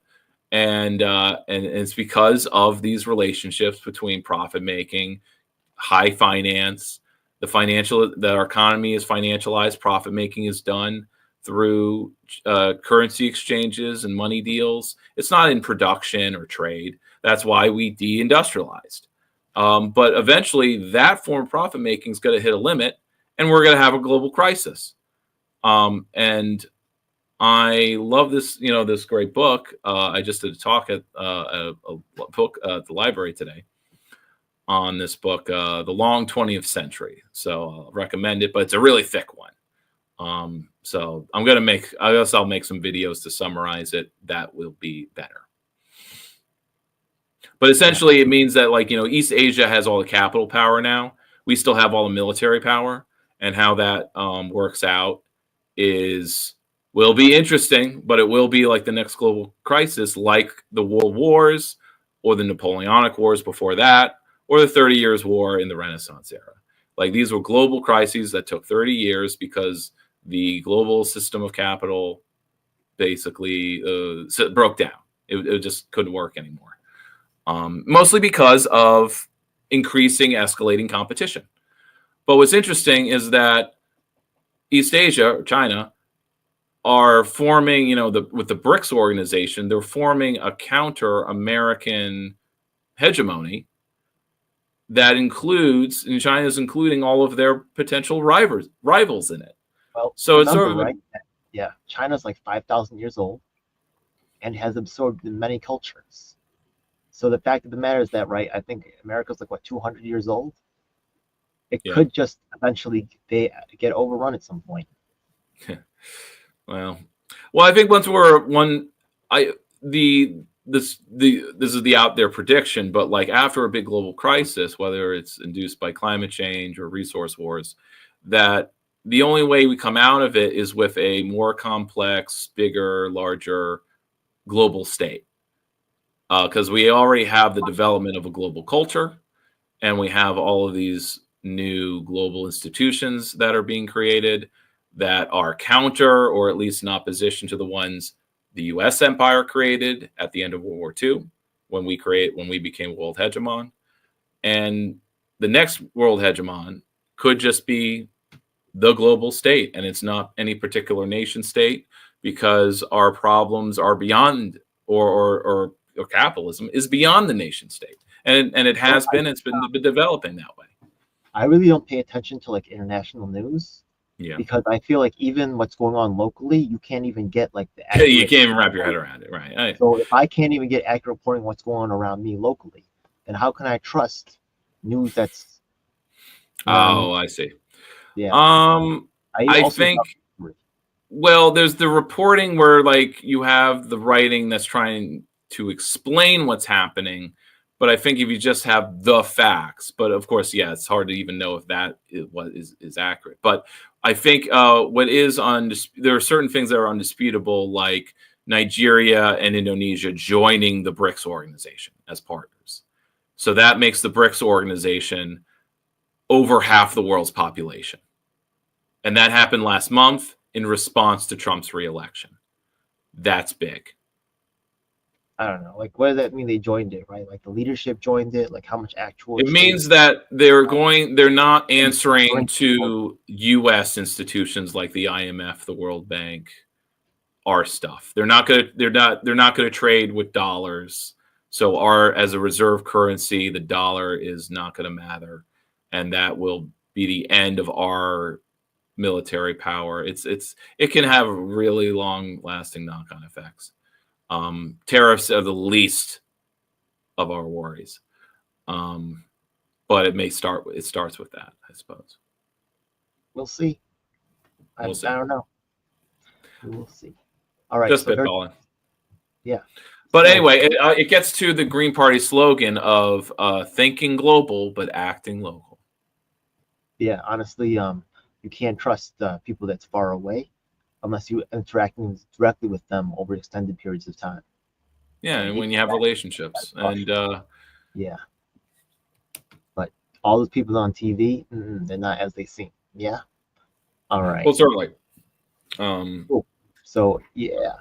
And it's because of these relationships between profit making, high finance, our economy is financialized. Profit making is done through currency exchanges and money deals. It's not in production or trade. That's why we deindustrialized. But eventually, that form of profit making is going to hit a limit, and we're going to have a global crisis. And I love this, this great book. I just did a talk at a book at the library today on this book, The Long 20th Century. So I'll recommend it, but it's a really thick one. So I guess I'll make some videos to summarize it. That will be better. But essentially, it means that, like, East Asia has all the capital power now. We still have all the military power, and how that works out will be interesting, but it will be like the next global crisis, like the World Wars or the Napoleonic Wars before that, or the 30 Years' War in the Renaissance era. Like, these were global crises that took 30 years because the global system of capital basically broke down. It just couldn't work anymore. Mostly because of increasing, escalating competition. But what's interesting is that East Asia, or China, are forming, with the BRICS organization, they're forming a counter-American hegemony that includes, and China's including all of their potential rivals in it. Well, so remember, it's sort of right? Yeah, China's like 5,000 years old and has absorbed many cultures. So the fact of the matter is that, right, I think America's like, what, 200 years old? it could just eventually they get overrun at some point. Well, I think once this is the out there prediction, but like after a big global crisis, whether it's induced by climate change or resource wars, that the only way we come out of it is with a more complex, bigger, larger global state. Because we already have the development of a global culture, and we have all of these new global institutions that are being created that are counter or at least in opposition to the ones the U.S. empire created at the end of World War II when we became world hegemon. And the next world hegemon could just be the global state, and it's not any particular nation state, because our problems are beyond or capitalism is beyond the nation state, and it has been. It's been developing that way. I really don't pay attention to like international news. Yeah. Because I feel like even what's going on locally, you can't even get like the accurate, you can't even wrap your head around it, right? So if I can't even get accurate reporting what's going on around me locally, then how can I trust news that's I see. Yeah. I think well, there's the reporting where like you have the writing that's trying to explain what's happening. But I think if you just have the facts, but of course, yeah, it's hard to even know if that is accurate. But I think what is there are certain things that are undisputable, like Nigeria and Indonesia joining the BRICS organization as partners. So that makes the BRICS organization over half the world's population. And that happened last month in response to Trump's reelection. That's big. I don't know. Like, what does that mean? They joined it, right? Like the leadership joined it. Like how much actual? It means that they're not answering to U.S. institutions like the IMF, the World Bank, our stuff. They're not going to trade with dollars. So as a reserve currency, the dollar is not going to matter, and that will be the end of our military power. It can have really long lasting knock-on effects. Tariffs are the least of our worries, but it starts with that, I suppose. We'll see. I don't know. We'll see. All right, just spitballing. Yeah, but anyway, it gets to the Green Party slogan of thinking global but acting local. Yeah, honestly, you can't trust people that's far away unless you interacting directly with them over extended periods of time. Yeah, and when you have relationships, and yeah, but all those people on TV, they're not as they seem. Yeah. All right. Well, certainly. Cool. So yeah,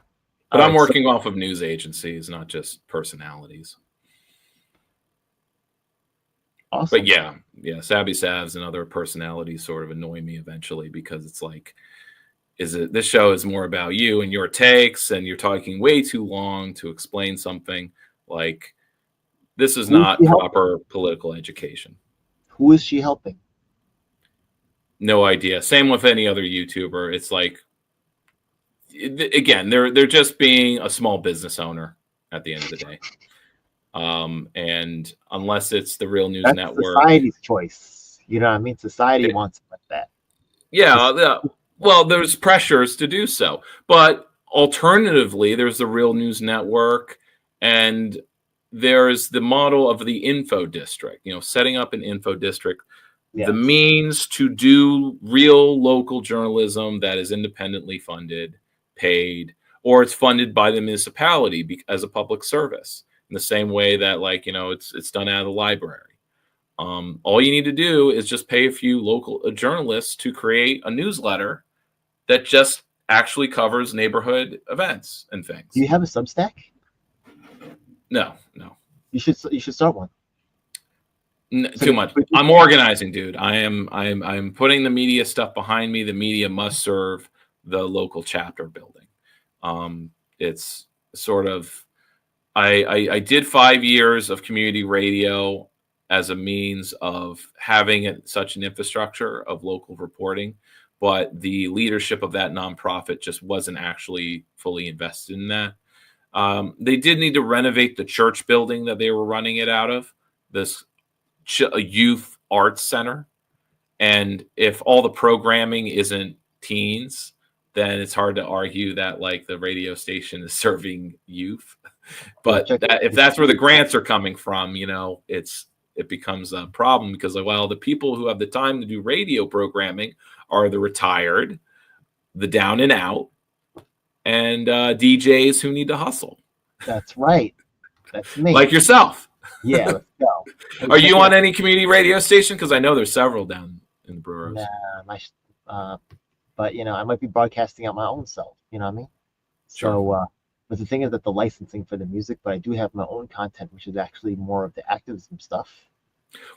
but I'm working off of news agencies, not just personalities. Awesome. But yeah, Sabby Savs and other personalities sort of annoy me eventually, because it's like, this show is more about you and your takes, and you're talking way too long to explain something. Like, this is not proper political education. Who is she helping? No idea. Same with any other YouTuber. It's like, again, they're just being a small business owner at the end of the day. And unless it's the Real News Network, society's choice. You know what I mean? Society wants it like that. Yeah. Well, there's pressures to do so, but alternatively, there's the Real News Network, and there's the model of the info district. Setting up an info district, the means to do real local journalism that is independently funded, paid, or it's funded by the municipality as a public service, in the same way that, it's done out of the library. All you need to do is just pay a few local journalists to create a newsletter that just actually covers neighborhood events and things. Do you have a Substack? No. You should start one. Too much. I'm organizing, dude. I'm putting the media stuff behind me. The media must serve the local chapter building. It's sort of, I did 5 years of community radio as a means of having such an infrastructure of local reporting, but the leadership of that nonprofit just wasn't actually fully invested in that. They did need to renovate the church building that they were running it out of, this youth arts center. And if all the programming isn't teens, then it's hard to argue that like the radio station is serving youth. But if that's where the grants are coming from, it becomes a problem because, well, the people who have the time to do radio programming are the retired, the down and out, and DJs who need to hustle. That's right. That's me. Like yourself. Yeah, let's go. Hey, are you on any community radio station? Because I know there's several down in the Brewers. Nah, but I might be broadcasting out my own self. You know what I mean? Sure. So, but the thing is that the licensing for the music, but I do have my own content, which is actually more of the activism stuff.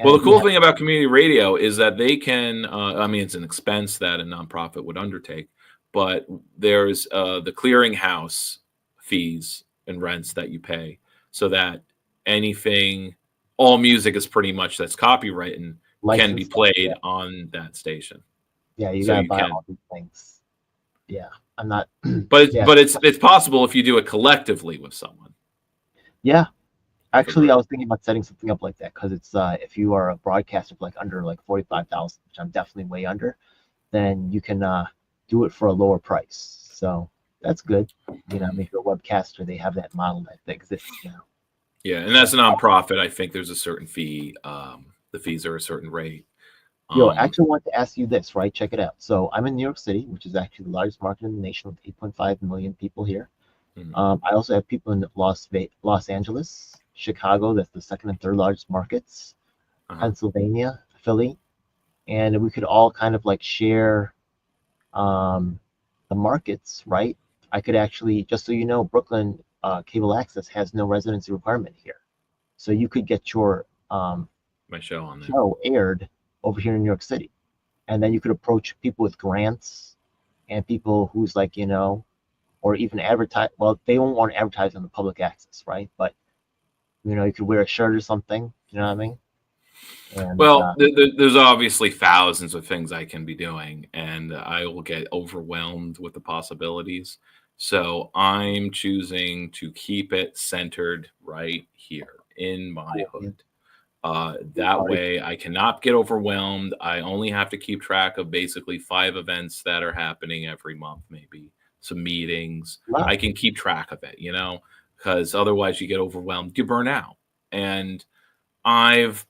Well, the cool thing about community radio is that they can, it's an expense that a nonprofit would undertake, but there's the clearinghouse fees and rents that you pay so that all music is pretty much that's copyrighted can be played on that station. Yeah, you gotta buy all these things. Yeah, I'm not. But it's possible if you do it collectively with someone. Yeah. Actually, I was thinking about setting something up like that because it's if you are a broadcaster for under 45,000, which I'm definitely way under, then you can do it for a lower price. So that's good. If you're a webcaster, they have that model that exists now. Yeah, and that's a nonprofit. I think there's a certain fee. The fees are a certain rate. I actually want to ask you this, right? Check it out. So I'm in New York City, which is actually the largest market in the nation with 8.5 million people here. Mm-hmm. I also have people in Los Angeles, Chicago, that's the second and third largest markets, Pennsylvania, Philly, and we could all kind of share the markets, right? I could actually, just so you know, Brooklyn cable access has no residency requirement here, so you could get your my show on there. Show aired over here in New York City, and then you could approach people with grants and people who's or even advertise. Well, they won't want to advertise on the public access, right? But you could wear a shirt or something. You know what I mean? And, there's obviously thousands of things I can be doing, and I will get overwhelmed with the possibilities. So I'm choosing to keep it centered right here in my hood. That way I cannot get overwhelmed. I only have to keep track of basically 5 events that are happening every month, maybe some meetings. Wow. I can keep track of it, because otherwise you get overwhelmed, you burn out. And I've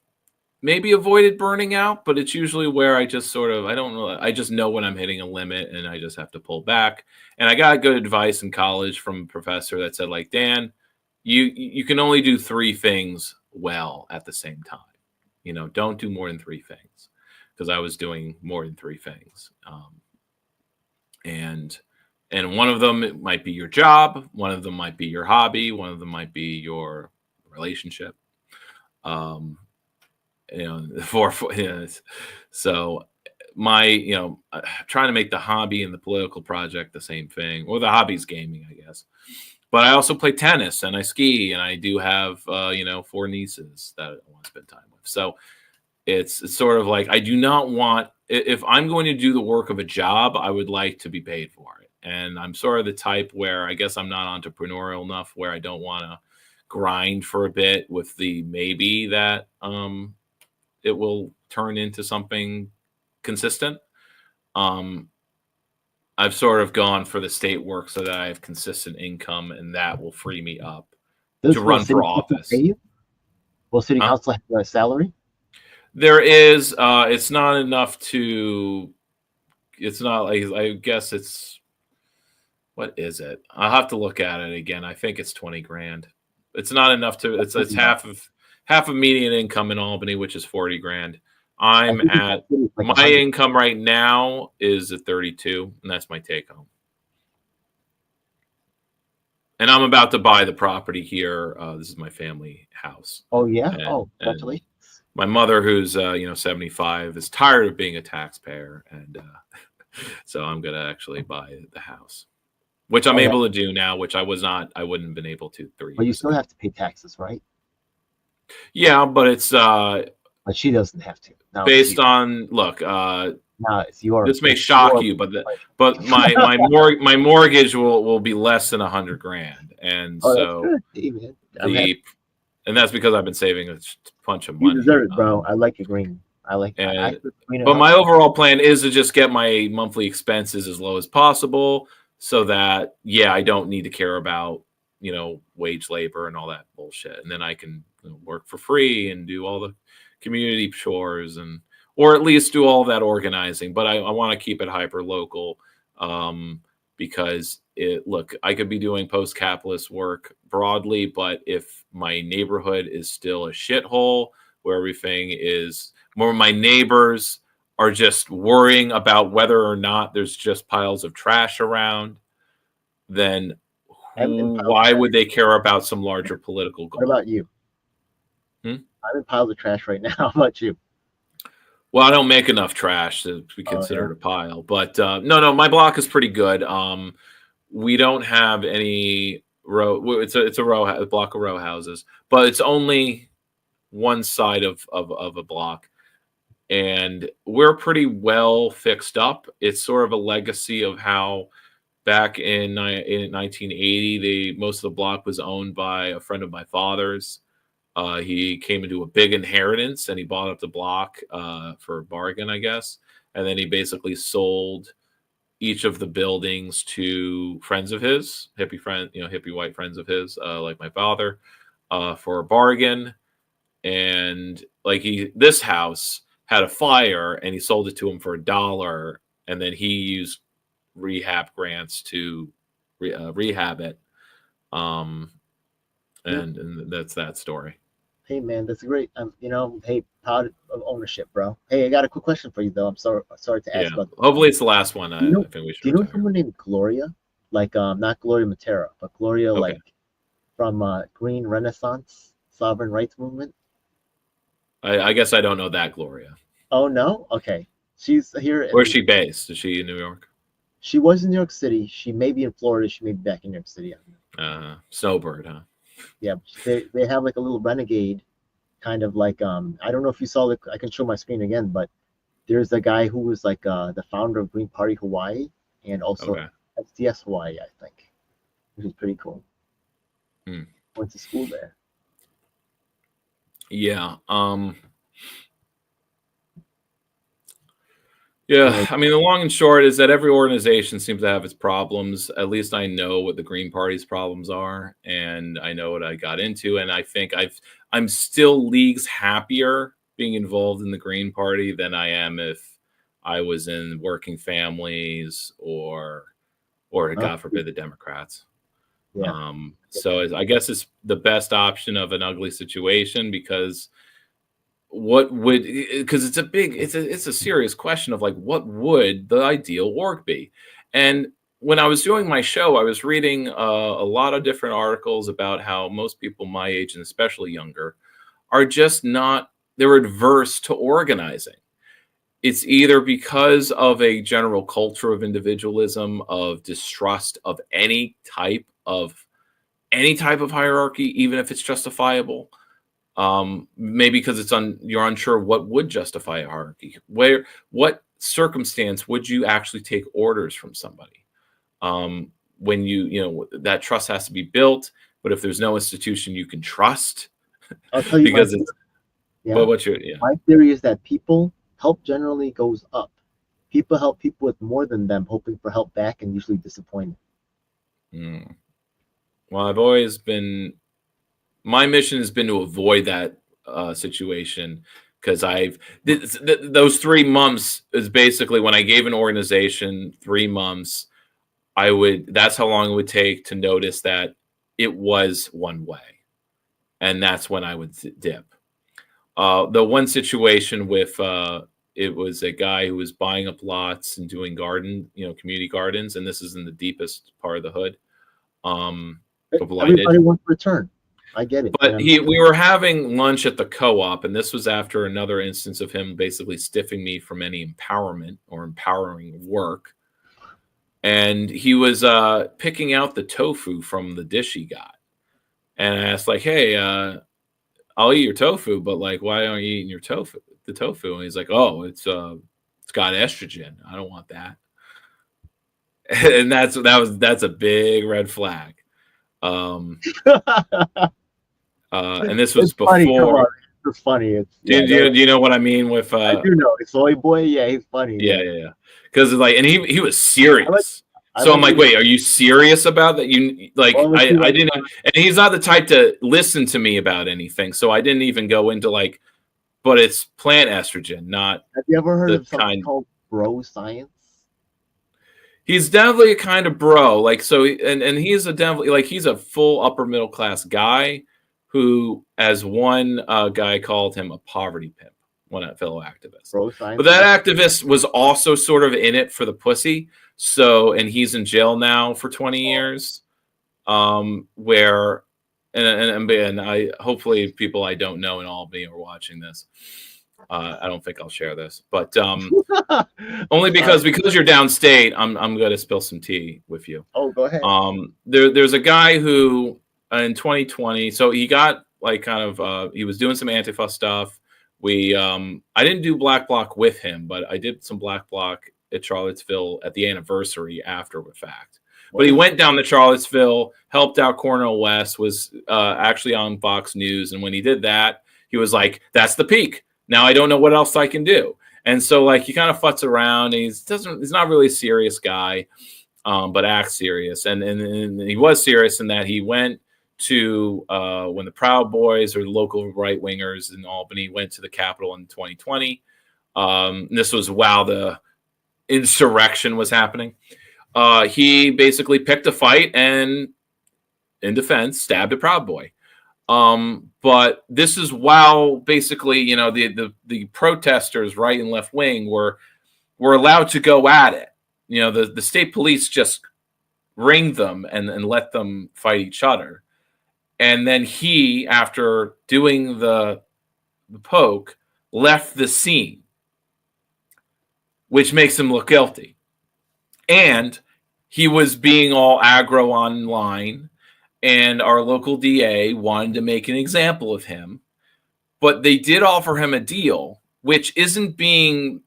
maybe avoided burning out, but it's usually where I just I just know when I'm hitting a limit and I just have to pull back. And I got good advice in college from a professor that said, Dan, you can only do 3 things well at the same time. Don't do more than 3 things, because I was doing more than 3 things. And one of them, it might be your job. One of them might be your hobby. One of them might be your relationship. So my, trying to make the hobby and the political project the same thing, or the hobby's gaming, I guess. But I also play tennis and I ski, and I do have, 4 nieces that I want to spend time with. So it's sort of I do not want, if I'm going to do the work of a job, I would like to be paid for it. And I'm sort of the type where I guess I'm not entrepreneurial enough where I don't want to grind for a bit with the maybe that it will turn into something consistent. I've sort of gone for the state work so that I have consistent income, and that will free me up to run for office. Will city council have a salary? There is. It's not enough to. It's not I guess it's. What is it? I'll have to look at it again. I think it's 20 grand. It's not enough to. It's half of median income in Albany, which is 40 grand. I'm at my income right now is at 32, and that's my take home. And I'm about to buy the property here. This is my family house. Oh yeah. Congratulations. My mother, who's 75, is tired of being a taxpayer, and so I'm gonna actually buy the house, which I'm able to do now, which I wouldn't have been able to 3 years. But you still have to pay taxes, right? Yeah, but it's but she doesn't have to. No, based on look. No, it's yours. This may shock you, but my mortgage will be less than 100 grand, and so that's and that's because I've been saving a bunch of money. You deserve it, bro. I like your green. I like that. But my overall plan is to just get my monthly expenses as low as possible, so that I don't need to care about wage labor and all that bullshit, and then I can work for free and do all the community chores or at least do all that organizing. But I want to keep it hyper local, because I could be doing post-capitalist work broadly, but if my neighborhood is still a shithole where everything is more, my neighbors are just worrying about whether or not there's just piles of trash around, then why would they care about some larger political goal? What about you? I'm in piles of trash right now. How about you? Well, I don't make enough trash to be considered a pile, but no, my block is pretty good. We don't have any row. It's a block of row houses, but it's only one side of a block, and we're pretty well fixed up. It's sort of a legacy of how back in 1980, most of the block was owned by a friend of my father's. He came into a big inheritance and he bought up the block for a bargain, I guess. And then he basically sold each of the buildings to friends of his, hippie white friends of his, like my father, for a bargain. And this house had a fire and he sold it to him for $1. And then he used rehab grants to rehab it. And that's that story. Hey man, that's great. Hey, proud of ownership, bro. Hey, I got a quick question for you though. I'm sorry to ask about. Hopefully it's the last one. I think we should. Do you know someone named Gloria? Not Gloria Matera, but Gloria, from Green Renaissance Sovereign Rights Movement. I guess I don't know that Gloria. Oh no? Okay. She's here. Where's she based? Is she in New York? She was in New York City. She may be in Florida. She may be back in New York City. Snowbird, huh? Yeah, they have like a little renegade, kind of like I don't know if you saw I can show my screen again, but there's a guy who was like the founder of Green Party Hawaii and also SDS Hawaii, I think, which is pretty cool. Went to school there. Yeah. Yeah, I mean, the long and short is that every organization seems to have its problems. At least I know what the Green Party's problems are, and I know what I got into. And I think I'm still leagues happier being involved in the Green Party than I am if I was in Working Families or God forbid, the Democrats. Yeah. So I guess it's the best option of an ugly situation, because it's a serious question of what would the ideal org be? And when I was doing my show, I was reading a lot of different articles about how most people my age, and especially younger, are just they're adverse to organizing. It's either because of a general culture of individualism, of distrust of any type of hierarchy, even if it's justifiable. Maybe because you're unsure what would justify a hierarchy. What circumstance would you actually take orders from somebody? When that trust has to be built, but if there's no institution you can trust, I'll tell you because my theory is that help generally goes up. People help people with more than them, hoping for help back, and usually disappointed. Well, my mission has been to avoid that situation, because those 3 months is basically when I gave an organization 3 months. That's how long it would take to notice that it was one way, and that's when I would dip. The one situation with it was a guy who was buying up lots and doing community gardens, and this is in the deepest part of the hood. Everybody wants return. I get it. But we were having lunch at the co-op, and this was after another instance of him basically stiffing me from any empowerment or empowering work. And he was picking out the tofu from the dish he got. And I asked, hey, I'll eat your tofu, but why aren't you eating the tofu? And he's like, oh, it's got estrogen. I don't want that. And that's a big red flag. And this was before. It's funny. It's Do you know what I mean with? I do know. Soy boy. Yeah, he's funny. Yeah. Because like, and he was serious. I So I'm like, wait, are you serious about that? You like, I didn't, and he's not the type to listen to me about anything. So I didn't even go into like, but it's plant estrogen, not. Have you ever heard of something called bro science? He's definitely a kind of bro, like so, and he's a definitely like he's a full upper middle class guy who, as one guy called him, a poverty pimp, one fellow activist. Bro science. But that activist was also sort of in it for the pussy. So, and he's in jail now for 20 years. Where, and I hopefully people I don't know in Albany are watching this. I don't think I'll share this, but only because you're downstate, I'm going to spill some tea with you. Oh, go ahead. There's a guy who in 2020, so he got like kind of he was doing some Antifa stuff. I didn't do Black Bloc with him, but I did some Black Bloc at Charlottesville at the anniversary after the fact. But he went down to Charlottesville, helped out Cornel West, was actually on Fox News, and when he did that, he was like, "That's the peak. Now I don't know what else I can do." And so like he kind of futz around. And he's not really a serious guy, but acts serious. And he was serious in that he went to when the Proud Boys or the local right wingers in Albany went to the Capitol in 2020. This was while the insurrection was happening. He basically picked a fight and, in defense, stabbed a Proud Boy. But this is while basically, you know, the protesters, right and left wing, were allowed to go at it. You know, the state police just ringed them and let them fight each other. And then he, after doing the poke, left the scene, which makes him look guilty. And he was being all aggro online. And our local DA wanted to make an example of him, but they did offer him a deal, which isn't being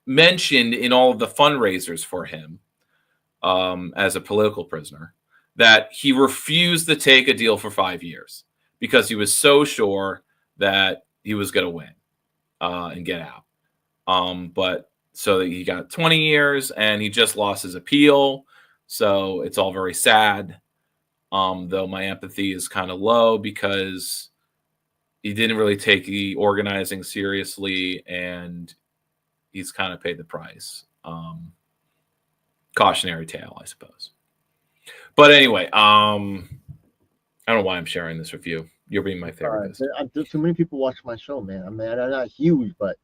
mentioned in all of the fundraisers for him as a political prisoner, that he refused to take a deal for 5 years because he was so sure that he was going to win and get out. But so he got 20 years and he just lost his appeal. So it's all very sad. Though my empathy is kind of low because he didn't really take the organizing seriously and he's kind of paid the price. Cautionary tale, I suppose. But anyway, I don't know why I'm sharing this with you. You're being my therapist. Too many people watch my show, man. I mean, I'm not huge, but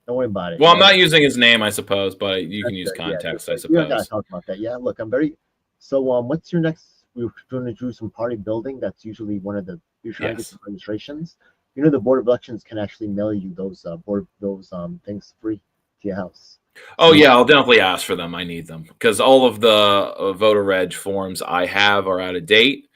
don't worry about it. Well, I'm not using his name, I suppose, but you can use context, I suppose. We're not going to talk about that. Yeah, look, I'm very... So what's your next... We're going to do some party building. That's usually one of the... You're trying to get some registrations. You know, the Board of Elections can actually mail you those things free to your house. Oh, yeah, I'll definitely ask for them. I need them because all of the voter reg forms I have are out of date.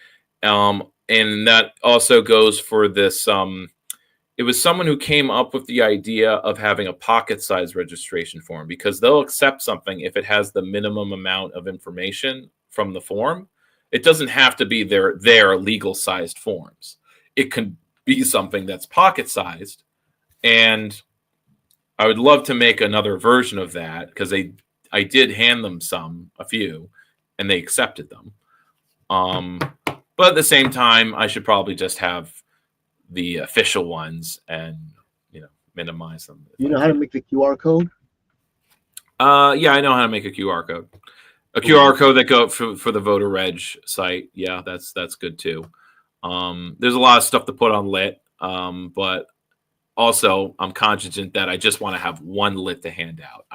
And that also goes for this. It was someone who came up with the idea of having a pocket-sized registration form because they'll accept something if it has the minimum amount of information from the form. It doesn't have to be their legal-sized forms. It can be something that's pocket-sized, and I would love to make another version of that because I did hand them a few, and they accepted them. But at the same time, I should probably just have the official ones and minimize them. You know how to make the QR code? Yeah, I know how to make a QR code. A QR code that go for the voter reg site. Yeah, that's good too. There's a lot of stuff to put on lit, but also I'm cognizant that I just want to have one lit to hand out.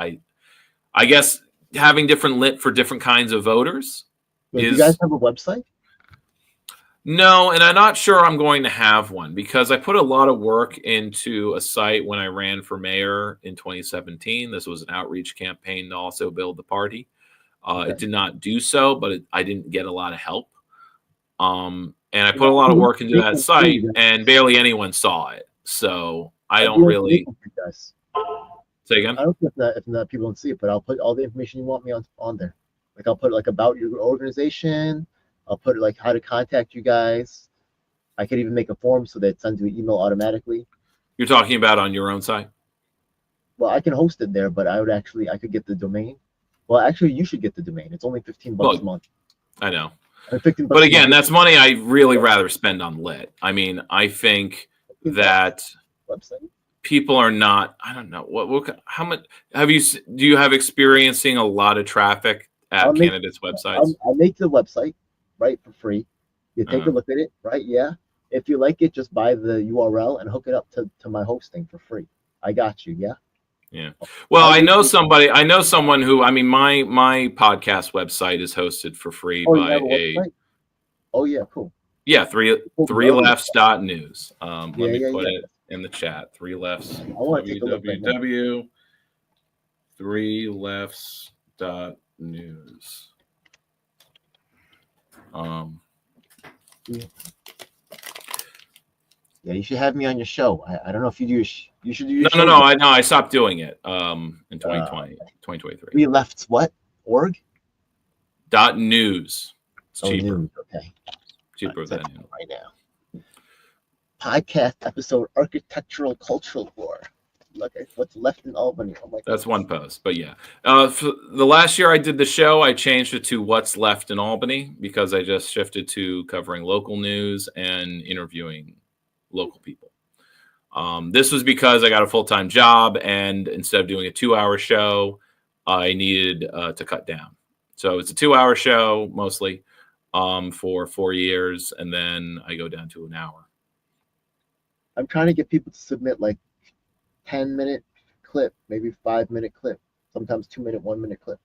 I guess having different lit for different kinds of voters. Do you guys have a website? No, and I'm not sure I'm going to have one because I put a lot of work into a site when I ran for mayor in 2017. This was an outreach campaign to also build the party. It did not do so, but I didn't get a lot of help. And I put a lot of work into that site, and barely anyone saw it. So I don't really. Say again? I don't know if people don't see it, but I'll put all the information you want me on there. Like I'll put like about your organization. I'll put like how to contact you guys. I could even make a form so that it sends you an email automatically. You're talking about on your own site? Well, I can host it there, but I could get the domain. Well, actually, you should get the domain. It's only $15 a month. I know. And $15 but again, that's money I really rather spend on lit. I mean, I think that website people are not. I don't know how much do you have experiencing a lot of traffic at candidates' websites? I'll make the website right for free. You take a look at it, right? Yeah. If you like it, just buy the URL and hook it up to my hosting for free. I got you. Yeah. Yeah. Well, I know someone who, I mean, my podcast website is hosted for free by a. Oh yeah, cool. Yeah, three lefts.news. Let me put it in the chat. 3lefts. www. 3lefts.news. Yeah, you should have me on your show. I don't know if you do. You should do your show. No. I stopped doing it in 2023. We left what? Org? .news. It's cheaper. News. Okay. Cheaper than right now. Podcast episode: Architectural Cultural War. Look at what's left in Albany. Oh my That's one post, but yeah. For the last year I did the show, I changed it to What's Left in Albany because I just shifted to covering local news and interviewing local people. This was because I got a full-time job, and instead of doing a 2-hour show, I needed to cut down. So it's a 2-hour show mostly for 4 years, and then I go down to an hour. I'm trying to get people to submit like 10-minute clip, maybe 5-minute clip, sometimes 2-minute, 1-minute clip.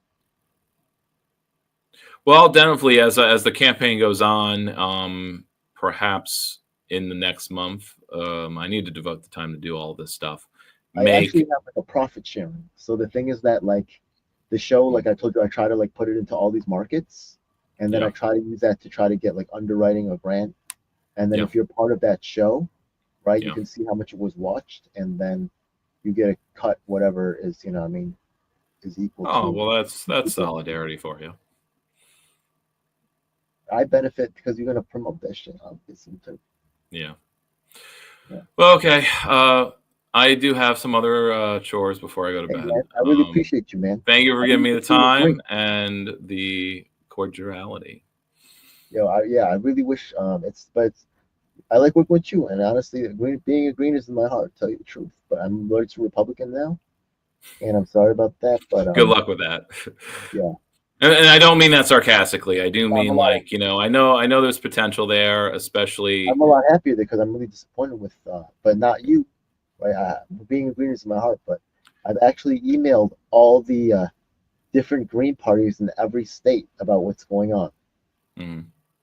Well, definitely as the campaign goes on, perhaps in the next month, I need to devote the time to do all this stuff. I actually have like a profit sharing. So the thing is that like the show, like I told you, I try to like put it into all these markets, and then I try to use that to try to get like underwriting a grant. And then if you're part of that show, right, you can see how much it was watched, and then you get a cut, whatever is, you know what I mean, is equal to. Oh, well, that's solidarity for you. I benefit because you're going to promote that shit, obviously, too. Yeah. Well, okay. I do have some other chores before I go to bed. Man, I really appreciate you, man. Thank you for giving me the time and the cordiality. Yo, I really wish but I like working with you, and honestly, being a green is in my heart, to tell you the truth. But I'm voting to Republican now, and I'm sorry about that. But good luck with that. Yeah. And I don't mean that sarcastically. I do mean like, you know, I know there's potential there, especially. I'm a lot happier because I'm really disappointed with, but not you, right? Being a green is in my heart, but I've actually emailed all the different green parties in every state about what's going on. Mm-hmm.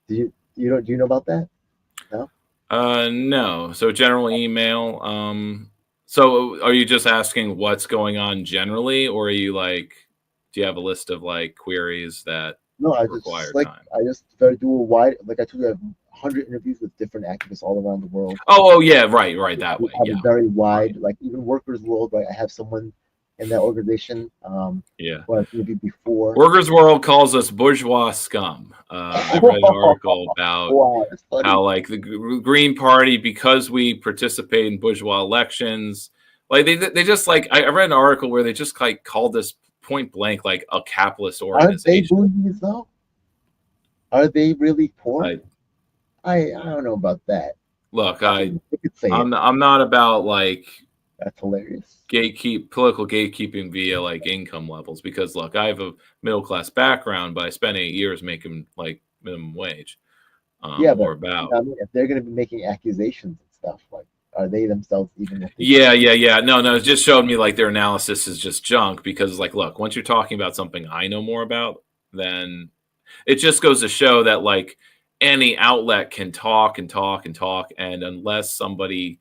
Do you know about that? No. No. So general email. So are you just asking what's going on generally, or are you like? Do you have a list of like queries that require time? I just try to do a wide, like I told you, I have 100 interviews with different activists all around the world. Oh yeah, right, that way. I have a very wide, like even Workers World, right? I have someone in that organization. Well, maybe before. Workers World calls us bourgeois scum. I read an article about how like the Green Party, because we participate in bourgeois elections, like they just like I read an article where they just like called this point blank like a capitalist organization. Are they bougies though? Are they really poor? I don't know about that. Look, I'm not about like that's hilarious. Political gatekeeping via like income levels, because look, I have a middle class background, but I spent 8 years making like minimum wage. But I mean, if they're going to be making accusations and stuff, like, are they themselves even? Yeah. No, it just showed me like their analysis is just junk, because like, look, once you're talking about something I know more about, then it just goes to show that like any outlet can talk, and unless somebody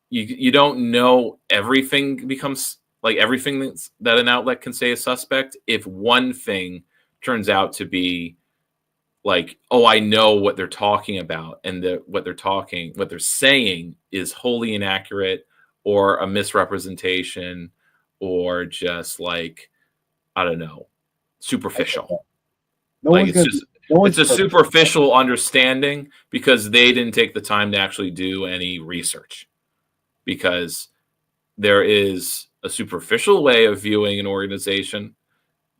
you don't know, everything becomes like everything that an outlet can say is suspect. If one thing turns out to be like, oh, I know what they're talking about, and what they're saying is wholly inaccurate, or a misrepresentation, or just like, I don't know, superficial. It's a superficial understanding because they didn't take the time to actually do any research. because there is a superficial way of viewing an organization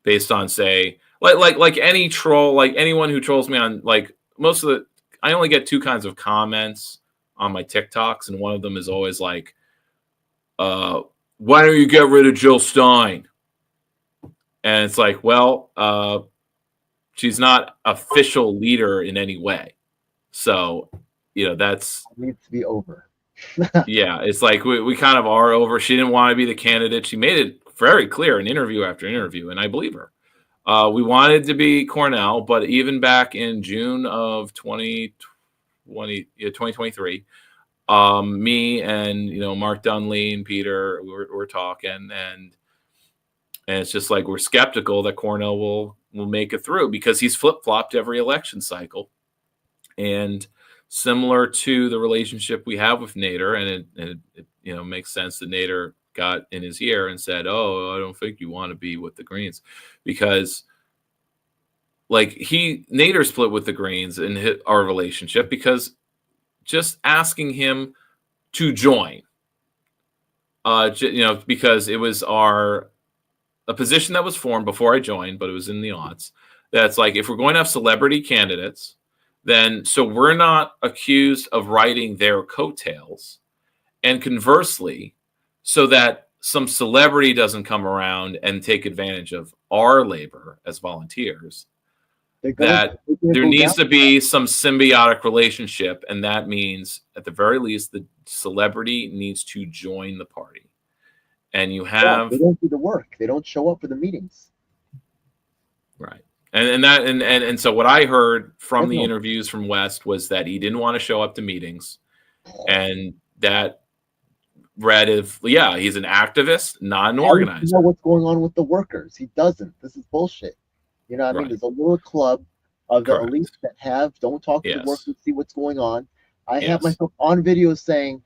based on, say, like any troll, like anyone who trolls me on, like, most of the, I only get two kinds of comments on my TikToks, and one of them is always like, why don't you get rid of Jill Stein? And it's like, well, she's not official leader in any way. So, that's, it needs to be over. yeah, it's like we kind of are over. She didn't want to be the candidate. She made it very clear in interview after interview, and I believe her. We wanted to be Cornell, but even back in June of 2023, me and Mark Dunley and Peter were talking, and it's just like we're skeptical that Cornell will make it through, because he's flip-flopped every election cycle. And similar to the relationship we have with Nader, and it makes sense that Nader got in his ear and said, "Oh, I don't think you want to be with the Greens," because like Nader split with the Greens in our relationship because just asking him to join, because it was a position that was formed before I joined, but it was in the odds. That's like, if we're going to have celebrity candidates, then so we're not accused of riding their coattails, and conversely, so that some celebrity doesn't come around and take advantage of our labor as volunteers, that there needs to be some symbiotic relationship, and that means at the very least the celebrity needs to join the party. And you have, they don't do the work. They don't show up for the meetings. Right. And so what I heard from the interviews from West was that he didn't want to show up to meetings, and that read of, yeah, he's an activist, not an organizer. You know what's going on with the workers? He doesn't. This is bullshit. You know what I mean? There's a little club of the elites that don't talk to the workers, see what's going on. I have myself on video saying,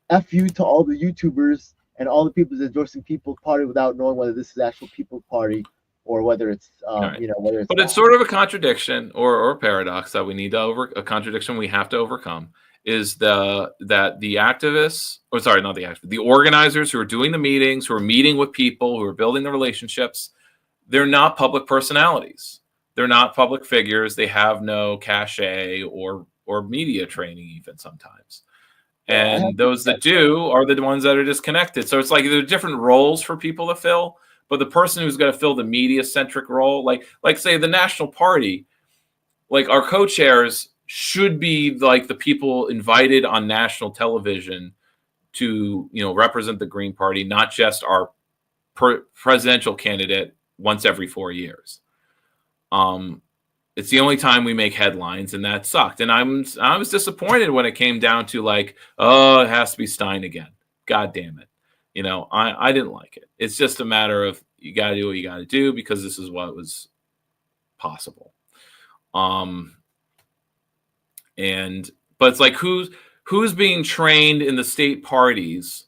F you to all the YouTubers and all the people that's endorsing People's Party without knowing whether this is actual People's Party or whether it's, whether it's. But it's sort of a contradiction or a paradox that we need to a contradiction we have to overcome, is that the activists, or sorry, not the activists, the organizers who are doing the meetings, who are meeting with people, who are building the relationships, they're not public personalities. They're not public figures. They have no cachet or media training even sometimes. And those that do are the ones that are disconnected. So it's like there are different roles for people to fill, but the person who's going to fill the media-centric role, like say the National Party, like our co-chairs should be like the people invited on national television to represent the Green Party, not just our presidential candidate once every 4 years. It's the only time we make headlines, and that sucked. And I was disappointed when it came down to like, oh, it has to be Stein again. God damn it. I didn't like it. It's just a matter of, you got to do what you got to do because this is what was possible. But it's like, who's being trained in the state parties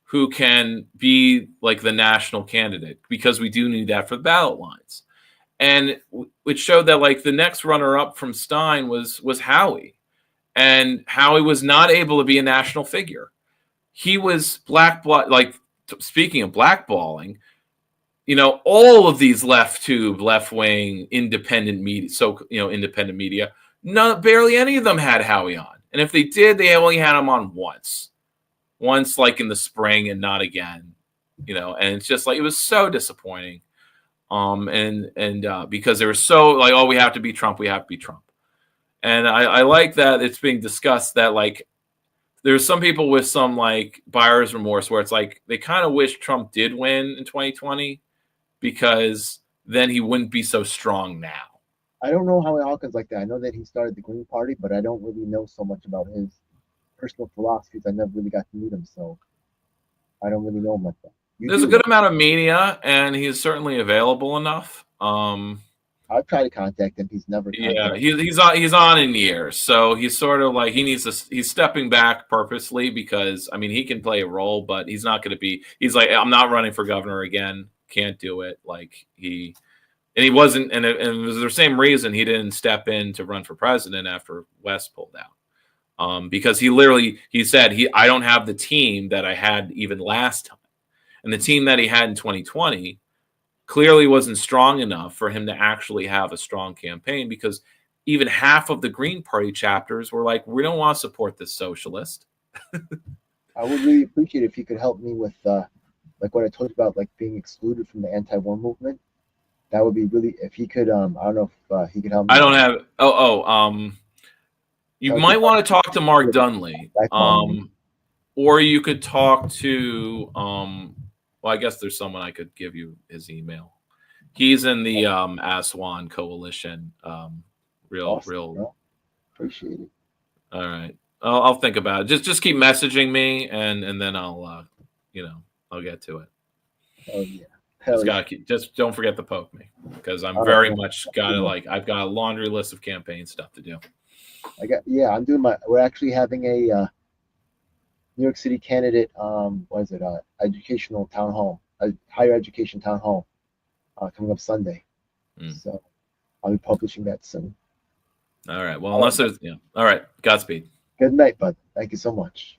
who can be like the national candidate, because we do need that for the ballot lines. And it showed that like the next runner up from Stein was Howie, and Howie was not able to be a national figure. He was speaking of blackballing, all of these left-wing, independent media, barely any of them had Howie on. And if they did, they only had him on once like in the spring, and not again, and it's just like, it was so disappointing. Because they were so like, oh, we have to be Trump. And I like that it's being discussed that like, there's some people with some like buyer's remorse where it's like, they kind of wish Trump did win in 2020 because then he wouldn't be so strong now. I don't know Howie Hawkins like that. I know that he started the Green Party, but I don't really know so much about his personal philosophies. I never really got to meet him, so I don't really know him like that. There's a good amount of media, and he's certainly available enough. I've tried to contact him. He's never. Yeah, he's on in years, so he's sort of like, he's stepping back purposely because he can play a role, but he's not going to be. He's like, I'm not running for governor again. Can't do it. Like he wasn't, and it was the same reason he didn't step in to run for president after West pulled out. because he said I don't have the team that I had even last time, and the team that he had in 2020 clearly wasn't strong enough for him to actually have a strong campaign, because even half of the Green Party chapters were like, we don't want to support this socialist. I would really appreciate it if you could help me with like what I told you about, like being excluded from the anti-war movement. That would be really, if he could, I don't know if he could help me. I don't have, you might want to talk to Mark Dunley, or you could talk to, well, I guess there's someone I could give you his email. He's in the Aswan Coalition. Real. Appreciate it. All right. I'll think about it. Just keep messaging me, and then I'll I'll get to it. Oh yeah. Just don't forget to poke me, because I'm very much I've got a laundry list of campaign stuff to do. I'm doing we're actually having a New York City candidate, educational town hall, a higher education town hall, coming up Sunday. So I'll be publishing that soon. All right. Well, unless there's all right. Godspeed. Good night, bud. Thank you so much.